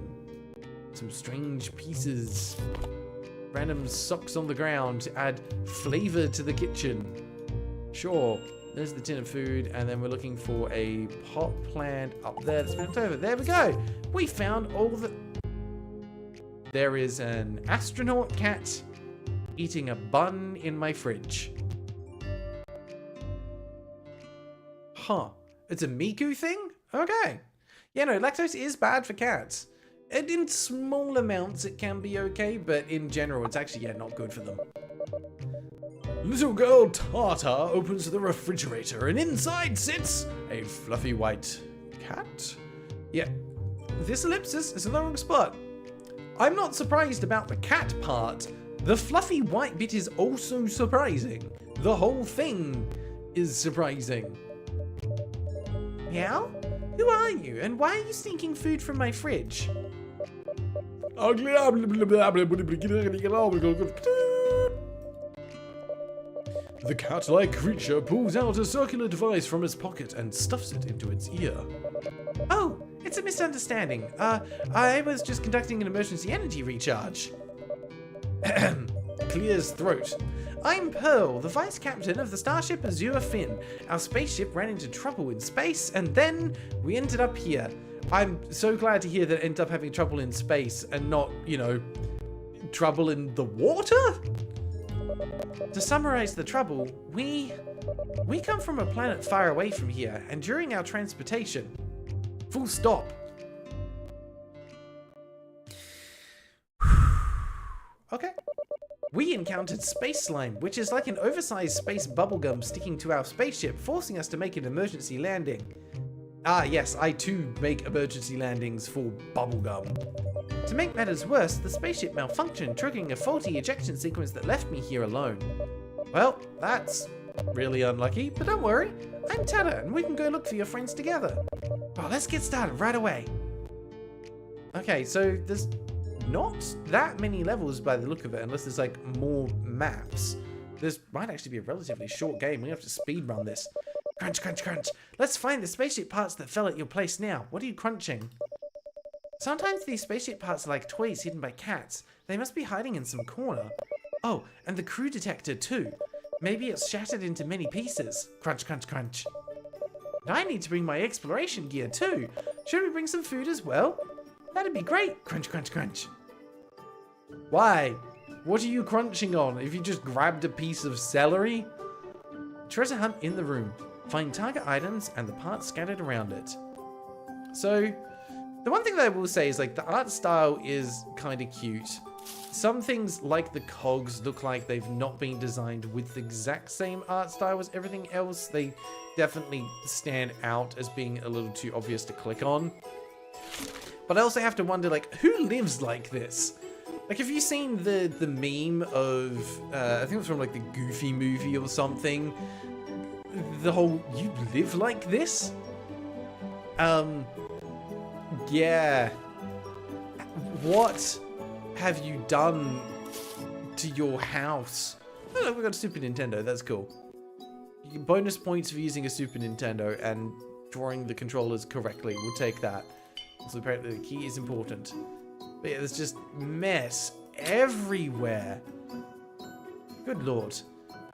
Some strange pieces. Random socks on the ground to add flavor to the kitchen. Sure. There's the tin of food, and then we're looking for a pot plant up there that's been over. There we go. We found all the... There is an astronaut cat eating a bun in my fridge. Huh. It's a Miku thing? Okay. Yeah, no, lactose is bad for cats. And in small amounts it can be okay, but in general it's actually, not good for them. Little girl Tata opens the refrigerator and inside sits a fluffy white cat. Yeah, this ellipsis is in the wrong spot. I'm not surprised about the cat part. The fluffy white bit is also surprising. The whole thing is surprising. Meow? Who are you and why are you sneaking food from my fridge? The cat-like creature pulls out a circular device from its pocket and stuffs it into its ear. Oh, it's a misunderstanding. I was just conducting an emergency energy recharge. Clears throat. I'm Pearl, the vice captain of the starship Azure Finn. Our spaceship ran into trouble in space, and then we ended up here. I'm so glad to hear that it ended up having trouble in space and not, trouble in the water? To summarize the trouble, we come from a planet far away from here, and during our transportation, full stop. Okay. We encountered space slime, which is like an oversized space bubblegum sticking to our spaceship, forcing us to make an emergency landing. Ah yes, I too make emergency landings for bubblegum. To make matters worse, the spaceship malfunctioned, triggering a faulty ejection sequence that left me here alone. Well, that's really unlucky, but don't worry, I'm Tata and we can go look for your friends together. Well, let's get started right away. Okay, so there's not that many levels by the look of it, unless there's like more maps. This might actually be a relatively short game. We have to speedrun this. Crunch, crunch, crunch. Let's find the spaceship parts that fell at your place now. What are you crunching? Sometimes these spaceship parts are like toys hidden by cats. They must be hiding in some corner. Oh, and the crew detector too. Maybe it's shattered into many pieces. Crunch, crunch, crunch. And I need to bring my exploration gear too. Should we bring some food as well? That'd be great. Crunch, crunch, crunch. Why? What are you crunching on? If you just grabbed a piece of celery? Treasure hunt in the room. Find target items and the parts scattered around it. So, the one thing that I will say is like the art style is kind of cute. Some things like the cogs look like they've not been designed with the exact same art style as everything else. They definitely stand out as being a little too obvious to click on. But I also have to wonder, like, who lives like this? Like, have you seen the meme of, I think it was from like the Goofy movie or something? The whole, you live like this? Yeah. What have you done to your house? Oh, look, we got a Super Nintendo. That's cool. Bonus points for using a Super Nintendo and drawing the controllers correctly. We'll take that. Also, apparently the key is important. But yeah, there's just mess everywhere. Good lord.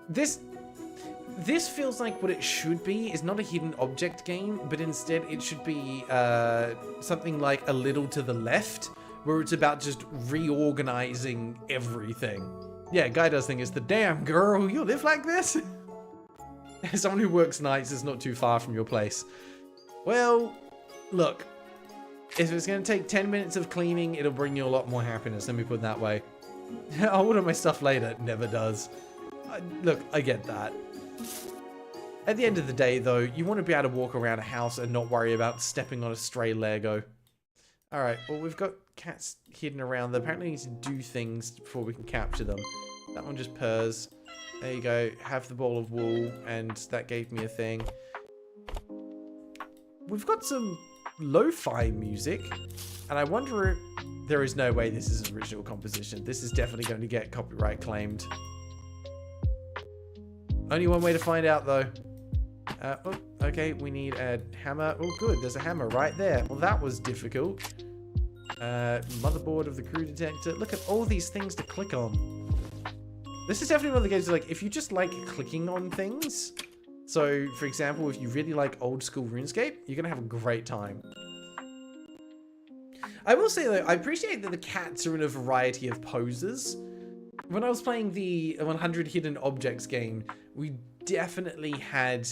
This feels like what it should be. It's not a hidden object game, but instead it should be something like A Little to the Left, where it's about just reorganizing everything. Yeah, guy does think it's the damn girl, you live like this? Someone who works nights is not too far from your place. Well, look, if it's going to take 10 minutes of cleaning, it'll bring you a lot more happiness, let me put it that way. I'll order my stuff later, it never does. Look, I get that. At the end of the day, though, you want to be able to walk around a house and not worry about stepping on a stray Lego. Alright, well, we've got cats hidden around. They apparently need to do things before we can capture them. That one just purrs. There you go. Have the ball of wool, and that gave me a thing. We've got some lo-fi music, and I wonder if there is no way this is an original composition. This is definitely going to get copyright claimed. Only one way to find out, though. Oh, okay, we need a hammer. Oh, good, there's a hammer right there. Well, that was difficult. Motherboard of the crew detector. Look at all these things to click on. This is definitely one of the games, like, if you just like clicking on things. So, for example, if you really like old school RuneScape, you're going to have a great time. I will say, though, I appreciate that the cats are in a variety of poses. When I was playing the 100 Hidden Objects game, we definitely had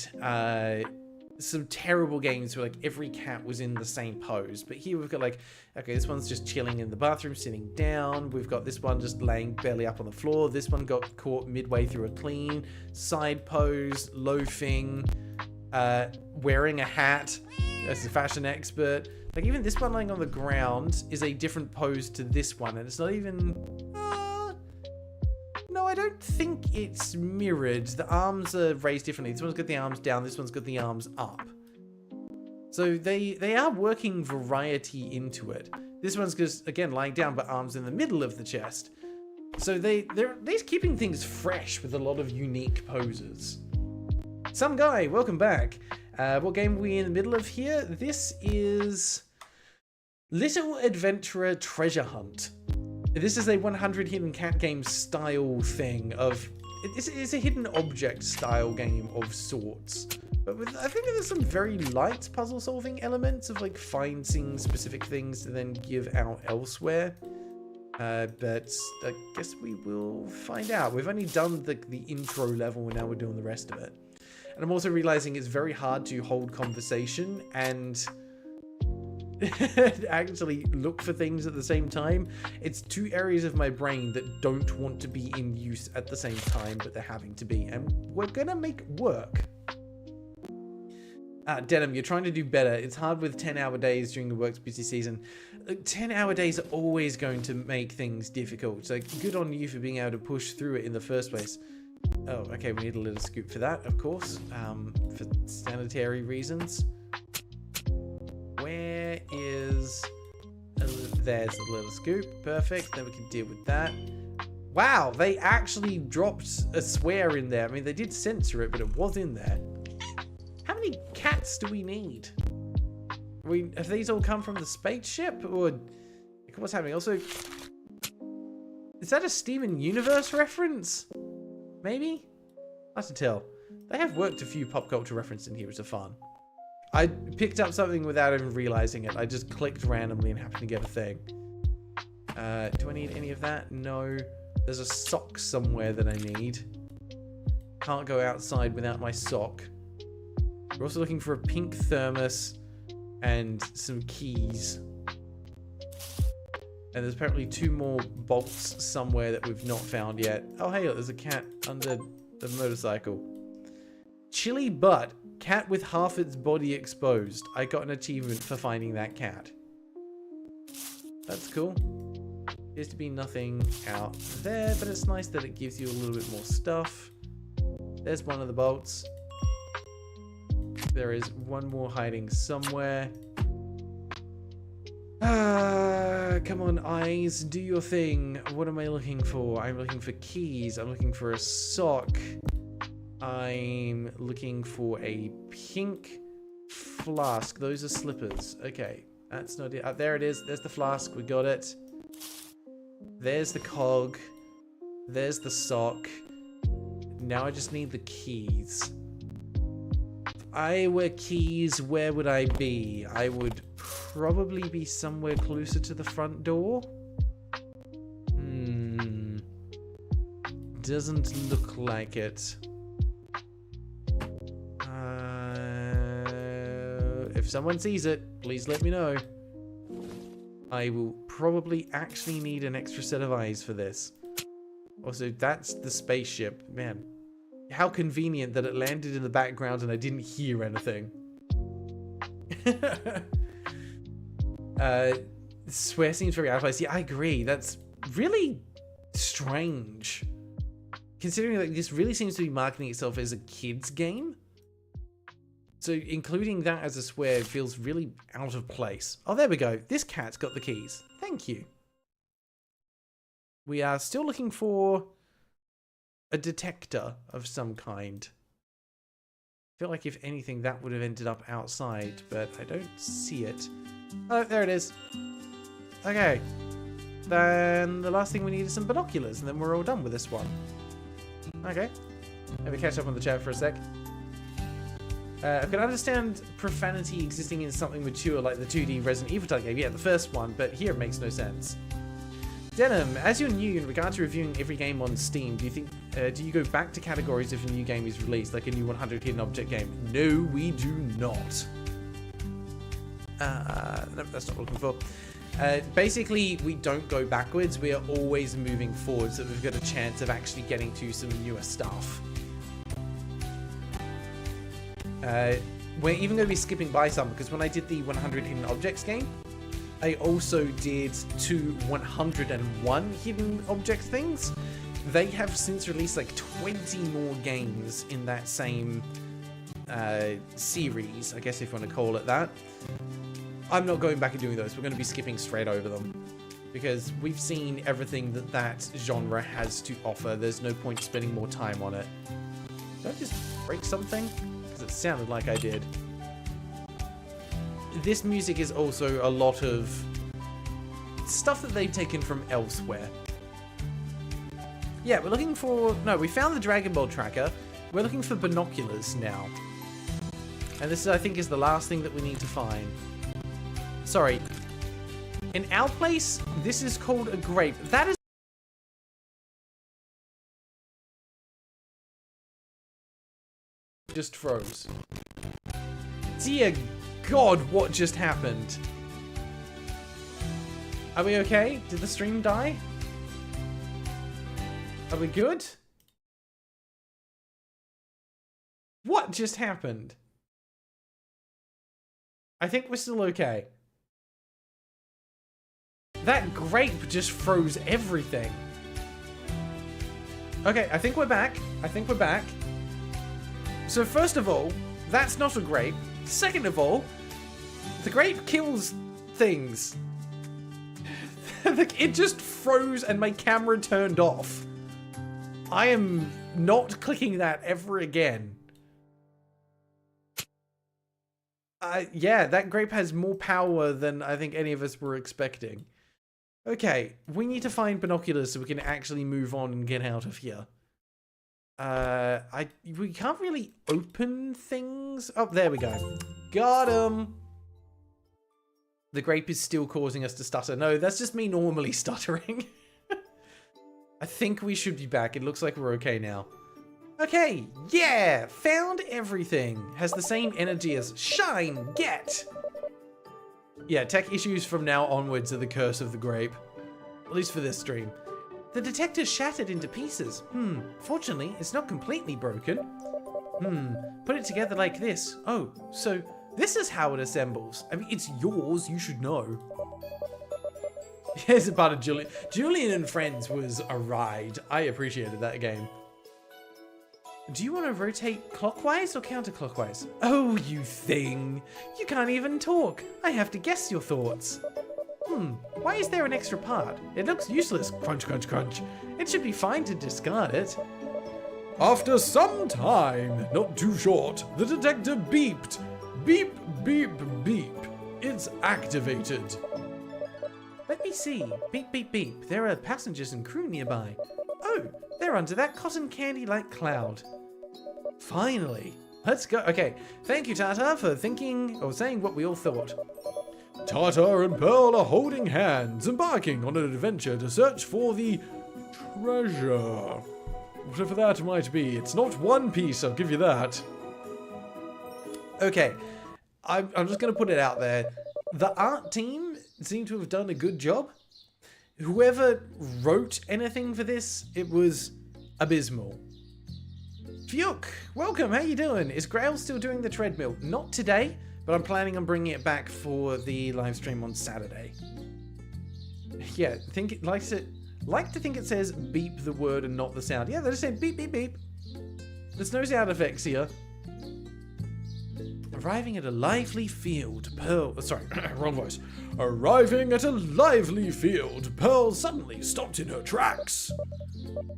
some terrible games where, like, every cat was in the same pose. But here we've got, like, okay, this one's just chilling in the bathroom, sitting down. We've got this one just laying belly up on the floor. This one got caught midway through a clean, side pose, loafing, wearing a hat as a fashion expert. Like, even this one lying on the ground is a different pose to this one. And it's not even... No, I don't think it's mirrored. The arms are raised differently. This one's got the arms down. This one's got the arms up. So they are working variety into it. This one's just, again, lying down, but arms in the middle of the chest. So they're keeping things fresh with a lot of unique poses. Some guy, welcome back. What game are we in the middle of here? This is Little Adventurer Treasure Hunt. This is a 100 Hidden Cat game style thing of... It's a hidden object style game of sorts. But I think there's some very light puzzle solving elements of, like, finding specific things to then give out elsewhere. But I guess we will find out. We've only done the intro level and now we're doing the rest of it. And I'm also realizing it's very hard to hold conversation and... actually look for things at the same time. It's two areas of my brain that don't want to be in use at the same time, but they're having to be, and we're gonna make it work. Denim, you're trying to do better. It's hard with 10-hour days during the work's busy season. 10-hour days are always going to make things difficult, so good on you for being able to push through it in the first place. Oh, okay, we need a little scoop for that, of course, for sanitary reasons. Where is... there's a little scoop. Perfect. Then we can deal with that. Wow, they actually dropped a swear in there. I mean, they did censor it, but it was in there. How many cats do we need? Have these all come from the spaceship? Or what's happening? Also, is that a Steven Universe reference? Maybe? Hard to tell. They have worked a few pop culture references in here, which are fun. I picked up something without even realizing it. I just clicked randomly and happened to get a thing. Do I need any of that? No. There's a sock somewhere that I need. Can't go outside without my sock. We're also looking for a pink thermos and some keys. And there's apparently 2 more bolts somewhere that we've not found yet. Oh, hey, look, there's a cat under the motorcycle. Chilly butt. Cat with half its body exposed. I got an achievement for finding that cat. That's cool. Appears to be nothing out there, but it's nice that it gives you a little bit more stuff. There's one of the bolts. There is one more hiding somewhere. Come on, eyes, do your thing. What am I looking for? I'm looking for keys. I'm looking for a sock. I'm looking for a pink flask. Those are slippers. Okay, that's not it. There it is. There's the flask. We got it. There's the cog. There's the sock. Now I just need the keys. If I were keys, where would I be? I would probably be somewhere closer to the front door. Doesn't look like it. If someone sees it, please let me know. I will probably actually need an extra set of eyes for this. Also, that's the spaceship. Man, how convenient that it landed in the background and I didn't hear anything. Swear seems very out of place. Yeah, I agree. That's really strange. Considering that this really seems to be marketing itself as a kid's game. So including that as a swear feels really out of place. Oh, there we go. This cat's got the keys. Thank you. We are still looking for a detector of some kind. I feel like if anything that would have ended up outside, but I don't see it. Oh, there it is. Okay. Then the last thing we need is some binoculars, and then we're all done with this one. Okay. Let me catch up on the chat for a sec. I can understand profanity existing in something mature like the 2D Resident Evil type game. Yeah, the first one, but here it makes no sense. Denim, as you're new in regard to reviewing every game on Steam, do you think do you go back to categories if a new game is released, like a new 100 hidden object game? No, we do not. Nope, that's not what I'm looking for. Basically, we don't go backwards. We are always moving forward, so we've got a chance of actually getting to some newer stuff. We're even going to be skipping by some, because when I did the 100 hidden objects game, I also did 2 101 hidden objects things. They have since released like 20 more games in that same series, I guess if you want to call it that. I'm not going back and doing those. We're going to be skipping straight over them, because we've seen everything that that genre has to offer. There's no point spending more time on it. Did I just break something? Because it sounded like I did. This music is also a lot of stuff that they've taken from elsewhere. Yeah, we're looking for... No, we found the Dragon Ball tracker. We're looking for binoculars now. And this, I think, is the last thing that we need to find. Sorry. In our place, this is called a grape. That is... just froze. Dear God, what just happened? Are we okay? Did the stream die? Are we good? What just happened? I think we're still okay. That grape just froze everything. Okay, I think we're back. I think we're back. So first of all, that's not a grape. Second of all, the grape kills things. It just froze and my camera turned off. I am not clicking that ever again. Yeah, that grape has more power than I think any of us were expecting. Okay, we need to find binoculars so we can actually move on and get out of here. We can't really open things. Oh, there we go. Got him. The grape is still causing us to stutter. No, that's just me normally stuttering. I think we should be back. It looks like we're okay now. Okay, yeah, found everything. Has the same energy as shine, get. Yeah, tech issues from now onwards are the curse of the grape. At least for this stream. The detector shattered into pieces. Fortunately, it's not completely broken. Put it together like this. Oh, so this is how it assembles. I mean, it's yours, you should know. Here's a part of Julian. Julian and Friends was a ride. I appreciated that game. Do you want to rotate clockwise or counterclockwise? Oh, you thing. You can't even talk. I have to guess your thoughts. Why is there an extra part? It looks useless. Crunch, crunch, crunch. It should be fine to discard it. After some time, not too short, the detector beeped. Beep, beep, beep. It's activated. Let me see. Beep, beep, beep. There are passengers and crew nearby. Oh, they're under that cotton candy-like cloud. Finally. Let's go. Okay, thank you, Tata, for thinking or saying what we all thought. Tata and Pearl are holding hands, embarking on an adventure to search for the treasure. Whatever that might be. It's not One Piece, I'll give you that. Okay, I'm just going to put it out there. The art team seem to have done a good job. Whoever wrote anything for this, it was abysmal. Fyuk, welcome, how you doing? Is Grail still doing the treadmill? Not today, but I'm planning on bringing it back for the live stream on Saturday. Yeah, like to think it says beep the word and not the sound. Yeah, they're just saying beep, beep, beep. There's no sound effects here. Arriving at a lively field, Pearl... Sorry, wrong voice. Arriving at a lively field, Pearl suddenly stopped in her tracks.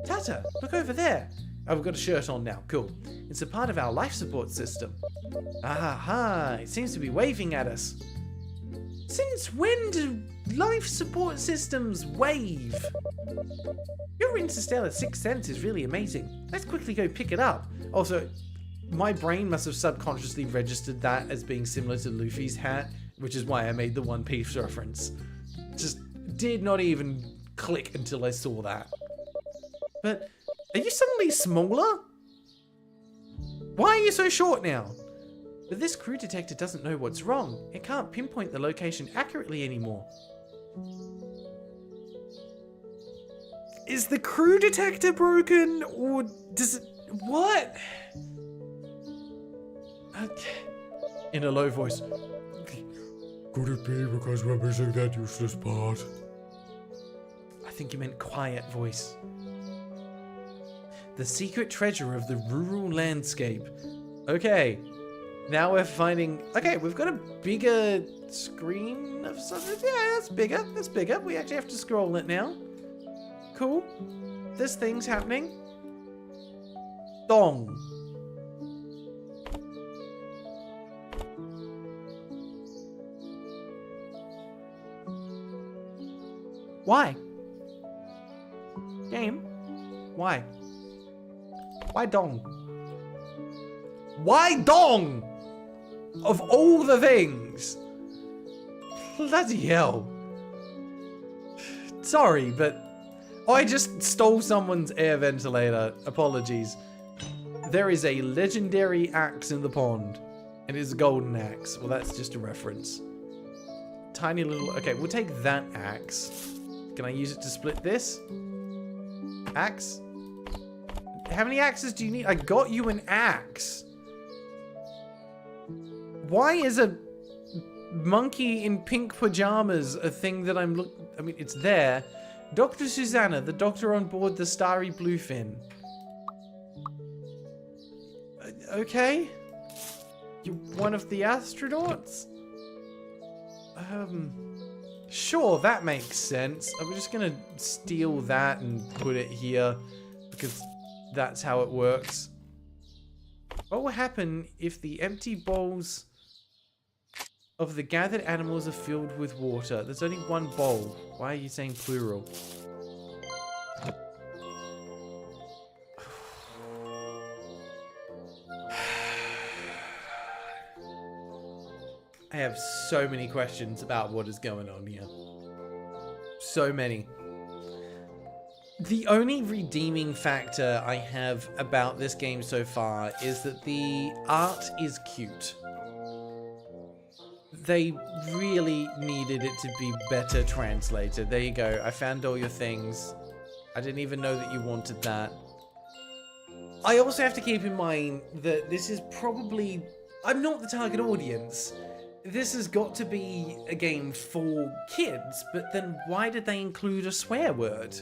Tata, look over there. Oh, we've got a shirt on now. Cool. It's a part of our life support system. Aha, it seems to be waving at us. Since when do life support systems wave? Your interstellar sixth sense is really amazing. Let's quickly go pick it up. Also, my brain must have subconsciously registered that as being similar to Luffy's hat, which is why I made the One Piece reference. Just did not even click until I saw that. But are you suddenly smaller? Why are you so short now? But this crew detector doesn't know what's wrong. It can't pinpoint the location accurately anymore. Is the crew detector broken, or does it... What? Okay. In a low voice. Could it be because we're missing that useless part? I think you meant quiet voice. The secret treasure of the rural landscape. Okay. Now we're finding... Okay, we've got a bigger screen of something. Yeah, that's bigger. That's bigger. We actually have to scroll it now. Cool. There's things happening. Dong. Why? Game? Why? Why dong? Why dong? Of all the things. Bloody hell. Sorry, but I just stole someone's air ventilator. Apologies. There is a legendary axe in the pond. And it's a golden axe. Well, that's just a reference. Tiny little... Okay, we'll take that axe. Can I use it to split this? Axe? How many axes do you need? I got you an axe. Why is a monkey in pink pajamas a thing that I'm I mean, it's there. Dr. Susanna, the doctor on board the Starry Bluefin. Okay. You one of the astronauts? Sure, that makes sense. I'm just gonna steal that and put it here because that's how it works. What will happen if the empty bowls of the gathered animals are filled with water? There's only one bowl. Why are you saying plural? I have so many questions about what is going on here. So many. The only redeeming factor I have about this game so far is that the art is cute. They really needed it to be better translated. There you go. I found all your things. I didn't even know that you wanted that. I also have to keep in mind that this is probably... I'm not the target audience. This has got to be a game for kids, but then why did they include a swear word?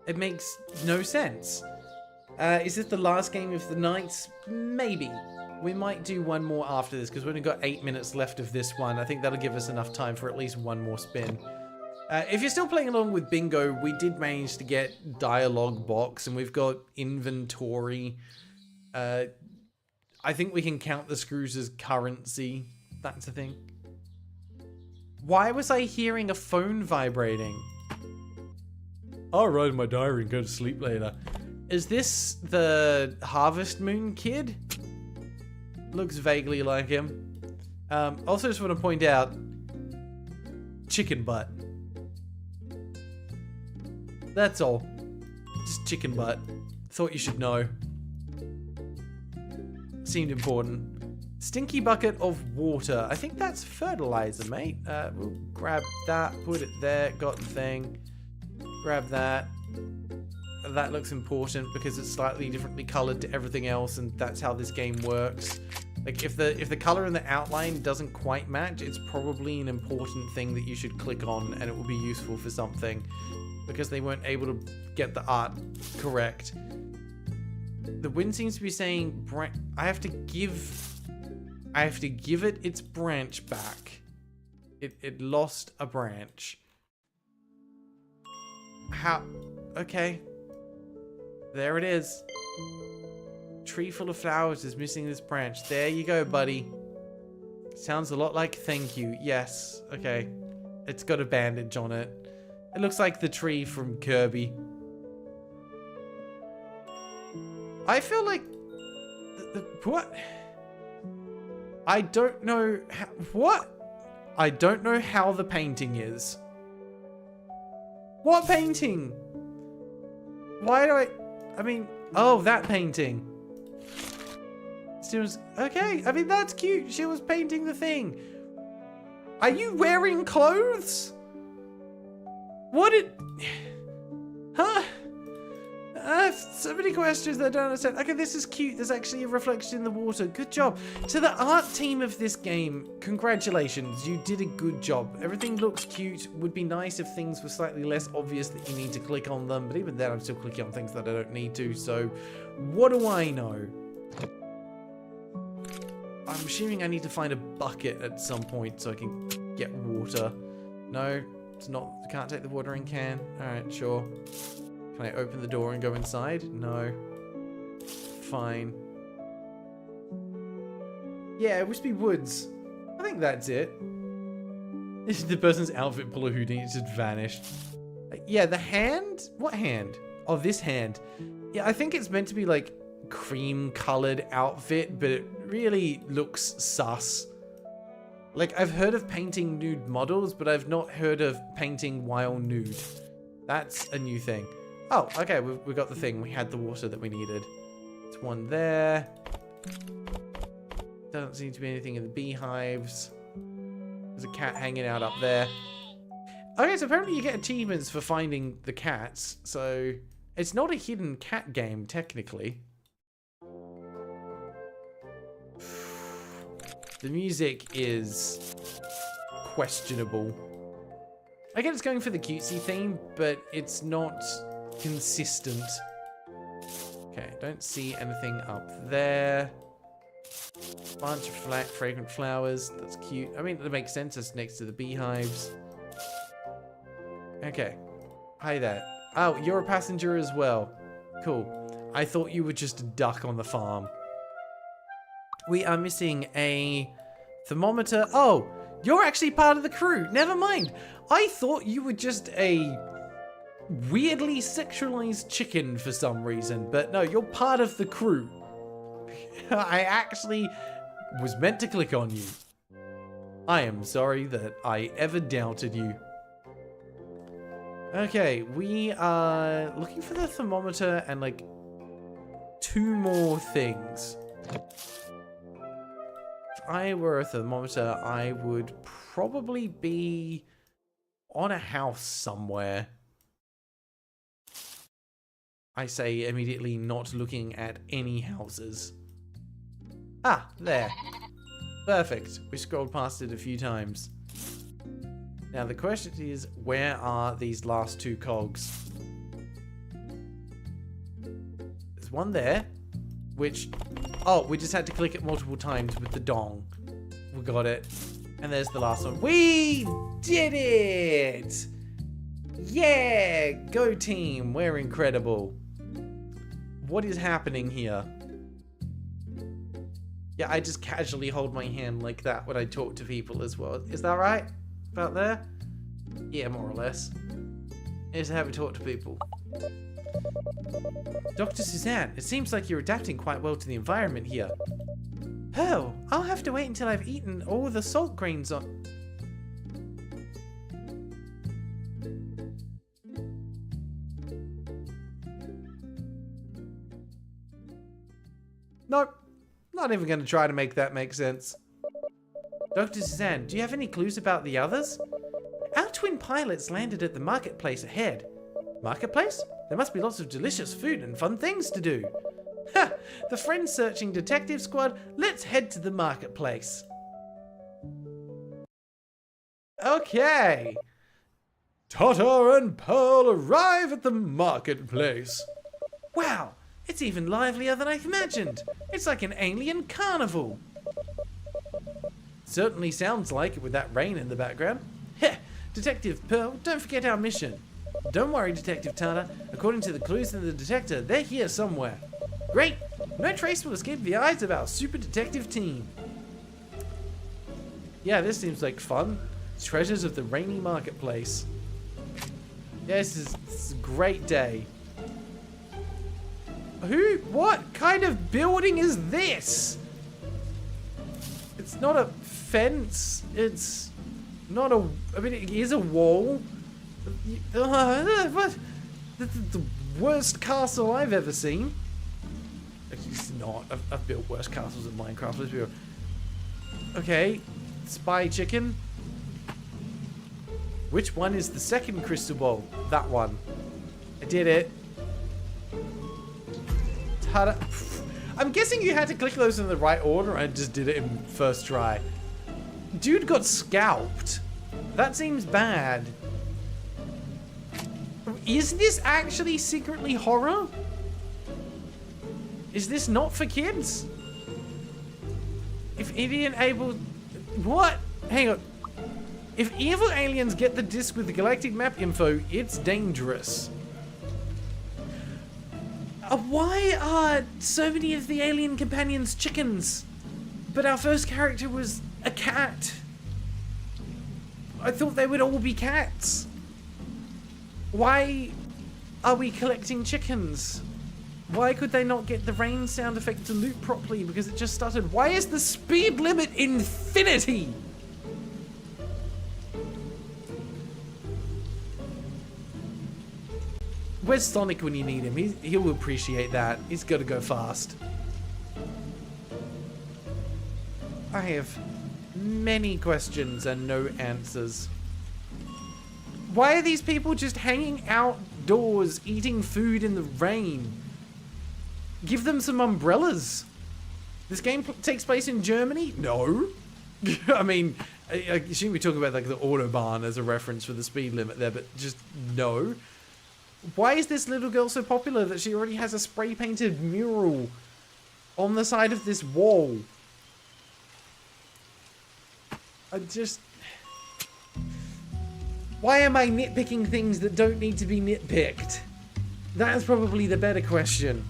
It makes no sense. Is this the last game of the night? Maybe. We might do one more after this, because we've only got 8 minutes left of this one. I think that'll give us enough time for at least one more spin. If you're still playing along with Bingo, we did manage to get dialogue box, and we've got inventory. I think we can count the screws as currency. That's a thing. Why was I hearing a phone vibrating? I'll write in my diary and go to sleep later. Is this the Harvest Moon kid? Looks vaguely like him. Also just want to point out, chicken butt. That's all. Just chicken butt. Thought you should know. Seemed important. Stinky bucket of water. I think that's fertilizer, mate. We'll grab that, put it there, got the thing. Grab that. That looks important because it's slightly differently colored to everything else, and that's how this game works. Like, if the color in the outline doesn't quite match, it's probably an important thing that you should click on, and it will be useful for something, because they weren't able to get the art correct. The wind seems to be saying I have to give it its branch back. It lost a branch. How? Okay. There it is. Tree full of flowers is missing this branch. There you go, buddy. Sounds a lot like thank you. Yes. Okay. It's got a bandage on it. It looks like the tree from Kirby. I feel like... what? I don't know how... what? I don't know how the painting is. What painting? Why do I mean... oh, that painting. She was... okay, I mean, that's cute. She was painting the thing. Are you wearing clothes? What did... huh? I have so many questions that I don't understand. Okay, this is cute. There's actually a reflection in the water. Good job. To the art team of this game, congratulations. You did a good job. Everything looks cute. Would be nice if things were slightly less obvious that you need to click on them. But even then, I'm still clicking on things that I don't need to. So, what do I know? I'm assuming I need to find a bucket at some point so I can get water. No, it's not. I can't take the watering can. Alright, sure. Can I open the door and go inside? No. Fine. Yeah, Wispy Woods. I think that's it. This is the person's outfit puller who needs to vanish. Yeah, the hand? What hand? Oh, this hand. Yeah, I think it's meant to be like cream-colored outfit, but it really looks sus. Like, I've heard of painting nude models, but I've not heard of painting while nude. That's a new thing. Oh, okay, we got the thing. We had the water that we needed. There's one there. Doesn't seem to be anything in the beehives. There's a cat hanging out up there. Okay, so apparently you get achievements for finding the cats. So it's not a hidden cat game, technically. The music is questionable. I get it's going for the cutesy theme, but it's not consistent. Okay, don't see anything up there. Bunch of flat, fragrant flowers. That's cute. I mean, that makes sense. It's next to the beehives. Okay. Hi there. Oh, you're a passenger as well. Cool. I thought you were just a duck on the farm. We are missing a thermometer. Oh, you're actually part of the crew. Never mind. I thought you were just a weirdly sexualized chicken for some reason, but no, you're part of the crew. I actually was meant to click on you. I am sorry that I ever doubted you. Okay, we are looking for the thermometer and like 2 more things. If I were a thermometer, I would probably be on a house somewhere. I say immediately, not looking at any houses. Ah, there. Perfect. We scrolled past it a few times. Now the question is, where are these last 2 cogs? There's one there, which... oh, we just had to click it multiple times with the dong. We got it. And there's the last one. We did it! Yeah! Go team! We're incredible. What is happening here? Yeah, I just casually hold my hand like that when I talk to people as well. Is that right? About there? Yeah, more or less. Is how we talk to people. Dr. Suzanne, it seems like you're adapting quite well to the environment here. Oh, I'll have to wait until I've eaten all the salt grains on... Nope. Not even going to try to make that make sense. Dr. Suzanne, do you have any clues about the others? Our twin pilots landed at the marketplace ahead. Marketplace? There must be lots of delicious food and fun things to do. Ha! The friend-searching detective squad, let's head to the marketplace. Okay. Tata and Pearl arrive at the marketplace. Wow, it's even livelier than I imagined. It's like an alien carnival. Certainly sounds like it with that rain in the background. Heh! Detective Pearl, don't forget our mission. Don't worry, Detective Tata. According to the clues in the detector, they're here somewhere. Great! No trace will escape the eyes of our super detective team. Yeah, this seems like fun. Treasures of the rainy marketplace. Yeah, this is a great day. What kind of building is this? It's not a fence. It's not a, I mean, it is a wall. What? The worst castle I've ever seen. It's not. I've built worse castles in Minecraft. Let's be real. Okay, spy chicken. Which one is the second crystal ball? That one. I did it. Ta-da. I'm guessing you had to click those in the right order. I just did it in first try. Dude got scalped. That seems bad. Is this actually secretly horror? Is this not for kids? If alien able... What? Hang on. If evil aliens get the disc with the galactic map info, it's dangerous. Why are so many of the alien companions chickens? But our first character was a cat. I thought they would all be cats. Why are we collecting chickens? Why could they not get the rain sound effect to loop properly because it just stuttered? Why is the speed limit infinity? Where's Sonic when you need him? He'll appreciate that. He's got to go fast. I have many questions and no answers. Why are these people just hanging outdoors eating food in the rain? Give them some umbrellas. This game takes place in Germany? No. I mean, I assume we talk about like the Autobahn as a reference for the speed limit there, but just no. Why is this little girl so popular that she already has a spray painted mural on the side of this wall? Why am I nitpicking things that don't need to be nitpicked? That is probably the better question.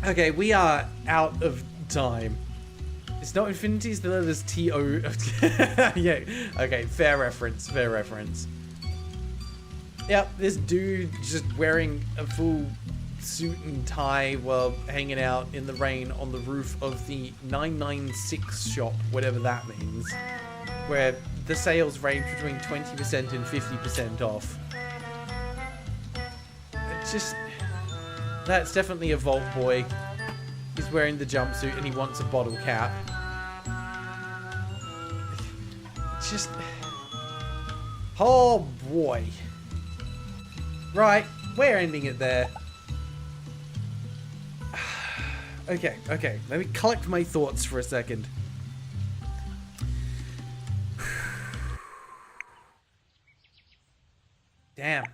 Okay, we are out of time. It's not infinity, it's the letters T-O. Yeah, okay, fair reference, fair reference. Yep, this dude just wearing a full suit and tie while hanging out in the rain on the roof of the 996 shop, whatever that means, where the sales range between 20% and 50% off. That's definitely a Vault Boy. He's wearing the jumpsuit and he wants a bottle cap. Oh boy. Right, we're ending it there. Okay, let me collect my thoughts for a second. Damn.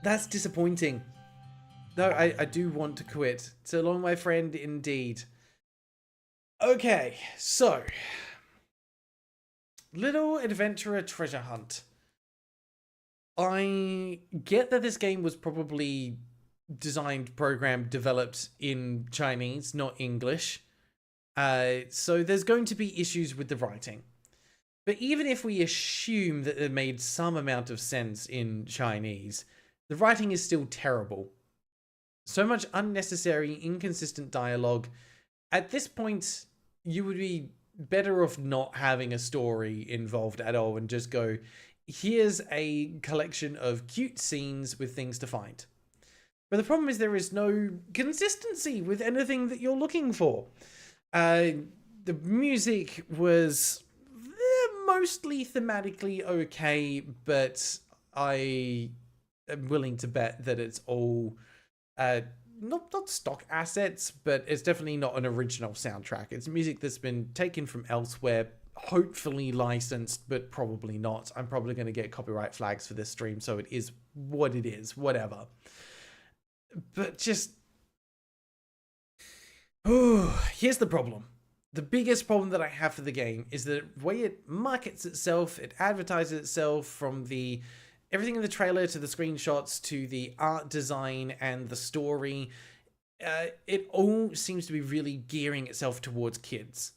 That's disappointing. No, I do want to quit. So long, my friend, indeed. Okay, so. Little Adventurer Treasure Hunt. I get that this game was probably designed, programmed, developed in Chinese, not English. So there's going to be issues with the writing. But even if we assume that it made some amount of sense in Chinese, the writing is still terrible. So much unnecessary, inconsistent dialogue. At this point, you would be better off not having a story involved at all and just go, here's a collection of cute scenes with things to find. But the problem is there is no consistency with anything that you're looking for. The music was mostly thematically okay, but I am willing to bet that it's all not stock assets, but it's definitely not an original soundtrack. It's music that's been taken from elsewhere, hopefully licensed, but probably not. I'm probably going to get copyright flags for this stream, so it is what it is, whatever. But just... here's the problem. The biggest problem that I have for the game is the way it markets itself, it advertises itself, from the everything in the trailer to the screenshots to the art design and the story. It all seems to be really gearing itself towards kids.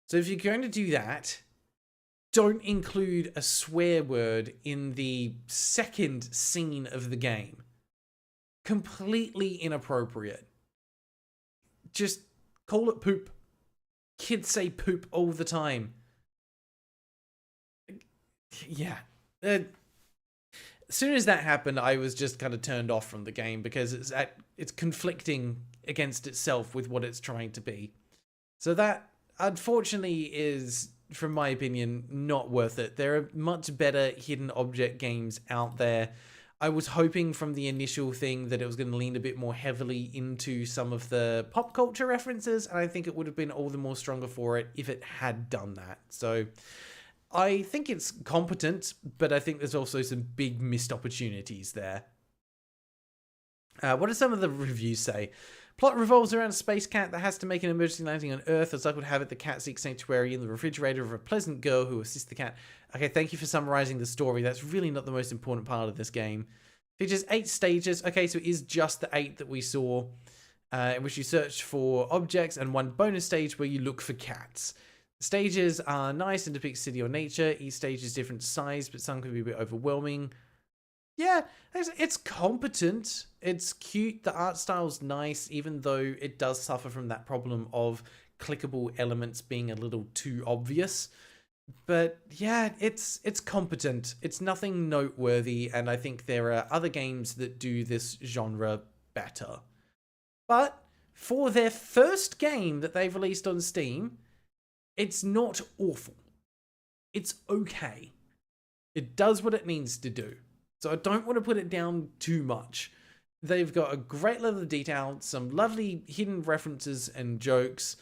So if you're going to do that, don't include a swear word in the second scene of the game. Completely inappropriate. Just call it poop. Kids say poop all the time. Yeah. As soon as that happened, I was just kind of turned off from the game because it's conflicting against itself with what it's trying to be. So that, unfortunately, is, from my opinion, not worth it. There are much better hidden object games out there. I was hoping from the initial thing that it was going to lean a bit more heavily into some of the pop culture references, and I think it would have been all the more stronger for it if it had done that. So I think it's competent, but I think there's also some big missed opportunities there. What do some of the reviews say? Plot revolves around a space cat that has to make an emergency landing on Earth. As luck would have it, the cat seeks sanctuary in the refrigerator of a pleasant girl who assists the cat. Okay, thank you for summarizing the story. That's really not the most important part of this game. Features 8 stages. Okay, so it is just the 8 that we saw, in which you search for objects, and 1 bonus stage where you look for cats. Stages are nice and depict city or nature. Each stage is different size, but some can be a bit overwhelming. Yeah, it's competent. It's cute. The art style's nice, even though it does suffer from that problem of clickable elements being a little too obvious. But yeah, it's competent. It's nothing noteworthy, and I think there are other games that do this genre better. But for their first game that they've released on Steam, it's not awful. It's okay. It does what it needs to do. So I don't want to put it down too much. They've got a great level of detail, some lovely hidden references and jokes.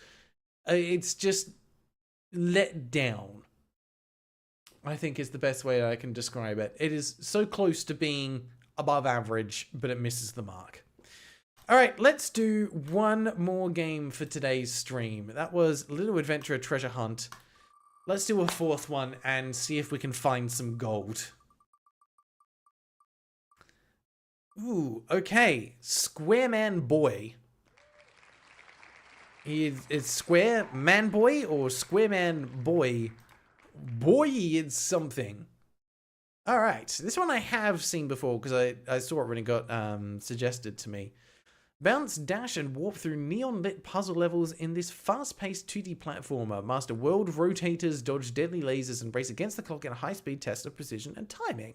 It's just let down, I think, is the best way I can describe it. It is so close to being above average, but it misses the mark. All right, let's do one more game for today's stream. That was Little Adventure Treasure Hunt. Let's do a 4th one and see if we can find some gold. Ooh, okay. Square Man Boy. Is Square Man Boy or Square Man Boy? Boy, it's something. Alright, this one I have seen before because I saw it when it got suggested to me. Bounce, dash, and warp through neon-lit puzzle levels in this fast-paced 2D platformer. Master world rotators, dodge deadly lasers, and race against the clock in a high-speed test of precision and timing.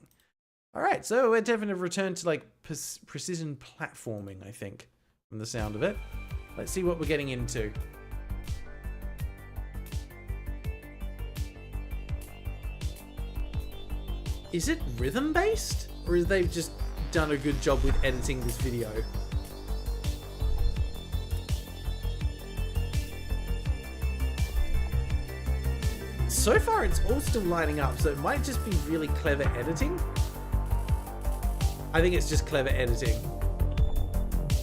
Alright, so we're definitely returned to, like, precision platforming, I think, from the sound of it. Let's see what we're getting into. Is it rhythm-based? Or is they've just done a good job with editing this video? So far, it's all still lining up, so it might just be really clever editing. I think it's just clever editing.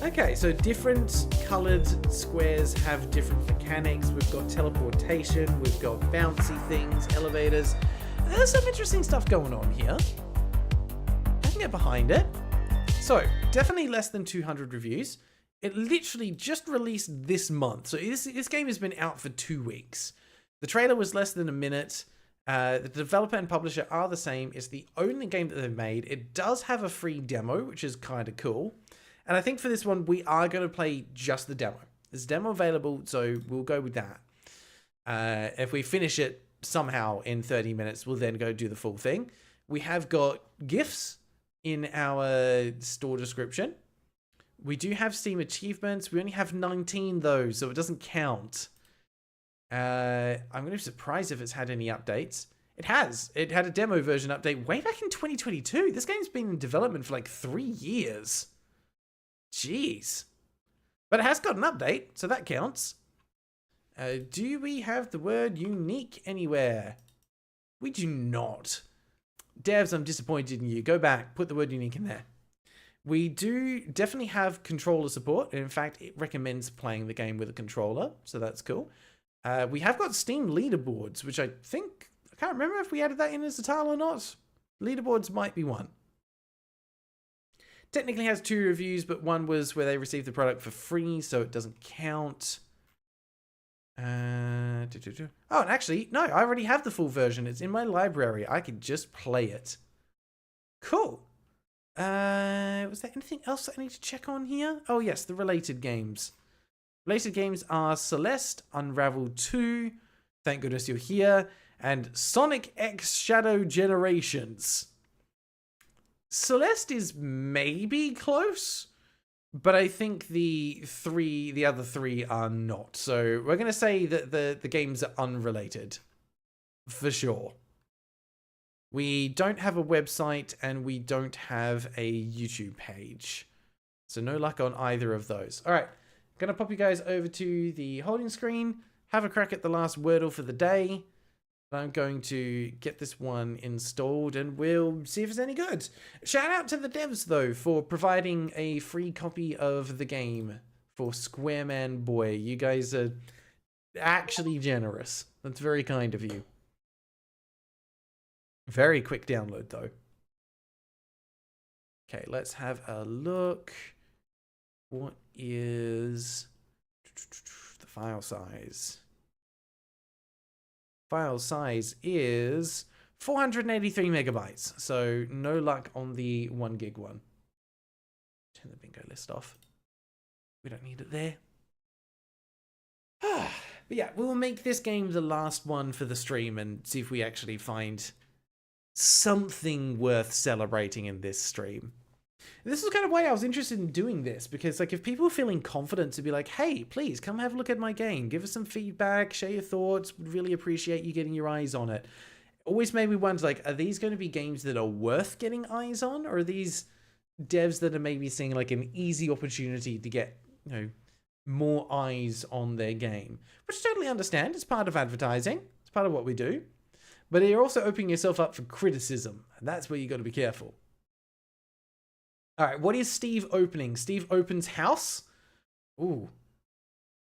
Okay, so different colored squares have different mechanics. We've got teleportation, we've got bouncy things, elevators. There's some interesting stuff going on here. get behind it. So, definitely less than 200 reviews. It literally just released this month. So this game has been out for 2 weeks. The trailer was less than a minute. The developer and publisher are the same. It's the only game that they've made. It does have a free demo, which is kind of cool. And I think for this one, we are going to play just the demo. There's a demo available, so we'll go with that. If we finish it somehow in 30 minutes, we'll then go do the full thing. We have got GIFs in our store description. We do have Steam achievements. We only have 19 though, so it doesn't count. I'm going to be surprised if it's had any updates. It has. It had a demo version update way back in 2022. This game's been in development for like 3 years. Jeez. But it has got an update, so that counts. Do we have the word unique anywhere? We do not. Devs, I'm disappointed in you. Go back, put the word unique in there. We do definitely have controller support. In fact, it recommends playing the game with a controller, so that's cool. We have got Steam leaderboards, which I think, I can't remember if we added that in as a tile or not. Leaderboards might be one. Technically has 2 reviews, but one was where they received the product for free, so it doesn't count. Oh, and actually, no, I already have the full version. It's in my library. I could just play it. Cool. Was there anything else that I need to check on here? Oh, yes, the related games. Related games are Celeste, Unravel 2, thank goodness you're here, and Sonic X Shadow Generations. Celeste is maybe close, but I think the other three are not. So we're going to say that the games are unrelated, for sure. We don't have a website and we don't have a YouTube page. So no luck on either of those. All right, going to pop you guys over to the holding screen, have a crack at the last Wordle for the day. I'm going to get this one installed and we'll see if it's any good. Shout out to the devs though for providing a free copy of the game for Squareman Boy. You guys are actually generous. That's very kind of you. Very quick download though. Okay, let's have a look. What is the file size? File size is 483 megabytes, so no luck on the 1 gig one. Turn the bingo list off. We don't need it there. But yeah, we'll make this game the last one for the stream and see if we actually find something worth celebrating in this stream. And this is kind of why I was interested in doing this, because like if people are feeling confident to be like, hey, please come have a look at my game, give us some feedback, share your thoughts, would really appreciate you getting your eyes on it. Always made me wonder, like, are these going to be games that are worth getting eyes on, or are these devs that are maybe seeing like an easy opportunity to get, you know, more eyes on their game? Which I totally understand. It's part of advertising. It's part of what we do. But you're also opening yourself up for criticism, and that's where you got to be careful. All right, what is Steve opening? Steve opens house? Ooh,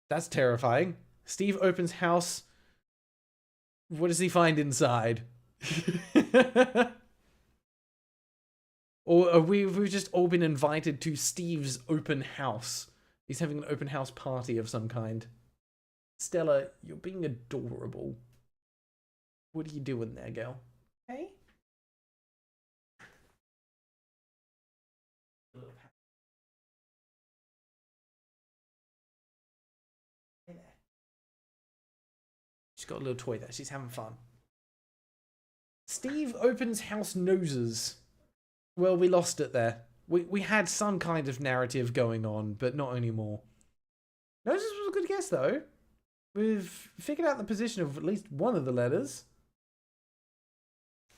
that's terrifying. Steve opens house. What does he find inside? Or we've just all been invited to Steve's open house. He's having an open house party of some kind. Stella, you're being adorable. What are you doing there, girl? Hey? She's got a little toy there. She's having fun. Steve opens house noses. Well, we lost it there. We had some kind of narrative going on, but not anymore. Noses was a good guess, though. We've figured out the position of at least one of the letters.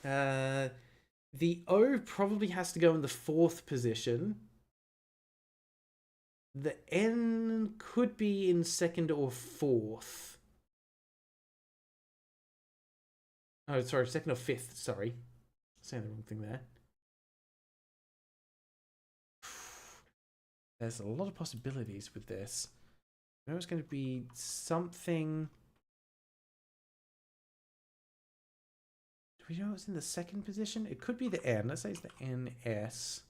The O probably has to go in the 4th position. The N could be in 2nd or 4th. Oh, sorry, 2nd or 5th, sorry. I'm saying the wrong thing there. There's a lot of possibilities with this. I know it's going to be something... Do we know what's in the second position? It could be the N. Let's say it's the NS.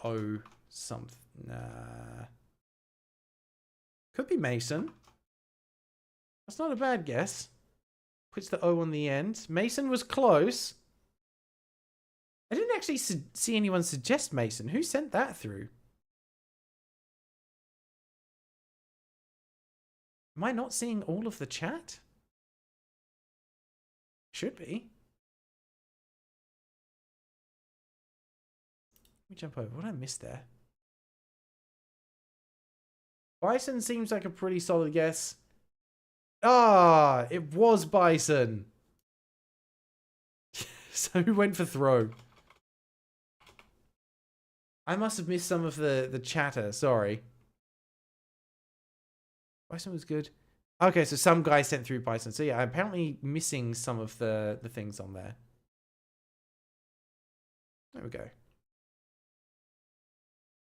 O something. Nah. Could be Mason. That's not a bad guess. Puts the O on the end. Mason was close. I didn't actually see anyone suggest Mason. Who sent that through? Am I not seeing all of the chat? Should be. Let me jump over. What did I miss there? Bison seems like a pretty solid guess. Ah, it was Bison. So who went for throw? I must have missed some of the chatter. Sorry. Bison was good. Okay, so some guy sent through Bison. So yeah, I'm apparently missing some of the things on there. There we go.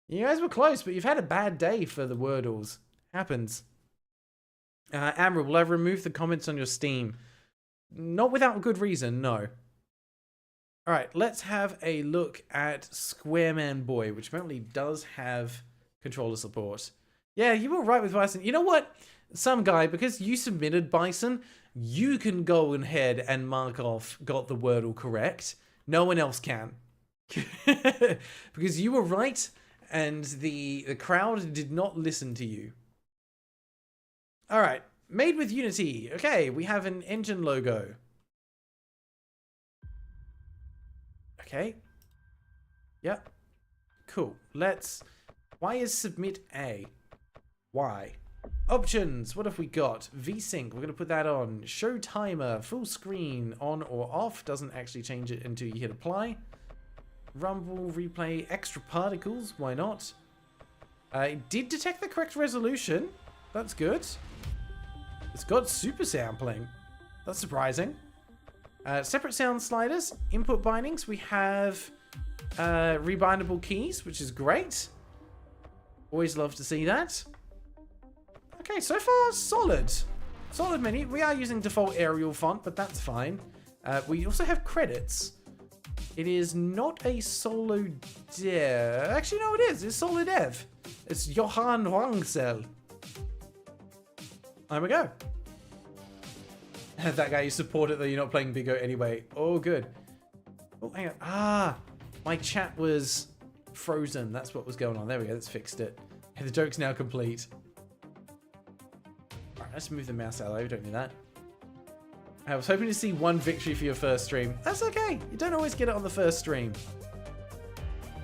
You guys were close, but you've had a bad day for the Wordles. Happens. Amra, will I remove the comments on your Steam? Not without good reason, no. Alright, let's have a look at Squareman Boy, which apparently does have controller support. Yeah, you were right with Bison. You know what? Some guy, because you submitted Bison, you can go ahead and mark off got the Wordle correct. No one else can. Because you were right, and the crowd did not listen to you. Alright, made with Unity. Okay, we have an engine logo. Okay. Yep. Cool. Let's... Why is submit A? Why? Options. What have we got? VSync. We're going to put that on. Show timer. Full screen. On or off. Doesn't actually change it until you hit apply. Rumble. Replay. Extra particles. Why not? It did detect the correct resolution. That's good. It's got super sampling. That's surprising. Separate sound sliders. Input bindings. We have rebindable keys, which is great. Always love to see that. Okay, so far, solid. Solid menu. We are using default Arial font, but that's fine. We also have credits. It is not a solo dev. Actually, no, it is. It's solo dev. It's Johan Wangsel. There we go. That guy, you support it, though you're not playing Bingo anyway. Oh, good. Oh, hang on. Ah, my chat was frozen. That's what was going on. There we go. Let's fixed it. Hey, the joke's now complete. All right, let's move the mouse out of the way. We don't need that. I was hoping to see one victory for your first stream. That's okay. You don't always get it on the first stream.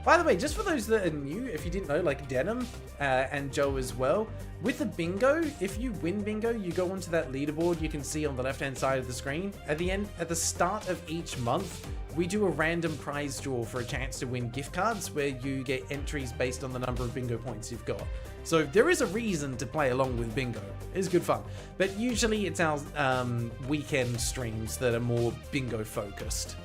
By the way, just for those that are new, if you didn't know, like Denim and Joe as well, with the bingo, if you win bingo, you go onto that leaderboard you can see on the left-hand side of the screen. At the start of each month, we do a random prize draw for a chance to win gift cards where you get entries based on the number of bingo points you've got. So there is a reason to play along with bingo. It's good fun. But usually it's our weekend streams that are more bingo focused.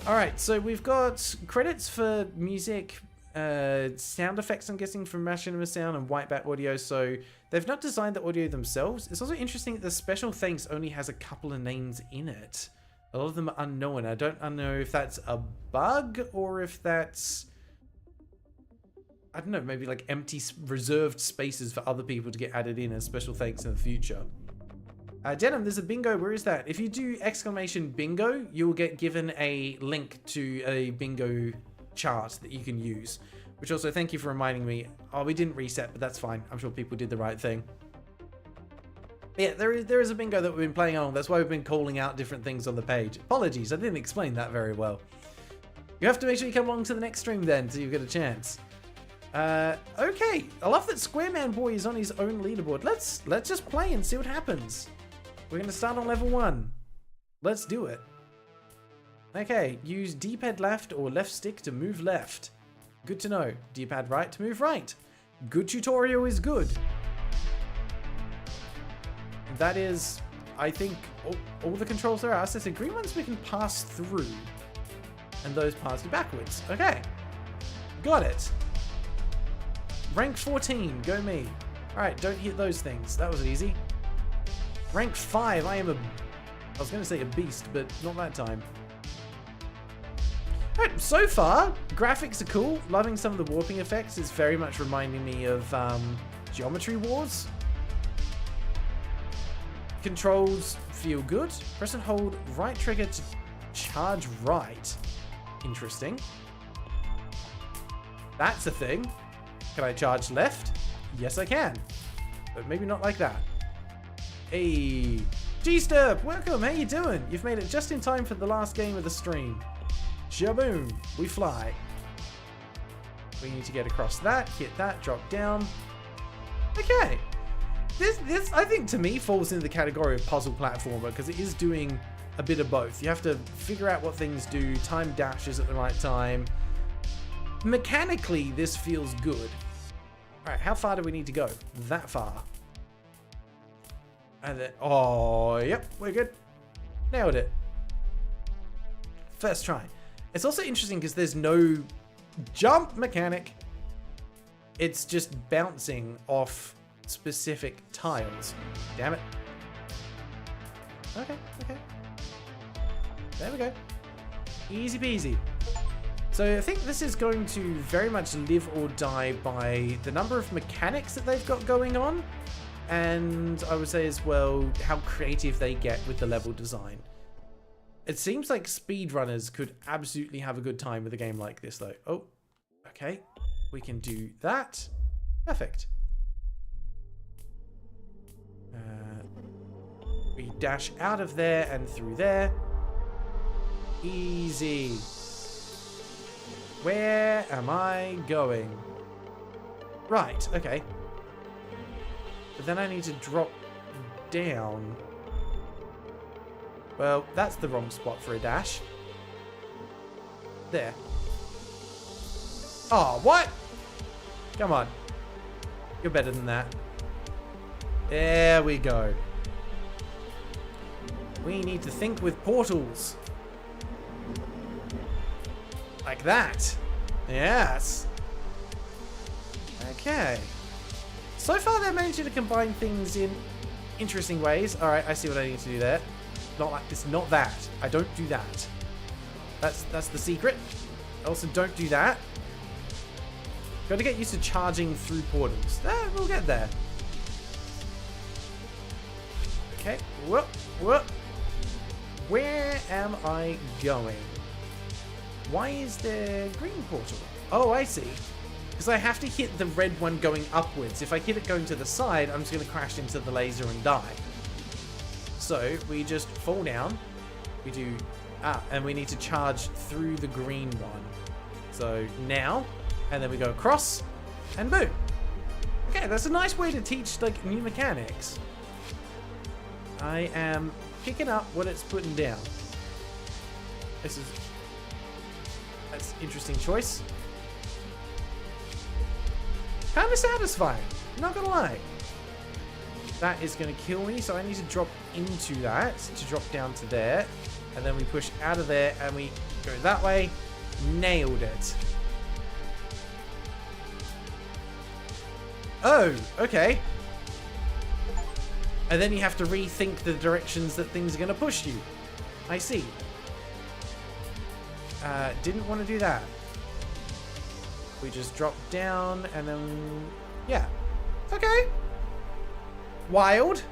Alright, so we've got credits for music, sound effects, I'm guessing, from Machinima Sound and Whitebat Audio, so they've not designed the audio themselves. It's also interesting that the special thanks only has a couple of names in it. A lot of them are unknown. I don't know if that's a bug or if that's... I don't know, maybe like empty reserved spaces for other people to get added in as special thanks in the future. Denim, there's a bingo. Where is that? If you do exclamation bingo, you'll get given a link to a bingo chart that you can use. Which also, thank you for reminding me. Oh, we didn't reset, but that's fine. I'm sure people did the right thing. But yeah, there is a bingo that we've been playing on. That's why we've been calling out different things on the page. Apologies, I didn't explain that very well. You have to make sure you come along to the next stream then, so you get a chance. Okay. I love that Squareman Boy is on his own leaderboard. Let's just play and see what happens. We're going to start on level 1. Let's do it. Okay, use D-pad left or left stick to move left. Good to know. D-pad right to move right. Good tutorial is good. That is, I think, all the controls there are. So the green ones we can pass through. And those pass you backwards. Okay. Got it. Rank 14, go me. Alright, don't hit those things. That was easy. Rank 5, I am a I was going to say a beast, but not that time. Alright, so far, graphics are cool. Loving some of the warping effects. It's very much reminding me of Geometry Wars. Controls feel good. Press and hold right trigger to charge right. Interesting. That's a thing. Can I charge left? Yes, I can. But maybe not like that. Hey, G-Sturp, welcome. How you doing? You've made it just in time for the last game of the stream. Shaboom, we fly. We need to get across that, hit that, drop down. Okay. This I think to me falls into the category of puzzle platformer because it is doing a bit of both. You have to figure out what things do, time dashes at the right time. Mechanically, this feels good. Alright, how far do we need to go? That far. And then, oh, yep, we're good. Nailed it. First try. It's also interesting because there's no jump mechanic. It's just bouncing off specific tiles. Damn it. Okay. There we go. Easy peasy. So I think this is going to very much live or die by the number of mechanics that they've got going on. And I would say as well, how creative they get with the level design. It seems like speedrunners could absolutely have a good time with a game like this though. Oh, okay. We can do that. Perfect. We dash out of there and through there. Easy. Where am I going? Right, okay. But then I need to drop down. Well, that's the wrong spot for a dash. There. Oh, what? Come on. You're better than that. There we go. We need to think with portals. Like that. Yes. Okay. So far they're managing to combine things in interesting ways. Alright, I see what I need to do there. Not like this, not that. I don't do that. That's the secret. Also, don't do that. Got to get used to charging through portals. We'll get there. Okay. Whoop, whoop. Where am I going? Why is there green portal? Oh, I see. Because I have to hit the red one going upwards. If I hit it going to the side, I'm just going to crash into the laser and die. So we just fall down. We do... and we need to charge through the green one. So now, and then we go across, and boom. Okay, that's a nice way to teach, like, new mechanics. I am picking up what it's putting down. That's an interesting choice. Kind of satisfying, not gonna lie. That is gonna kill me, so I need to drop into that to drop down to there. And then we push out of there and we go that way. Nailed it. Oh, okay. And then you have to rethink the directions that things are going to push you. I see. Didn't want to do that. We just drop down and then... yeah. Okay. Wild.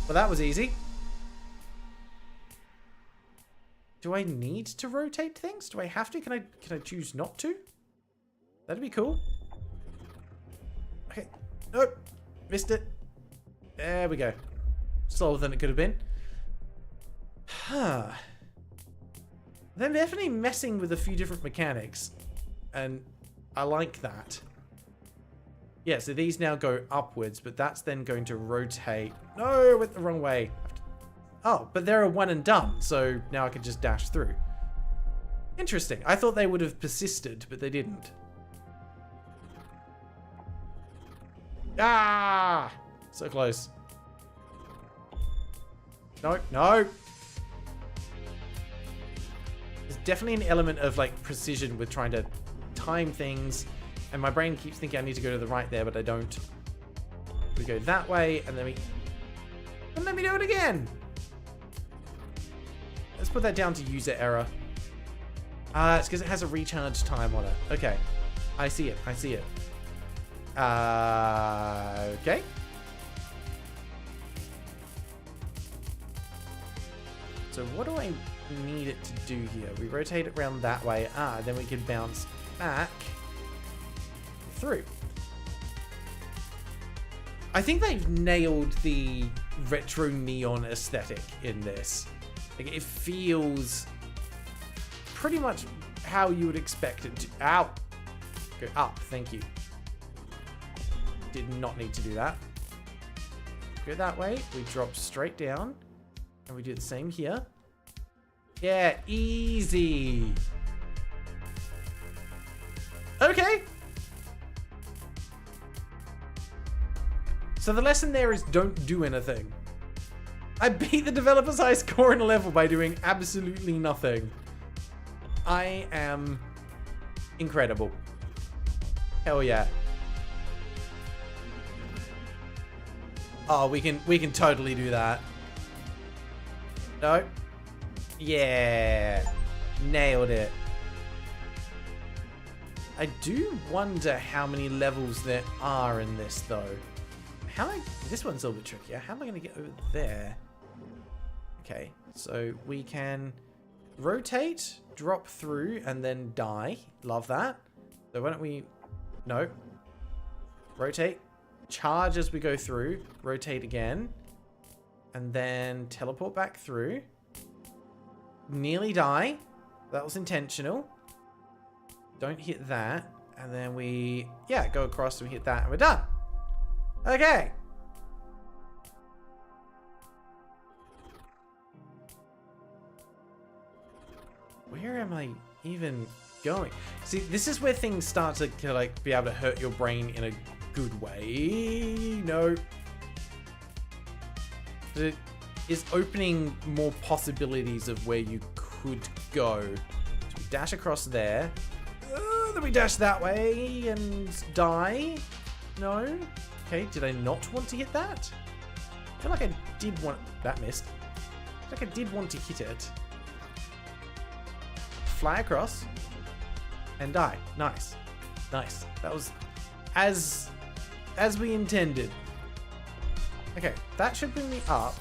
Well, that was easy. Do I need to rotate things? Do I have to? Can I choose not to? That'd be cool. Okay. Nope. Missed it. There we go. Slower than it could have been. Huh. They're definitely messing with a few different mechanics. And I like that. Yeah, so these now go upwards, but that's then going to rotate. No, went the wrong way. Oh, but they're a one and done, so now I can just dash through. Interesting. I thought they would have persisted, but they didn't. Ah! So close. No, no. There's definitely an element of, like, precision with trying to time things. And my brain keeps thinking I need to go to the right there, but I don't. We go that way, and then we... And let me do it again. Let's put that down to user error. It's because it has a recharge time on it. Okay. I see it. I see it. Okay. So what do I need it to do here? We rotate it around that way. Then we can bounce back through. I think they've nailed the retro neon aesthetic in this. Like, it feels pretty much how you would expect it to. Ow! Go up, thank you. Did not need to do that. Go that way, we drop straight down. And we do the same here. Yeah, easy. Okay. So the lesson there is don't do anything. I beat the developer's high score in a level by doing absolutely nothing. I am incredible. Hell yeah. Oh, we can totally do that. No. Yeah. Nailed it. I do wonder how many levels there are in this though. This one's a little bit trickier. How am I going to get over there? Okay, so we can rotate, drop through, and then die. Love that. So why don't we... No. Rotate. Charge as we go through. Rotate again. And then teleport back through. Nearly die. That was intentional. Don't hit that. And then we... Yeah, go across and we hit that and we're done. Okay. Where am I even going? See, this is where things start to like be able to hurt your brain in a good way. No. It is opening more possibilities of where you could go. So we dash across there. Then we dash that way and die. No. Okay, did I not want to hit that? I feel like I did want... That missed. I feel like I did want to hit it. Fly across. And die. Nice. Nice. That was as we intended. Okay, that should bring me up.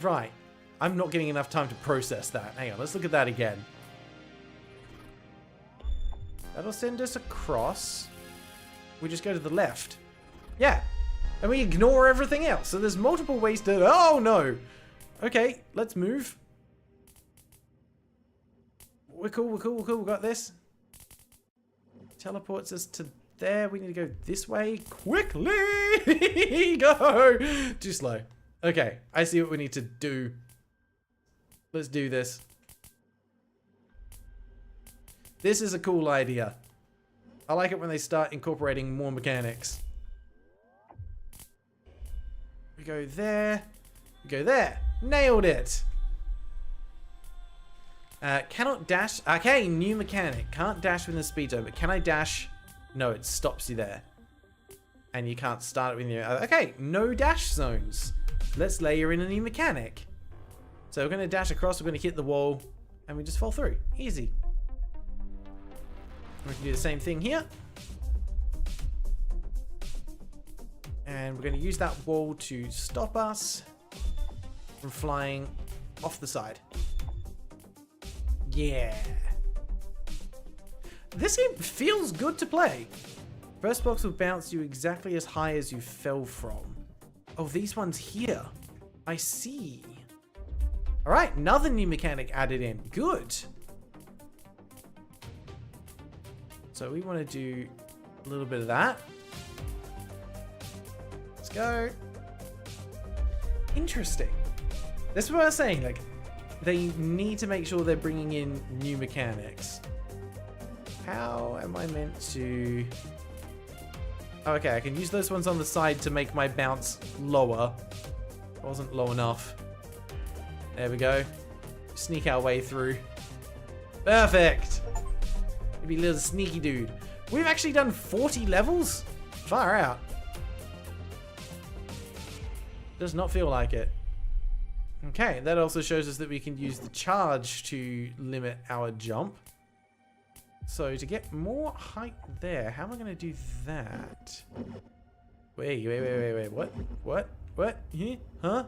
Right. I'm not getting enough time to process that. Hang on, let's look at that again. That'll send us across. We just go to the left. Yeah. And we ignore everything else. So there's multiple ways to... Oh, no. Okay, let's move. We're cool, we're cool, we're cool. We got this. Teleports us to there. We need to go this way. Quickly! Go! Too slow. Okay, I see what we need to do. Let's do this. This is a cool idea. I like it when they start incorporating more mechanics. We go there. We go there. Nailed it. Cannot dash. Okay, new mechanic. Can't dash within the speed zone, but can I dash? No, it stops you there. And you can't start it with your... Okay, no dash zones. Let's layer in a new mechanic. So we're going to dash across. We're going to hit the wall. And we just fall through. Easy. We can do the same thing here. And we're going to use that wall to stop us from flying off the side. Yeah. This game feels good to play. First blocks will bounce you exactly as high as you fell from. Oh, these ones here. I see. All right, another new mechanic added in. Good. So we want to do a little bit of that. Let's go. Interesting. That's what I was saying. Like, they need to make sure they're bringing in new mechanics. How am I meant to... Oh, okay, I can use those ones on the side to make my bounce lower. It wasn't low enough. There we go. Sneak our way through. Perfect! Maybe a little sneaky dude. We've actually done 40 levels? Far out. Does not feel like it. Okay, that also shows us that we can use the charge to limit our jump. So to get more height there, how am I going to do that? Wait. What? Huh?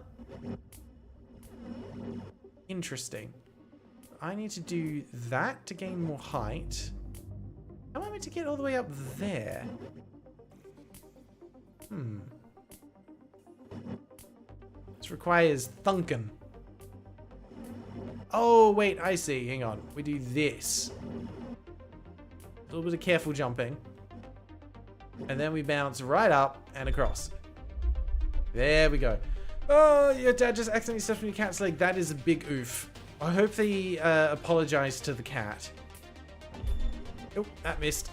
Interesting. I need to do that to gain more height. How am I meant to get all the way up there? This requires thunking. Oh, wait, I see. Hang on. We do this. A little bit of careful jumping. And then we bounce right up and across. There we go. Oh, your dad just accidentally stepped on your cat's leg. That is a big oof. I hope they apologize to the cat. Oh, that missed.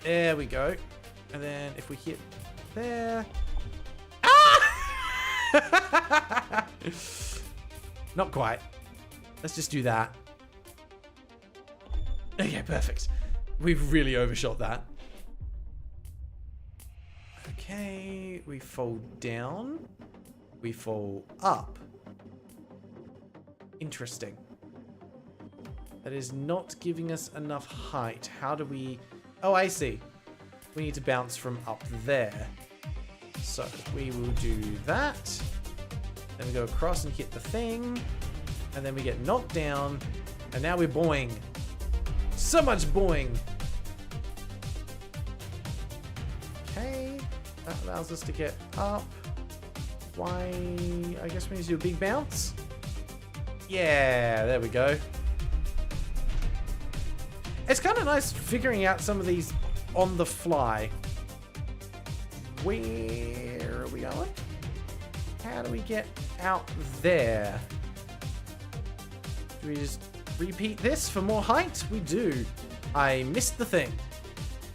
There we go. And then if we hit there... Ah! Not quite. Let's just do that. Okay, perfect. We've really overshot that. Okay, we fall down. We fall up. Interesting. That is not giving us enough height. How do we... Oh, I see. We need to bounce from up there. So, we will do that. Then we go across and hit the thing. And then we get knocked down. And now we're boing. So much boing. Okay. That allows us to get up. Why? I guess we need to do a big bounce. Yeah, there we go. It's kind of nice figuring out some of these on the fly. Where are we going? How do we get out there? Do we just repeat this for more height? We do. I missed the thing.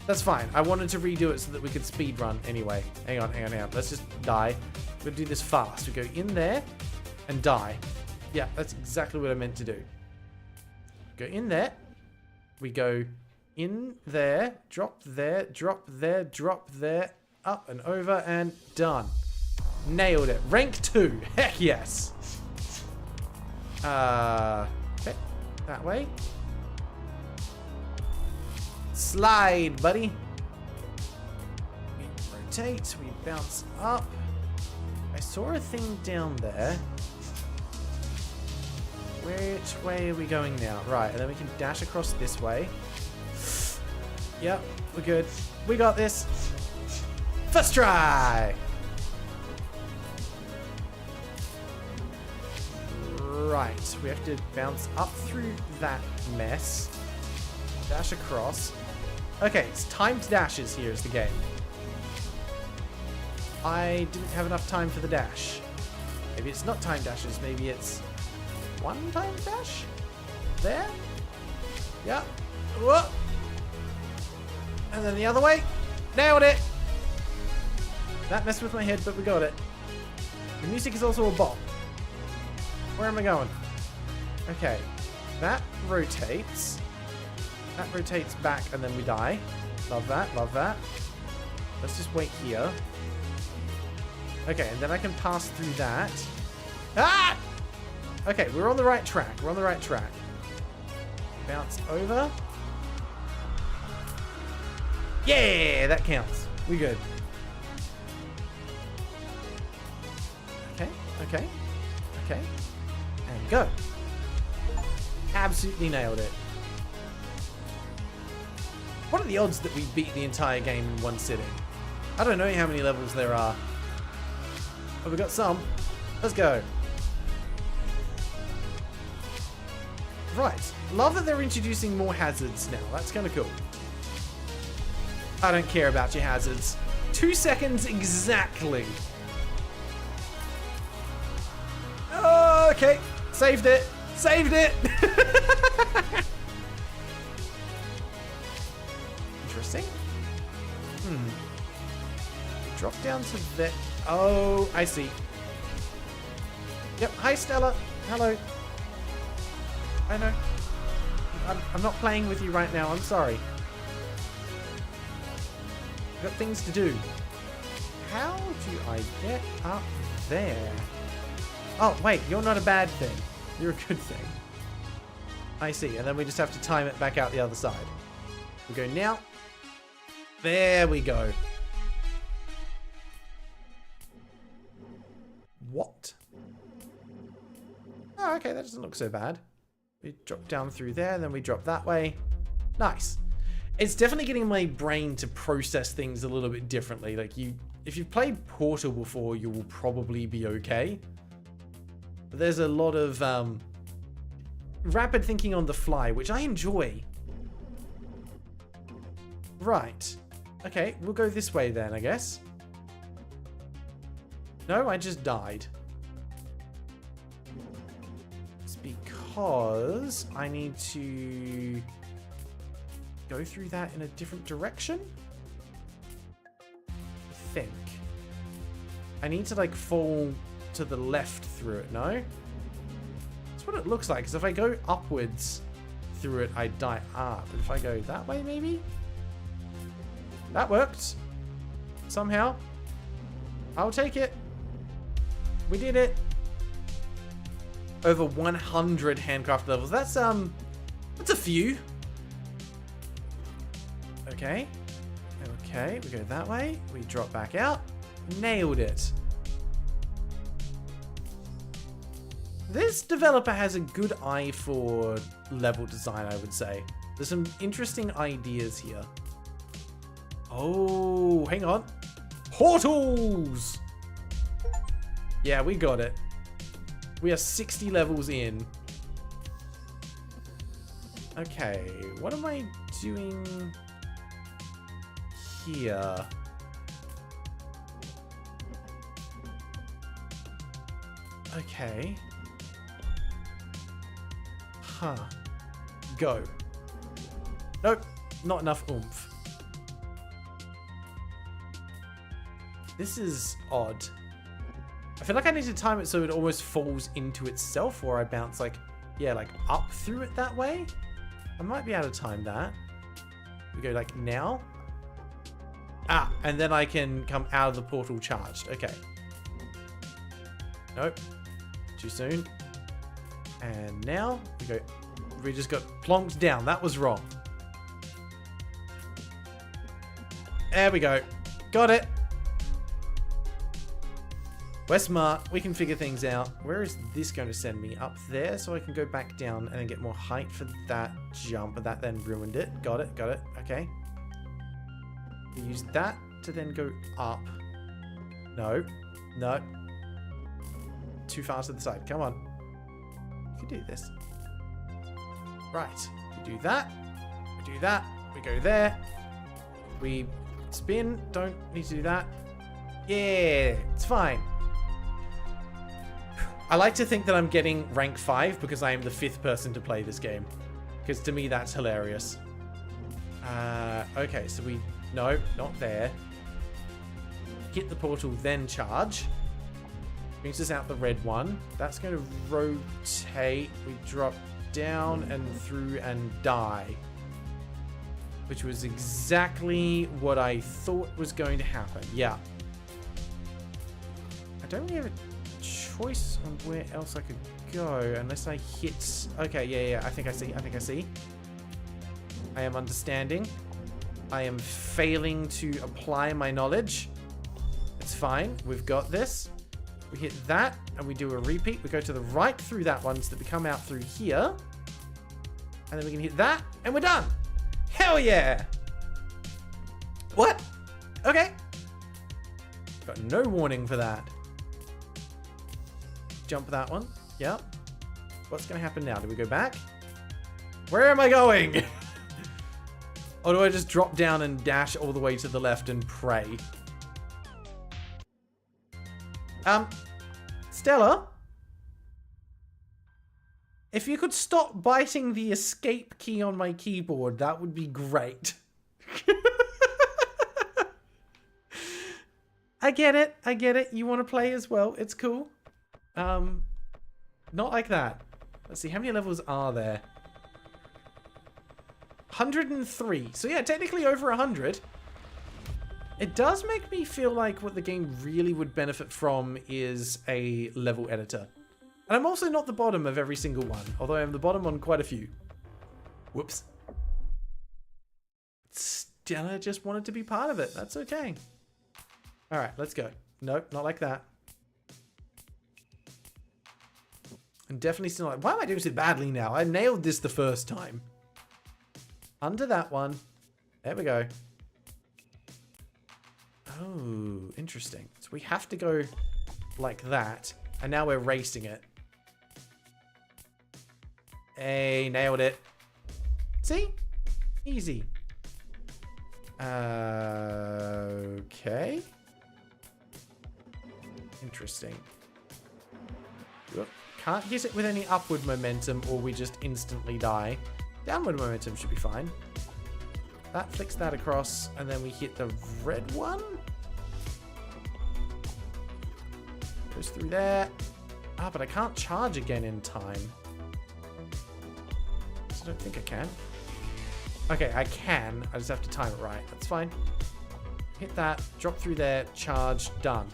That's fine. I wanted to redo it so that we could speed run anyway. Hang on. Let's just die. We're gonna do this fast. We go in there and die. Yeah, that's exactly what I meant to do. Go in there. We go in there, drop there, drop there, drop there, up and over, and done. Nailed it. Rank 2. Heck yes. Okay. That way. Slide, buddy. We rotate, we bounce up. I saw a thing down there. Which way are we going now? Right, and then we can dash across this way. Yep, we're good. We got this. First try! Right, we have to bounce up through that mess. Dash across. Okay, it's timed dashes here is the game. I didn't have enough time for the dash. Maybe it's not timed dashes, maybe it's one time dash? There? Yeah. Whoa. And then the other way. Nailed it! That messed with my head, but we got it. The music is also a bop. Where am I going? Okay. That rotates. That rotates back and then we die. Love that, love that. Let's just wait here. Okay, and then I can pass through that. Ah! Okay, we're on the right track. We're on the right track. Bounce over. Yeah, that counts. We good. Okay, okay, okay. And go. Absolutely nailed it. What are the odds that we beat the entire game in one sitting? I don't know how many levels there are. But we got some. Let's go. Right. Love that they're introducing more hazards now. That's kind of cool. I don't care about your hazards. 2 seconds exactly. Okay. Saved it. Saved it. Interesting. Drop down to the... Oh, I see. Yep. Hi, Stella. Hello. I know. I'm not playing with you right now. I'm sorry. I've got things to do. how do I get up there? Oh, wait, you're not a bad thing. You're a good thing. I see, and then we just have to time it back out the other side. We go now. There we go. What? Oh, okay, that doesn't look so bad. We drop down through there, and then we drop that way. Nice. It's definitely getting my brain to process things a little bit differently. Like, if you've played Portal before, you will probably be okay. But there's a lot of rapid thinking on the fly, which I enjoy. Right. Okay, we'll go this way then, I guess. No, I just died. It's because I need to go through that in a different direction? I think. I need to, like, fall to the left through it, no? That's what it looks like, because if I go upwards through it, I die. But if I go that way, maybe? That worked. Somehow. I'll take it. We did it. Over 100 handcraft levels. That's a few. Okay. Okay, we go that way. We drop back out. Nailed it. This developer has a good eye for level design, I would say. There's some interesting ideas here. Oh, hang on. Portals! Yeah, we got it. We are 60 levels in. Okay, what am I doing here? Okay. Huh. Go. Nope, not enough oomph. This is odd. I feel like I need to time it so it almost falls into itself, or I bounce like, yeah, like up through it that way. I might be able to time that. We go like now. Ah, and then I can come out of the portal charged. Okay. Nope. Too soon. And now we go. We just got plonked down. That was wrong. There we go. Got it. We're smart. We can figure things out. Where is this going to send me? Up there, so I can go back down and then get more height for that jump. But that then ruined it. Got it. Got it. Okay. We use that to then go up. No. No. Too far to the side. Come on. We can do this. Right. We do that. We do that. We go there. We spin. Don't need to do that. Yeah. It's fine. I like to think that I'm getting rank 5 because I am the 5th person to play this game. Because to me, that's hilarious. Okay, so we... No, not there. Hit the portal, then charge. Brings us out the red one. That's going to rotate. We drop down and through and die. Which was exactly what I thought was going to happen. Yeah. I don't really have a choice on where else I could go unless I hit... Okay, yeah, I think I see. I am understanding. I am failing to apply my knowledge. It's fine. We've got this. We hit that and we do a repeat. We go to the right through that one so that we come out through here. And then we can hit that and we're done. Hell yeah. What? Okay. Got no warning for that. Jump that one. Yep. What's going to happen now? Do we go back? Where am I going? Or do I just drop down and dash all the way to the left and pray? Stella? If you could stop biting the escape key on my keyboard, that would be great. I get it. I get it. You want to play as well. It's cool. Not like that. Let's see. How many levels are there? 103. So yeah, technically over 100. It does make me feel like what the game really would benefit from is a level editor. And I'm also not the bottom of every single one, although I'm the bottom on quite a few. Whoops. Stella just wanted to be part of it. That's okay. All right, let's go. Nope, not like that. I'm definitely still like, why am I doing so badly now? I nailed this the first time. Under that one. There we go. Oh, interesting. So we have to go like that. And now we're racing it. Hey, nailed it. See? Easy. Okay. Interesting. Whoop. Can't hit it with any upward momentum or we just instantly die. Downward momentum should be fine. That flicks that across and then we hit the red one. Goes through there. Ah, but I can't charge again in time. I don't think I can. Okay, I can. I just have to time it right. That's fine. Hit that. Drop through there. Charge. Done.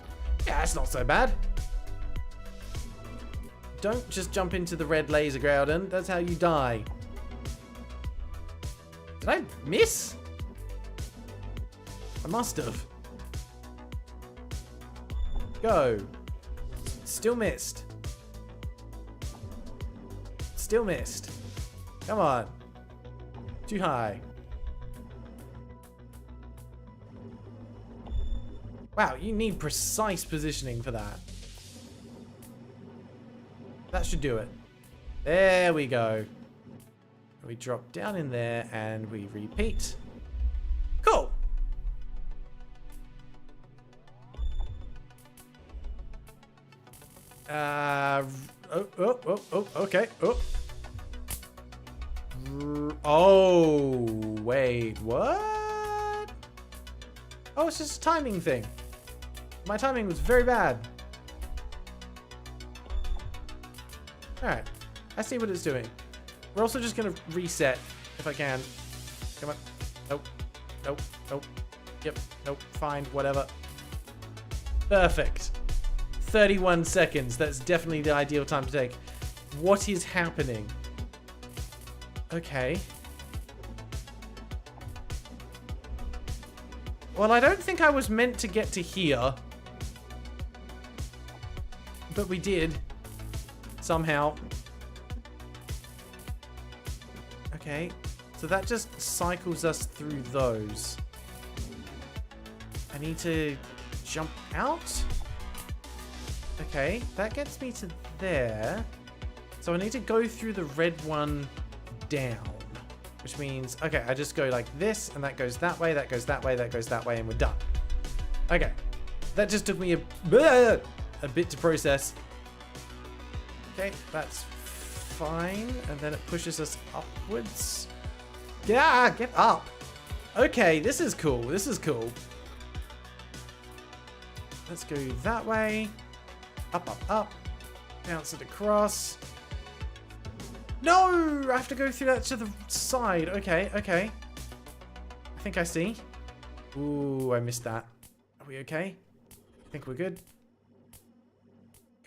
Yeah, that's not so bad. Don't just jump into the red laser, Graeldon. That's how you die. Did I miss? I must have. Go. Still missed. Still missed. Come on. Too high. Wow, you need precise positioning for that. That should do it. There we go. We drop down in there and we repeat. Cool. Okay. Oh, wait, what? Oh, it's just a timing thing. My timing was very bad. Alright, I see what it's doing. We're also just going to reset, if I can. Come on. Nope. Nope. Nope. Yep. Nope. Fine. Whatever. Perfect. 31 seconds. That's definitely the ideal time to take. What is happening? Okay. Well, I don't think I was meant to get to here. But we did. Somehow. Okay. So that just cycles us through those. I need to jump out. Okay. That gets me to there. So I need to go through the red one down. Which means, okay, I just go like this, and that goes that way, that goes that way, that goes that way, and we're done. Okay. That just took me a bit to process. Okay, that's fine. And then it pushes us upwards. Yeah, get up. Okay, this is cool. This is cool. Let's go that way. Up, up, up. Bounce it across. No! I have to go through that to the side. Okay, okay. I think I see. Ooh, I missed that. Are we okay? I think we're good.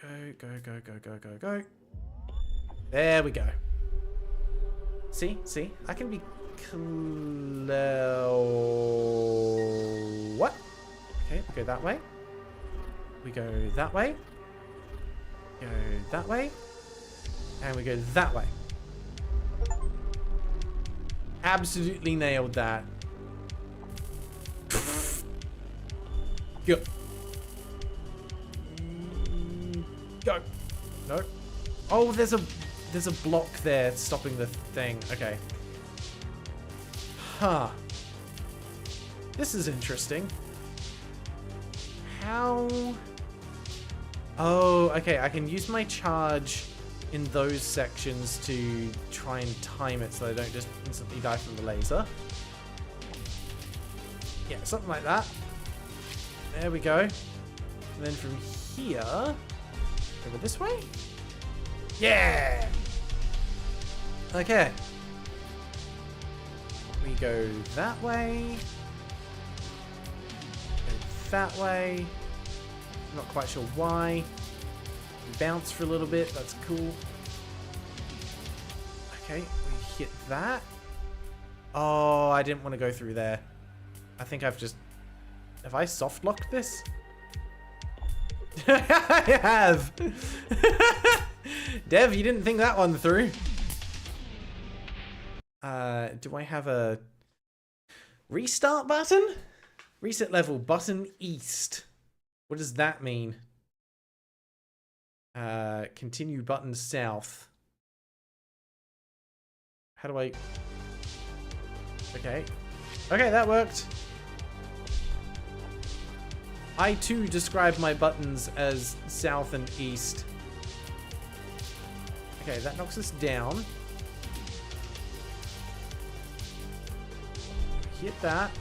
Go, go, go, go, go, go, go. There we go. See? See? I can be what? Okay, we go that way. We go that way. Go that way. And we go that way. Absolutely nailed that. Go. Go. No. Oh, there's a block there stopping the thing. Okay. Huh. This is interesting. How? Oh, okay. I can use my charge in those sections to try and time it so I don't just instantly die from the laser. Yeah, something like that. There we go. And then from here, over this way? Yeah! Okay. We go that way. that way. Not quite sure why. Bounce for a little bit. That's cool. Okay, we hit that. Oh, I didn't want to go through there. I think I've just... Have I soft locked this? I have! Dev, you didn't think that one through. Do I have a restart button? Reset level button east. What does that mean? Continue button south. How do I... Okay. Okay, that worked. I too describe my buttons as south and east. Okay, that knocks us down. Hit that.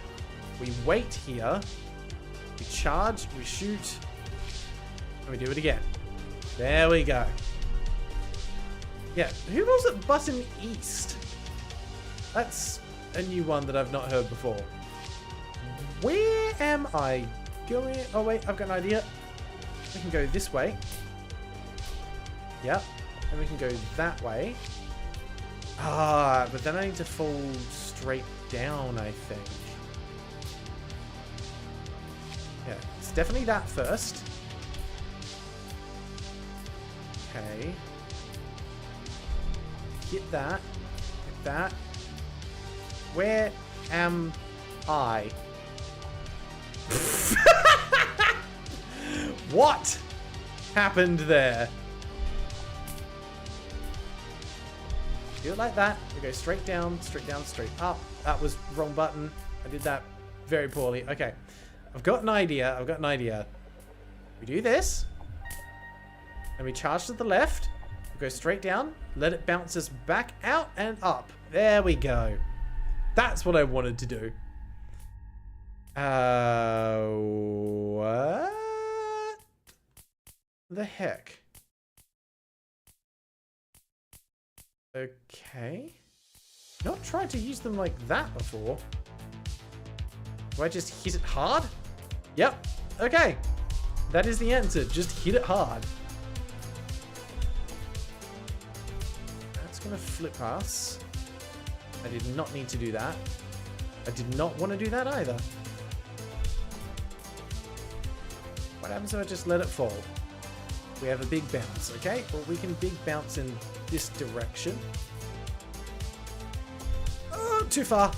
We wait here. We charge, we shoot, and we do it again. There we go. Yeah, who calls it button east? That's a new one that I've not heard before. Where am I going? Oh wait, I've got an idea. We can go this way. Yep. And we can go that way. Ah, but then I need to fall straight down, I think. Yeah, it's definitely that first. Okay. Hit that. Hit that. Where am I? What happened there? Do it like that. We go straight down, straight up. That was wrong button. I did that very poorly. Okay. I've got an idea. I've got an idea. We do this. And we charge to the left. We go straight down. Let it bounce us back out and up. There we go. That's what I wanted to do. What the heck? Okay. Not tried to use them like that before. Do I just hit it hard? Yep. Okay. That is the answer. Just hit it hard. That's going to flip us. I did not need to do that. I did not want to do that either. What happens if I just let it fall? We have a big bounce, okay? Well, we can big bounce in this direction. Oh, too far.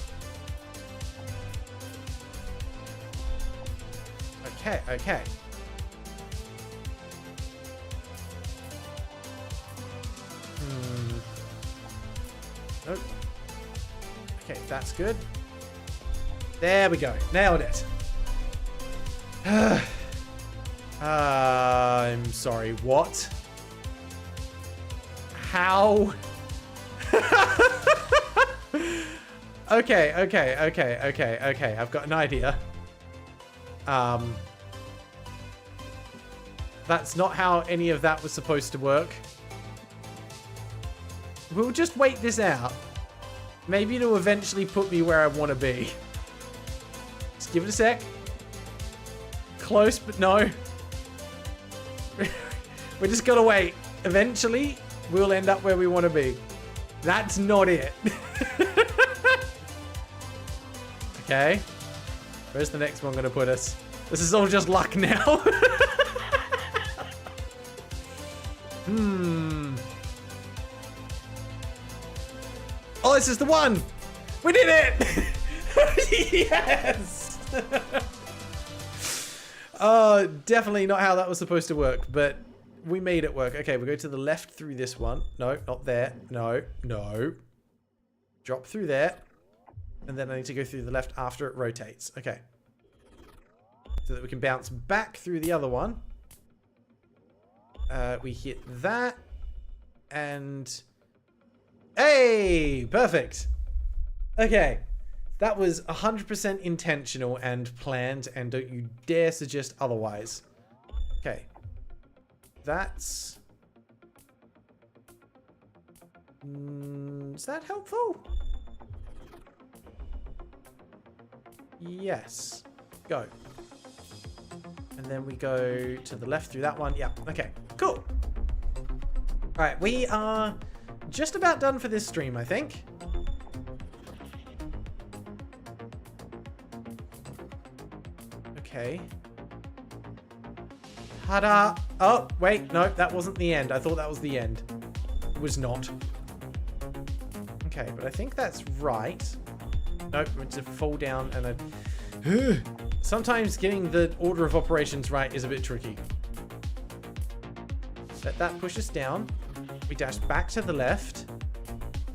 Okay, okay. Nope. Okay, that's good. There we go. Nailed it. I'm sorry, what? How? Okay. I've got an idea. That's not how any of that was supposed to work. We'll just wait this out. Maybe it'll eventually put me where I want to be. Just give it a sec. Close, but no. We just gotta wait. Eventually, we'll end up where we want to be. That's not it. Okay. Where's the next one gonna put us? This is all just luck now. Oh, this is the one! We did it! Yes! Oh, definitely not how that was supposed to work, but we made it work. Okay, we go to the left through this one. No, not there. No, no. Drop through there. And then I need to go through the left after it rotates. Okay. So that we can bounce back through the other one. We hit that. And... Hey! Perfect! Okay. That was 100% intentional and planned, and don't you dare suggest otherwise. Okay. That's... is that helpful? Yes. Go. And then we go to the left through that one. Yeah, okay, cool. Alright, we are just about done for this stream, I think. Okay. Ta-da! Oh, wait, no, that wasn't the end. I thought that was the end. It was not. Okay, but I think that's right. Nope, I'm to fall down and I... Sometimes getting the order of operations right is a bit tricky. Let that push us down. We dash back to the left.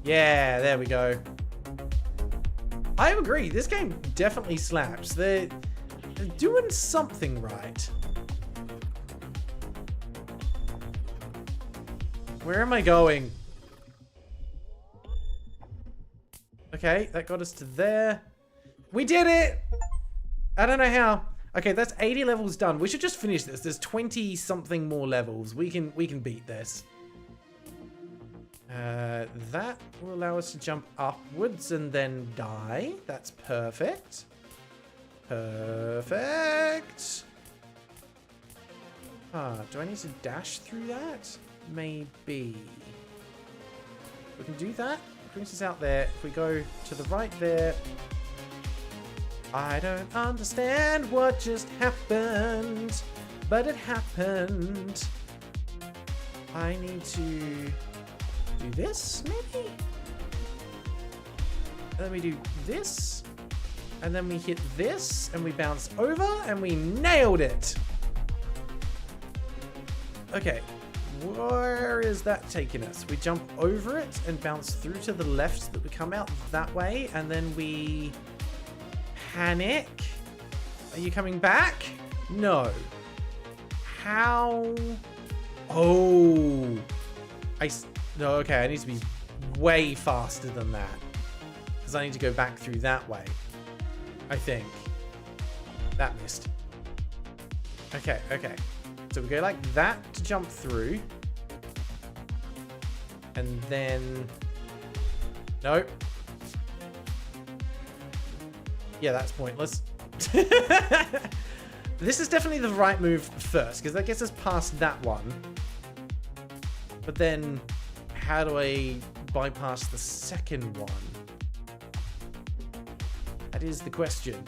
Yeah, there we go. I agree, this game definitely slaps. They're doing something right. Where am I going? Okay, that got us to there. We did it! I don't know how. Okay, that's 80 levels done. We should just finish this. There's 20 something more levels. We can beat this. That will allow us to jump upwards and then die. That's perfect. Perfect. Do I need to dash through that? Maybe. We can do that. Brings us out there. If we go to the right there. I don't understand what just happened, but it happened. I need to do this, maybe? And then we do this, and then we hit this, and we bounce over, and we nailed it. Okay, where is that taking us? We jump over it and bounce through to the left so that we come out that way, and then we... Panic? Are you coming back? No. How? Oh. No, okay, I need to be way faster than that. Because I need to go back through that way. I think. That missed. Okay, okay. So we go like that to jump through. And then... Nope. Yeah, that's pointless. This is definitely the right move first, because that gets us past that one. But then, how do I bypass the second one? That is the question.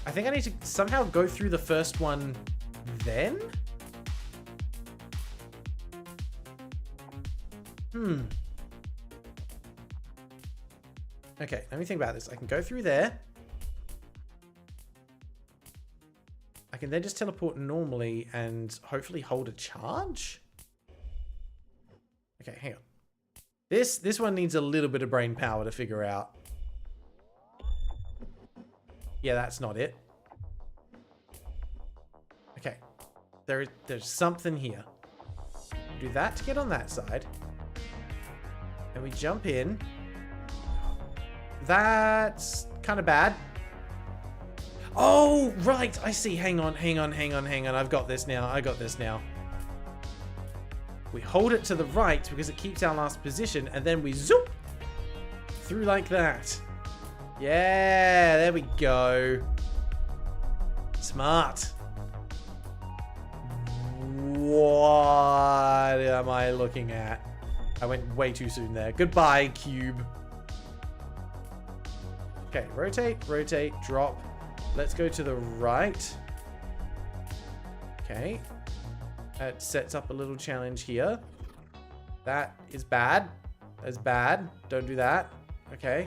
I think I need to somehow go through the first one then? Okay, let me think about this. I can go through there. I can then just teleport normally and hopefully hold a charge. Okay, hang on. This one needs a little bit of brain power to figure out. Yeah, that's not it. Okay. There's something here. Do that to get on that side. And we jump in. That's kind of bad. Oh, right. I see. Hang on. I've got this now. We hold it to the right because it keeps our last position, and then we zoom through like that. Yeah, there we go. Smart. What am I looking at? I went way too soon there. Goodbye, cube. Okay, rotate, drop. Let's go to the right. Okay. That sets up a little challenge here. That is bad. That's bad. Don't do that. Okay.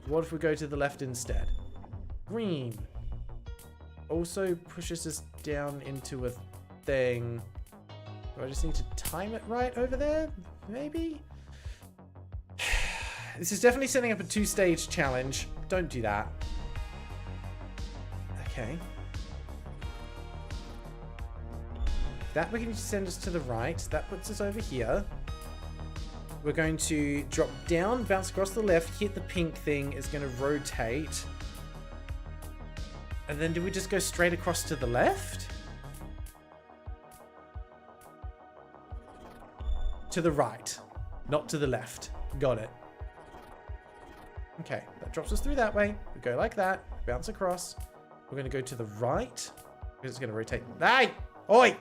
What if we go to the left instead? Green. Also pushes us down into a thing. Do I just need to time it right over there? Maybe? This is definitely setting up a 2-stage challenge. Don't do that. Okay. That we're going to send us to the right. That puts us over here. We're going to drop down, bounce across the left, hit the pink thing. It's going to rotate. And then do we just go straight across to the left? To the right, not to the left. Got it. Okay, that drops us through that way. We go like that, bounce across. We're going to go to the right. It's going to rotate. Hey! Oi!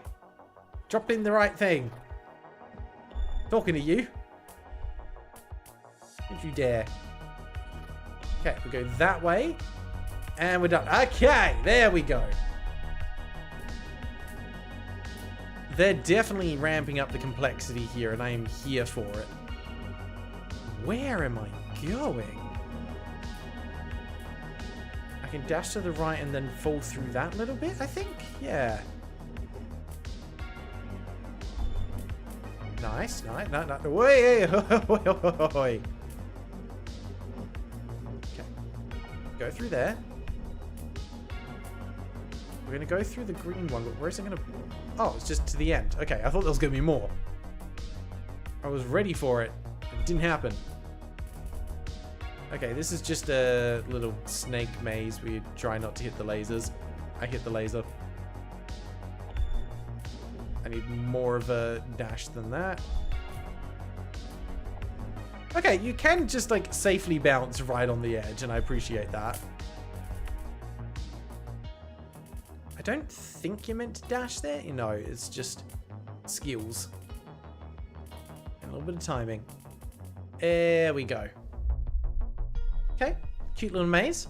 Drop in the right thing. Talking to you. Don't you dare. Okay, we go that way. And we're done. Okay, there we go. They're definitely ramping up the complexity here, and I am here for it. Where am I going? I can dash to the right and then fall through that little bit, I think? Yeah. Nice, nice, no. Wait, okay. Go through there. We're going to go through the green one, but where's it going to... Oh, it's just to the end. Okay, I thought there was going to be more. I was ready for it. It didn't happen. Okay, this is just a little snake maze where you try not to hit the lasers. I hit the laser. I need more of a dash than that. Okay, you can just like safely bounce right on the edge, and I appreciate that. I don't think you're meant to dash there. No, it's just skills. And a little bit of timing. There we go. Okay, cute little maze.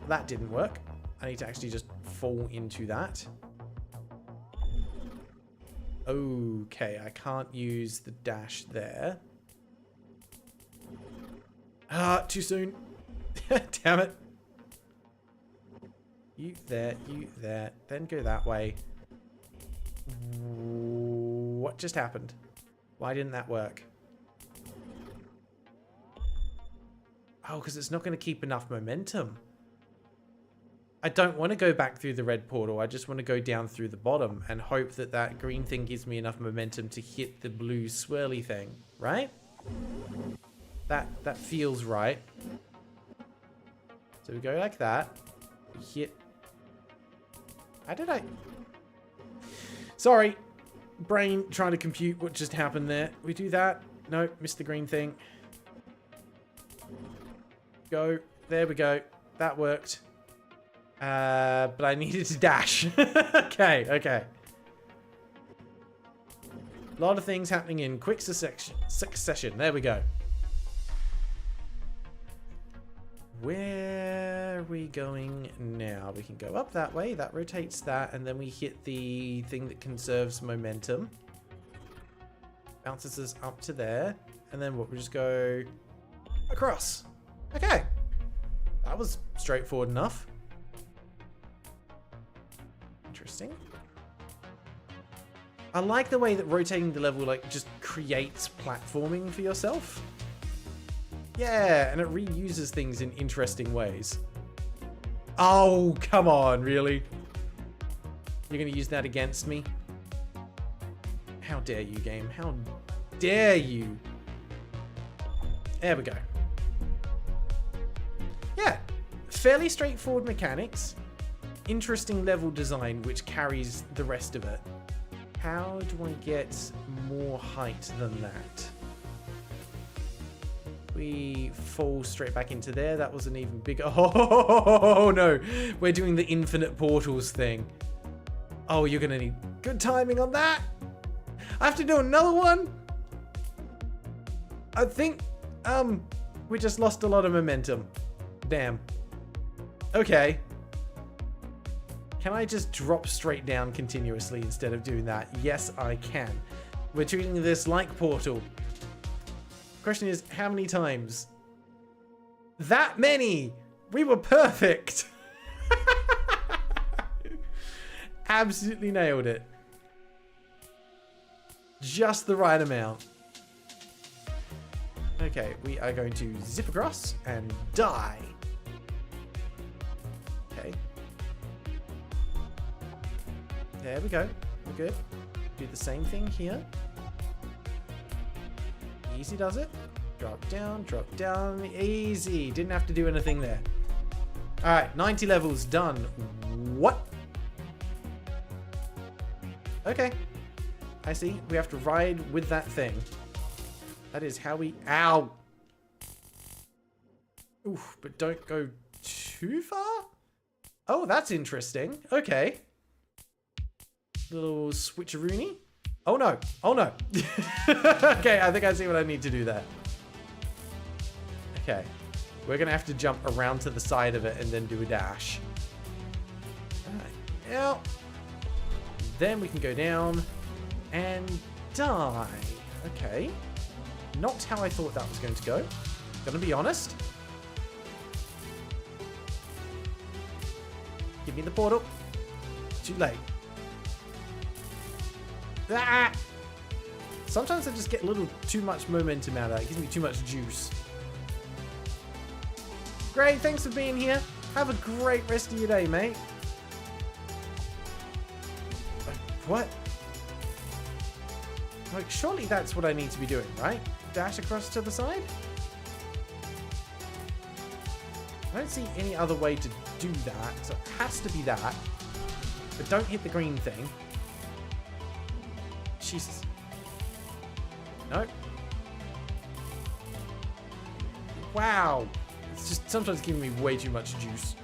That didn't work. I need to actually just fall into that. Okay, I can't use the dash there. Ah, too soon. Damn it. You there, then go that way. What just happened? Why didn't that work? Oh, because it's not going to keep enough momentum. I don't want to go back through the red portal. I just want to go down through the bottom and hope that that green thing gives me enough momentum to hit the blue swirly thing, right? That feels right. So we go like that. We hit... How did I... Sorry. Brain trying to compute what just happened there. We do that. No, missed the green thing. Go. There we go. That worked. But I needed to dash. Okay. A lot of things happening in quick succession. There we go. Where are we going now? We can go up that way. That rotates that. And then we hit the thing that conserves momentum. Bounces us up to there. And then what? We just go across. Okay. That was straightforward enough. Interesting. I like the way that rotating the level like just creates platforming for yourself. Yeah, and it reuses things in interesting ways. Oh, come on, really? You're gonna use that against me? How dare you, game? How dare you? There we go. Yeah, fairly straightforward mechanics. Interesting level design, which carries the rest of it. How do I get more height than that? We fall straight back into there. That was an even bigger... Oh, no. We're doing the infinite portals thing. Oh, you're going to need good timing on that. I have to do another one. I think we just lost a lot of momentum. Damn. Okay. Can I just drop straight down continuously instead of doing that? Yes, I can. We're treating this like Portal. Question is, how many times? That many! We were perfect! Absolutely nailed it. Just the right amount. Okay, we are going to zip across and die. Okay. There we go. We're good. Do the same thing here. Easy does it. Drop down. Easy. Didn't have to do anything there. Alright, 90 levels done. What? Okay. I see. We have to ride with that thing. That is how we... Ow! Oof, but don't go too far? Oh, that's interesting. Okay. Little switcheroony. Oh no. Oh no. Okay, I think I see what I need to do there. Okay. We're going to have to jump around to the side of it and then do a dash. Alright. Now. Then we can go down and die. Okay. Not how I thought that was going to go. Gonna be honest. Give me the portal. Too late. Ah! Sometimes I just get a little too much momentum out of that. It gives me too much juice. Great, thanks for being here. Have a great rest of your day, mate. What? Like, surely that's what I need to be doing, right? Dash across to the side? I don't see any other way to do that, so it has to be that. But don't hit the green thing. Jesus. No. Wow. It's just sometimes giving me way too much juice.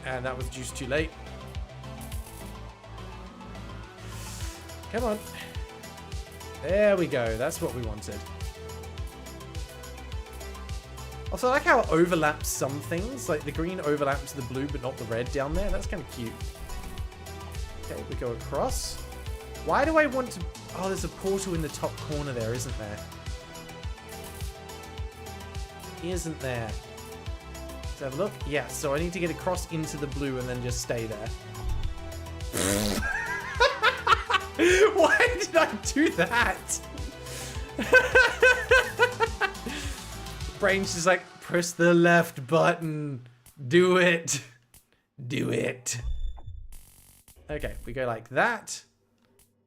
And that was juice too late. Come on. There we go. That's what we wanted. Also, I like how it overlaps some things. Like the green overlaps the blue, but not the red down there. That's kind of cute. Okay, we go across. Why do I want to... Oh, there's a portal in the top corner there, isn't there? Isn't there? Let's have a look. Yeah, so I need to get across into the blue and then just stay there. Why did I do that? Brain's just like, press the left button. Do it. Do it. Okay, we go like that.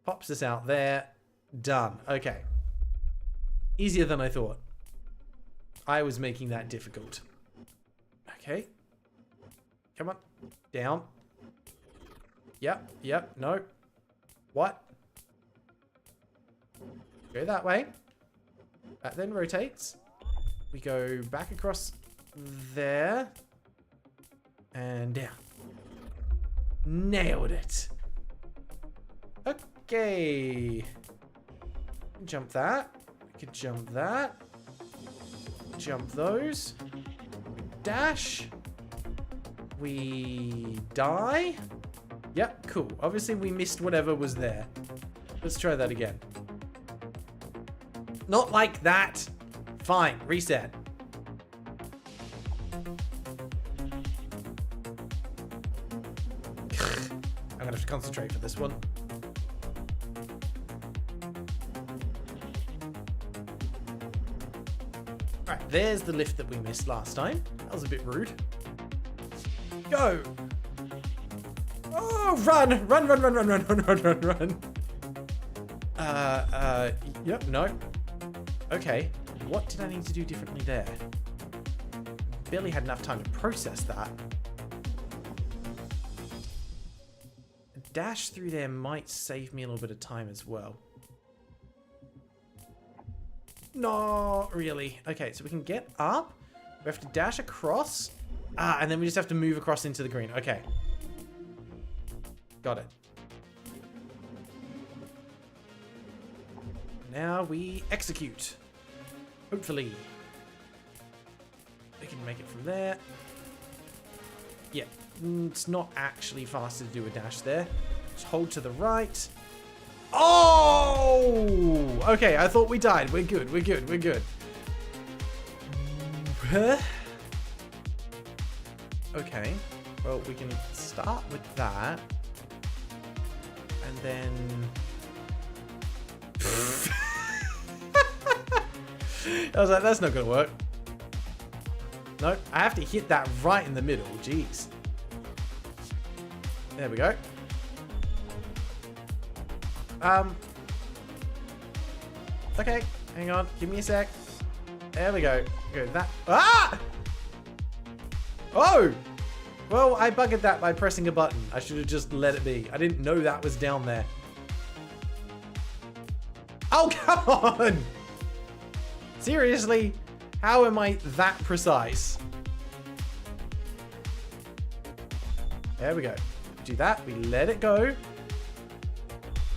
Pops us out there. Done. Okay. Easier than I thought. I was making that difficult. Okay. Come on. Down. Yep. Yep. No. What? Go that way. That then rotates. We go back across there. And down. Nailed it. Okay. Jump that. We could jump that. Jump those. Dash. We die. Yep, cool. Obviously we missed whatever was there. Let's try that again. Not like that. Fine, reset. I'm gonna have to concentrate for this one. Alright, there's the lift that we missed last time. That was a bit rude. Go! Oh, run! Run, run, run, run, run, run, run, run, run. Yep, no. Okay, what did I need to do differently there? Barely had enough time to process that. A dash through there might save me a little bit of time as well. Not really. Okay, so we can get up. We have to dash across. Ah, and then we just have to move across into the green. Okay. Got it. Now we execute. Hopefully. We can make it from there. Yeah. It's not actually faster to do a dash there. Just hold to the right. Oh! Okay, I thought we died. We're good. We're good. We're good. Okay. Well, we can start with that. And then... I was like, that's not going to work. No, I have to hit that right in the middle. Jeez. There we go. Okay, hang on. Give me a sec. There we go. Go that. Ah! Oh! Well, I buggered that by pressing a button. I should have just let it be. I didn't know that was down there. Oh, come on! Seriously? How am I that precise? There we go. Do that. We let it go.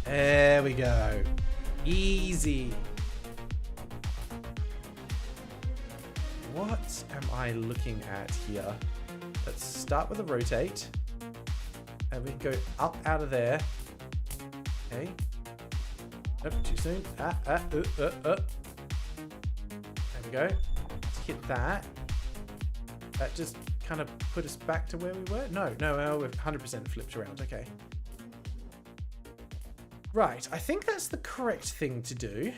There we go. Easy. What am I looking at here? Let's start with a rotate. And we can go up out of there. Okay. Nope, too soon. There we go. Let's hit that. That just kind of put us back to where we were. No, we've 100% flipped around. Okay. Right, I think that's the correct thing to do.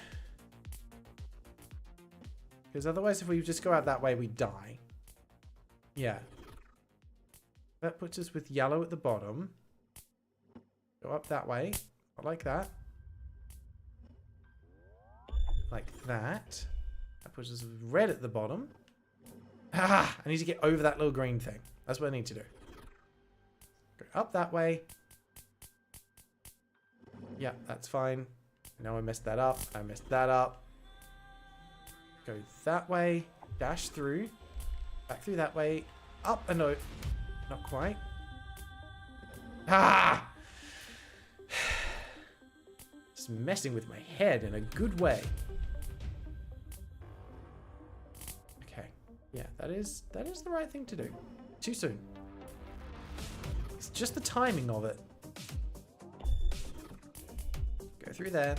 Because otherwise, if we just go out that way, we die. Yeah. That puts us with yellow at the bottom. Go up that way. I like that. Like that. That puts us with red at the bottom. Ah! I need to get over that little green thing. That's what I need to do. Go up that way. Yeah, that's fine. Now I messed that up. I messed that up. Go that way. Dash through. Back through that way. Up and no. Not quite. Ah! Just messing with my head in a good way. Okay. Yeah, that is the right thing to do. Too soon. It's just the timing of it. Go through there.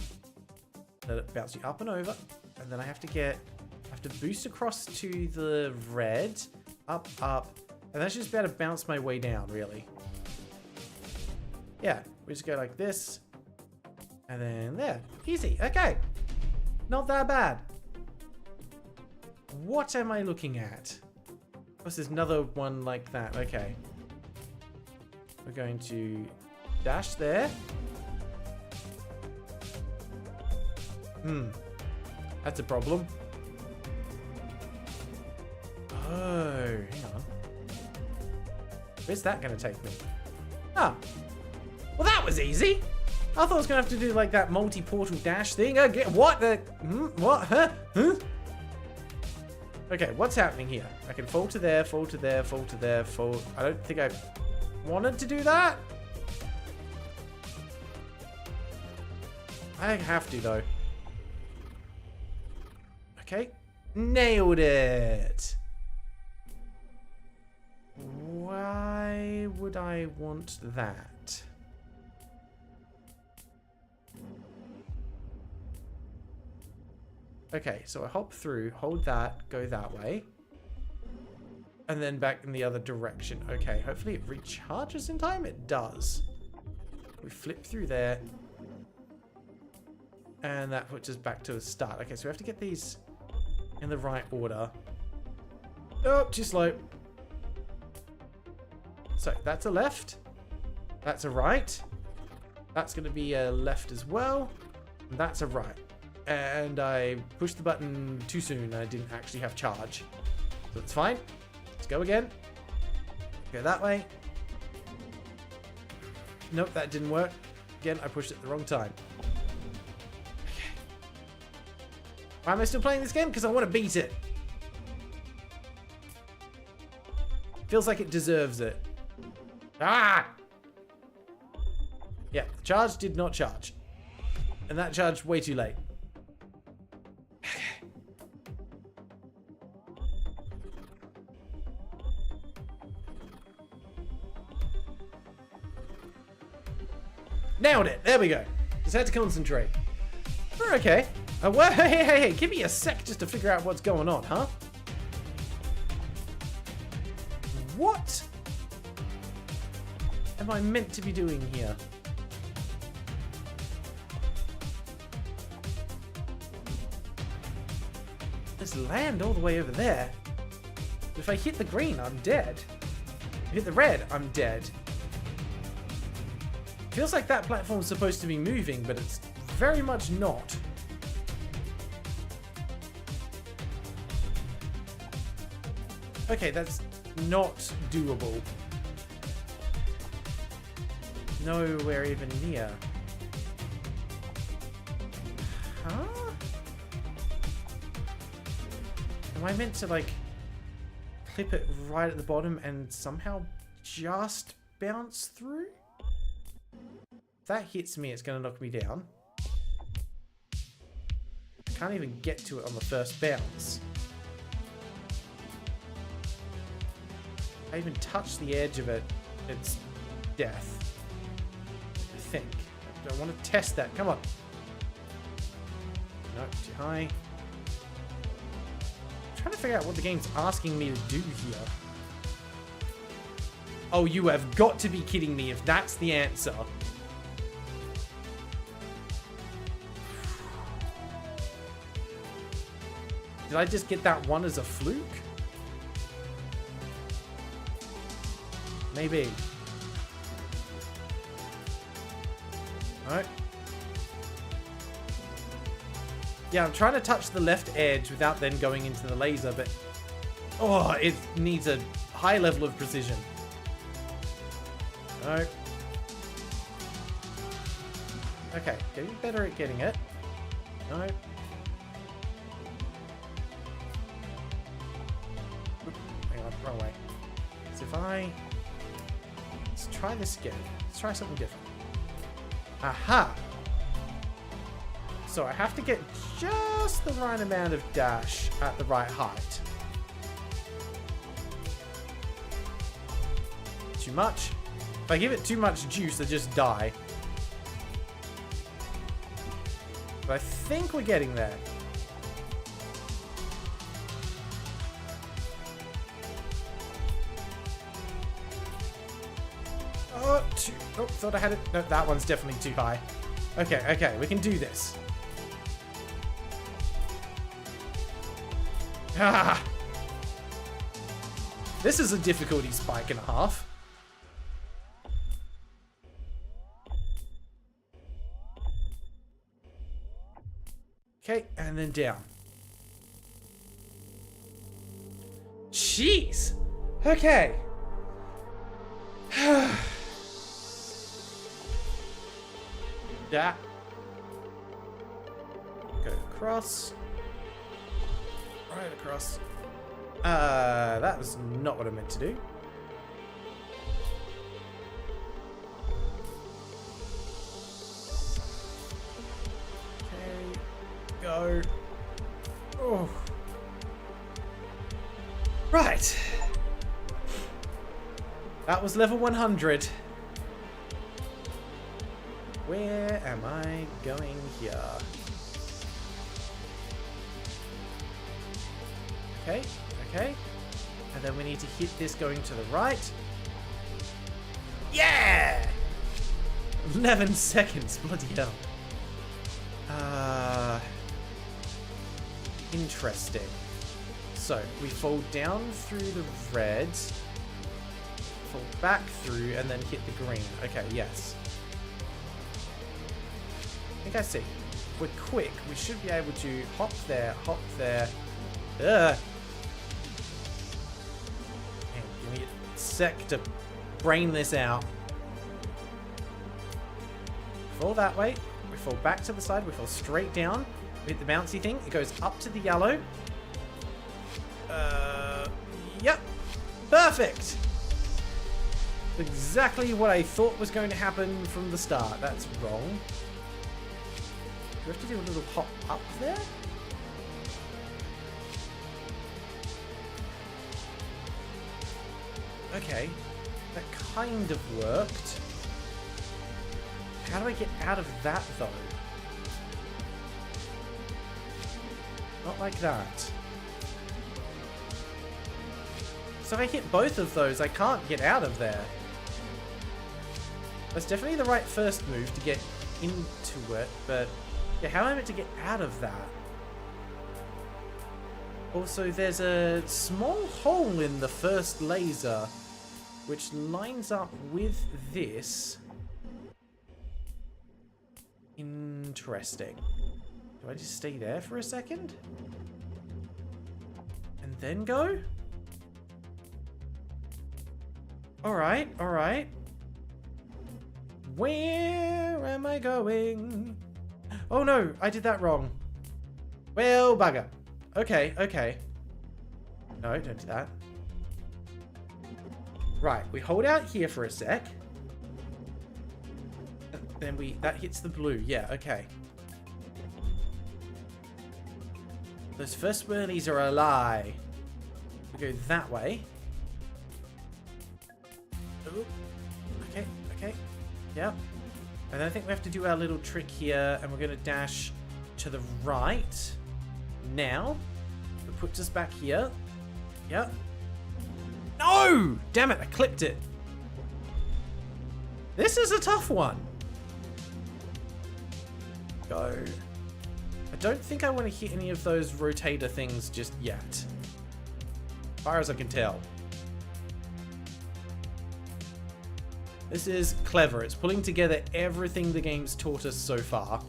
Let it bounce you up and over. And then I have to boost across to the red. Up, up. And that's just about to bounce my way down, really. Yeah, we just go like this. And then there. Easy. Okay. Not that bad. What am I looking at? What's this another one like that? Okay. We're going to dash there. That's a problem. Oh, hang on. Where's that going to take me? Ah. Well, that was easy. I thought I was going to have to do like that multi-portal dash thing. What? What? Huh? Okay, what's happening here? I can fall to there, fall to there, fall to there, fall. I don't think I wanted to do that. I have to, though. Okay. Nailed it. Why would I want that? Okay, so I hop through, hold that, go that way. And then back in the other direction. Okay, hopefully it recharges in time. It does. We flip through there. And that puts us back to the start. Okay, so we have to get these in the right order. Oh, too slow. So that's a left. That's a right. That's going to be a left as well. And that's a right. And I pushed the button too soon. I didn't actually have charge. So that's fine. Let's go again. Go that way. Nope, that didn't work. Again, I pushed it at the wrong time. Okay. Why am I still playing this game? Because I want to beat it. Feels like it deserves it. Ah! Yeah, the charge did not charge. And that charged way too late. Nailed it. There we go. Just had to concentrate. We're okay. Hey, give me a sec just to figure out what's going on, huh? What am I meant to be doing here? Let's land all the way over there. If I hit the green, I'm dead. If I hit the red, I'm dead. Feels like that platform's supposed to be moving, but it's very much not. Okay, that's not doable. Nowhere even near. Huh? Am I meant to, like, clip it right at the bottom and somehow just bounce through? If that hits me, it's going to knock me down. I can't even get to it on the first bounce. If I even touch the edge of it, it's death. I think. I want to test that. Come on. No, too high. I'm trying to figure out what the game's asking me to do here. Oh, you have got to be kidding me if that's the answer. Did I just get that one as a fluke? Maybe. Alright. Yeah, I'm trying to touch the left edge without then going into the laser, but... Oh, it needs a high level of precision. No. Okay, getting better at getting it. No. Oop, hang on, wrong way. So if I... Let's try this again. Let's try something different. Aha! So I have to get just the right amount of dash at the right height. Too much? If I give it too much juice, I just die. But I think we're getting there. Oh, thought I had it. No, that one's definitely too high. Okay, okay, we can do this. Ah! This is a difficulty spike and a half. Okay, and then down. Jeez! Okay. That. Go across. Right across. That was not what I meant to do. Okay. Go. Oh. Right. That was level 100. Where am I going here? Okay, okay. And then we need to hit this going to the right. Yeah! 11 seconds, bloody hell. Interesting. So, we fall down through the red, fall back through, and then hit the green. Okay, yes. I think I see. If we're quick, we should be able to hop there, hop there. Ugh. Man, give me a sec to brain this out. Fall that way. We fall back to the side. We fall straight down. We hit the bouncy thing. It goes up to the yellow. Yep. Perfect. Exactly what I thought was going to happen from the start. That's wrong. Do we have to do a little hop up there? Okay. That kind of worked. How do I get out of that, though? Not like that. So if I hit both of those, I can't get out of there. That's definitely the right first move to get into it, but yeah, how am I meant to get out of that? Also, there's a small hole in the first laser, which lines up with this. Interesting. Do I just stay there for a second? And then go? Alright, alright. Where am I going? Oh no, I did that wrong. Well, bugger. Okay, okay. No, don't do that. Right, we hold out here for a sec. Then that hits the blue. Yeah, okay. Those first swirlies are a lie. We go that way. Ooh. Okay, okay. Yep. And I think we have to do our little trick here, and we're going to dash to the right. Now. It puts us back here. Yep. No! Damn it, I clipped it. This is a tough one. Go. I don't think I want to hit any of those rotator things just yet. As far as I can tell. This is clever. It's pulling together everything the game's taught us so far.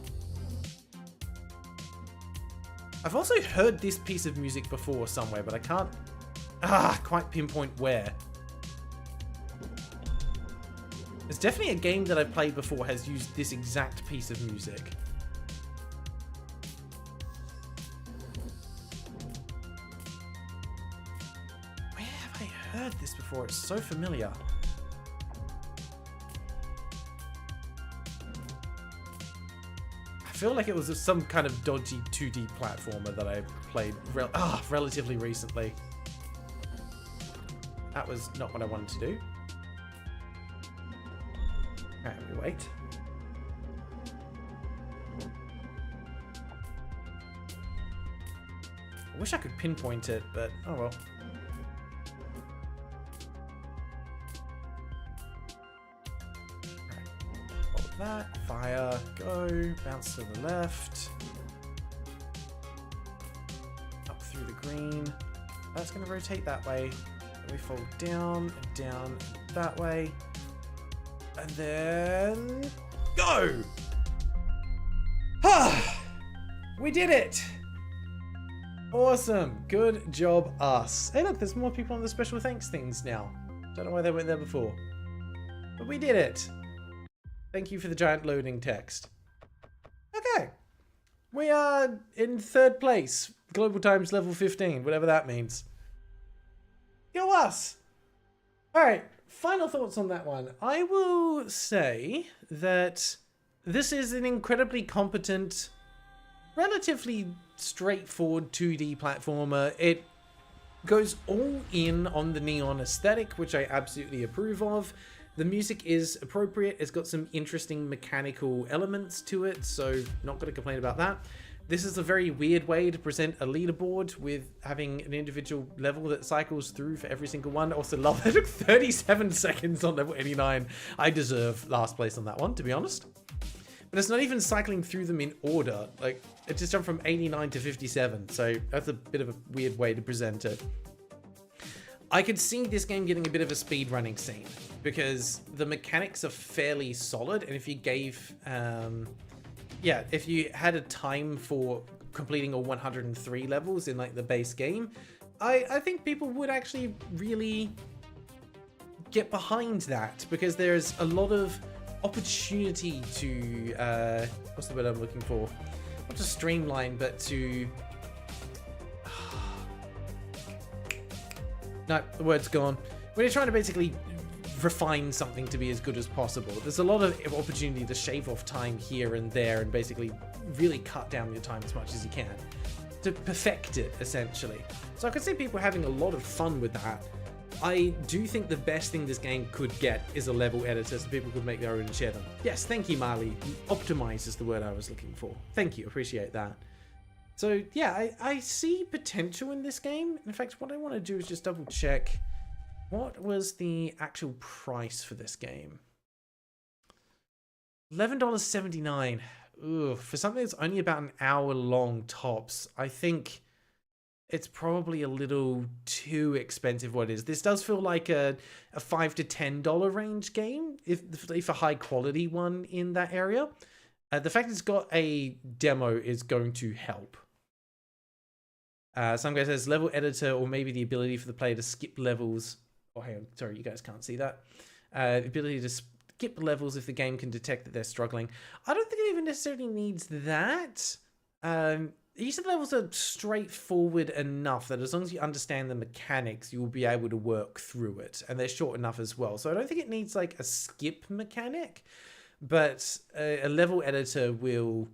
I've also heard this piece of music before somewhere, but I can't quite pinpoint where. There's definitely a game that I've played before has used this exact piece of music. Where have I heard this before? It's so familiar. I feel like it was some kind of dodgy 2D platformer that I played relatively recently. That was not what I wanted to do. Alright, we wait. I wish I could pinpoint it, but oh well. That, fire, go, bounce to the left, up through the green. That's going to rotate that way. Then we fold down and down that way, and then go. We did it! Awesome, good job, us. Hey, look, there's more people on the special thanks things now. Don't know why they weren't there before, but we did it. Thank you for the giant loading text. Okay. We are in 3rd place. Global Times level 15, whatever that means. Go us! Alright, final thoughts on that one. I will say that this is an incredibly competent, relatively straightforward 2D platformer. It goes all in on the neon aesthetic, which I absolutely approve of. The music is appropriate. It's got some interesting mechanical elements to it, so not going to complain about that. This is a very weird way to present a leaderboard with having an individual level that cycles through for every single one. Also love it took 37 seconds on level 89. I deserve last place on that one, to be honest. But it's not even cycling through them in order. Like, it just jumped from 89 to 57, so that's a bit of a weird way to present it. I could see this game getting a bit of a speedrunning scene because the mechanics are fairly solid, and if you gave, if you had a time for completing all 103 levels in like the base game, I think people would actually really get behind that because there's a lot of opportunity to, what's the word I'm looking for? Not to streamline, but to... No, the word's gone. When you're trying to basically refine something to be as good as possible, there's a lot of opportunity to shave off time here and there and basically really cut down your time as much as you can to perfect it, essentially. So I could see people having a lot of fun with that. I do think the best thing this game could get is a level editor so people could make their own and share them. Yes, thank you, Marley. Optimize is the word I was looking for. Thank you, appreciate that. So yeah, I see potential in this game. In fact, what I want to do is just double check. What was the actual price for this game? $11.79. Ooh, for something that's only about an hour long tops, I think it's probably a little too expensive what it is. This does feel like a $5 to $10 range game, if a high quality one in that area. The fact it's got a demo is going to help. Some guy says level editor or maybe the ability for the player to skip levels. Oh, hang on. Sorry, you guys can't see that. The ability to skip levels if the game can detect that they're struggling. I don't think it even necessarily needs that. Each of the levels are straightforward enough that as long as you understand the mechanics, you will be able to work through it. And they're short enough as well. So I don't think it needs like a skip mechanic, but a level editor will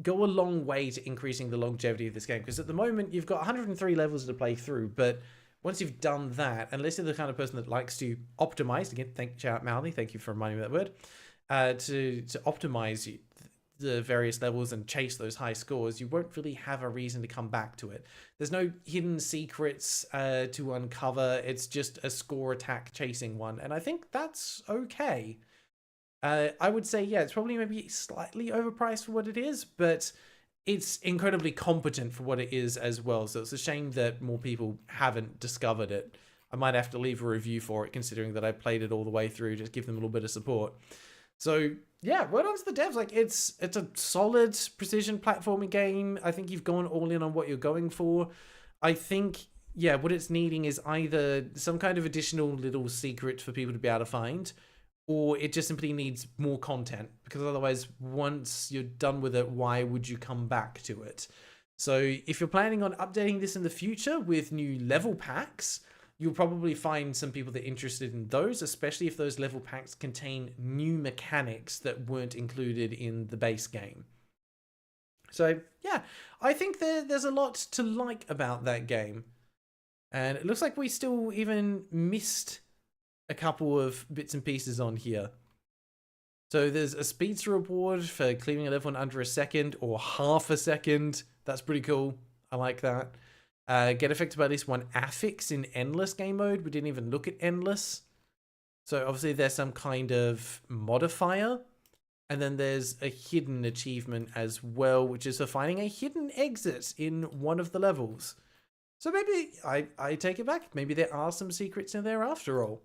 go a long way to increasing the longevity of this game. Because at the moment, you've got 103 levels to play through, but once you've done that, unless you're the kind of person that likes to optimize, again, shout out Maldy, thank you for reminding me of that word, to optimize the various levels and chase those high scores, you won't really have a reason to come back to it. There's no hidden secrets to uncover. It's just a score attack chasing one, and I think that's okay. I would say, yeah, it's probably maybe slightly overpriced for what it is, but it's incredibly competent for what it is as well. So it's a shame that more people haven't discovered it. I might have to leave a review for it, considering that I played it all the way through, just give them a little bit of support. So yeah, well done to the devs. Like it's a solid precision platforming game. I think you've gone all in on what you're going for. I think, yeah, what it's needing is either some kind of additional little secret for people to be able to find, or it just simply needs more content, because otherwise, once you're done with it, why would you come back to it? So if you're planning on updating this in the future with new level packs, you'll probably find some people that are interested in those, especially if those level packs contain new mechanics that weren't included in the base game. So yeah, I think there's a lot to like about that game. And it looks like we still even missed a couple of bits and pieces on here. So there's a speedster reward for clearing a level in under a second or half a second. That's pretty cool. I like that. Get affected by at least one affix in endless game mode. We didn't even look at endless. So obviously there's some kind of modifier. And then there's a hidden achievement as well, which is for finding a hidden exit in one of the levels. So maybe I take it back. Maybe there are some secrets in there after all.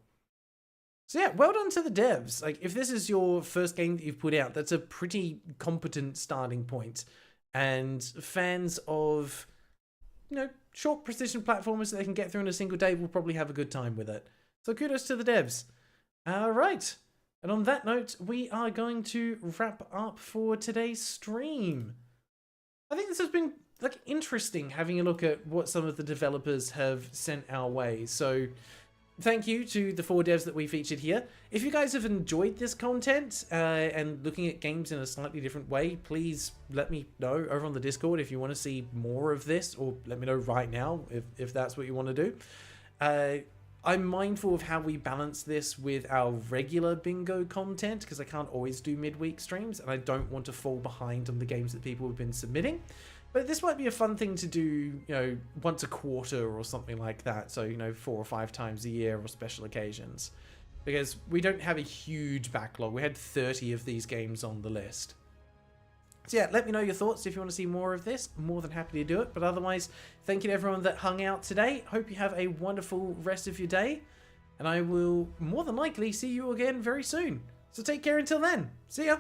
So yeah, well done to the devs. Like, if this is your first game that you've put out, that's a pretty competent starting point. And fans of, you know, short precision platformers that they can get through in a single day will probably have a good time with it. So kudos to the devs. All right. And on that note, we are going to wrap up for today's stream. I think this has been like interesting, having a look at what some of the developers have sent our way. So thank you to the 4 devs that we featured here. If you guys have enjoyed this content and looking at games in a slightly different way, please let me know over on the Discord if you want to see more of this, or let me know right now if that's what you want to do. I'm mindful of how we balance this with our regular bingo content, because I can't always do midweek streams and I don't want to fall behind on the games that people have been submitting. But this might be a fun thing to do, you know, once a quarter or something like that. So, you know, 4 or 5 times a year or special occasions. Because we don't have a huge backlog. We had 30 of these games on the list. So yeah, let me know your thoughts if you want to see more of this. I'm more than happy to do it. But otherwise, thank you to everyone that hung out today. Hope you have a wonderful rest of your day. And I will more than likely see you again very soon. So take care until then. See ya.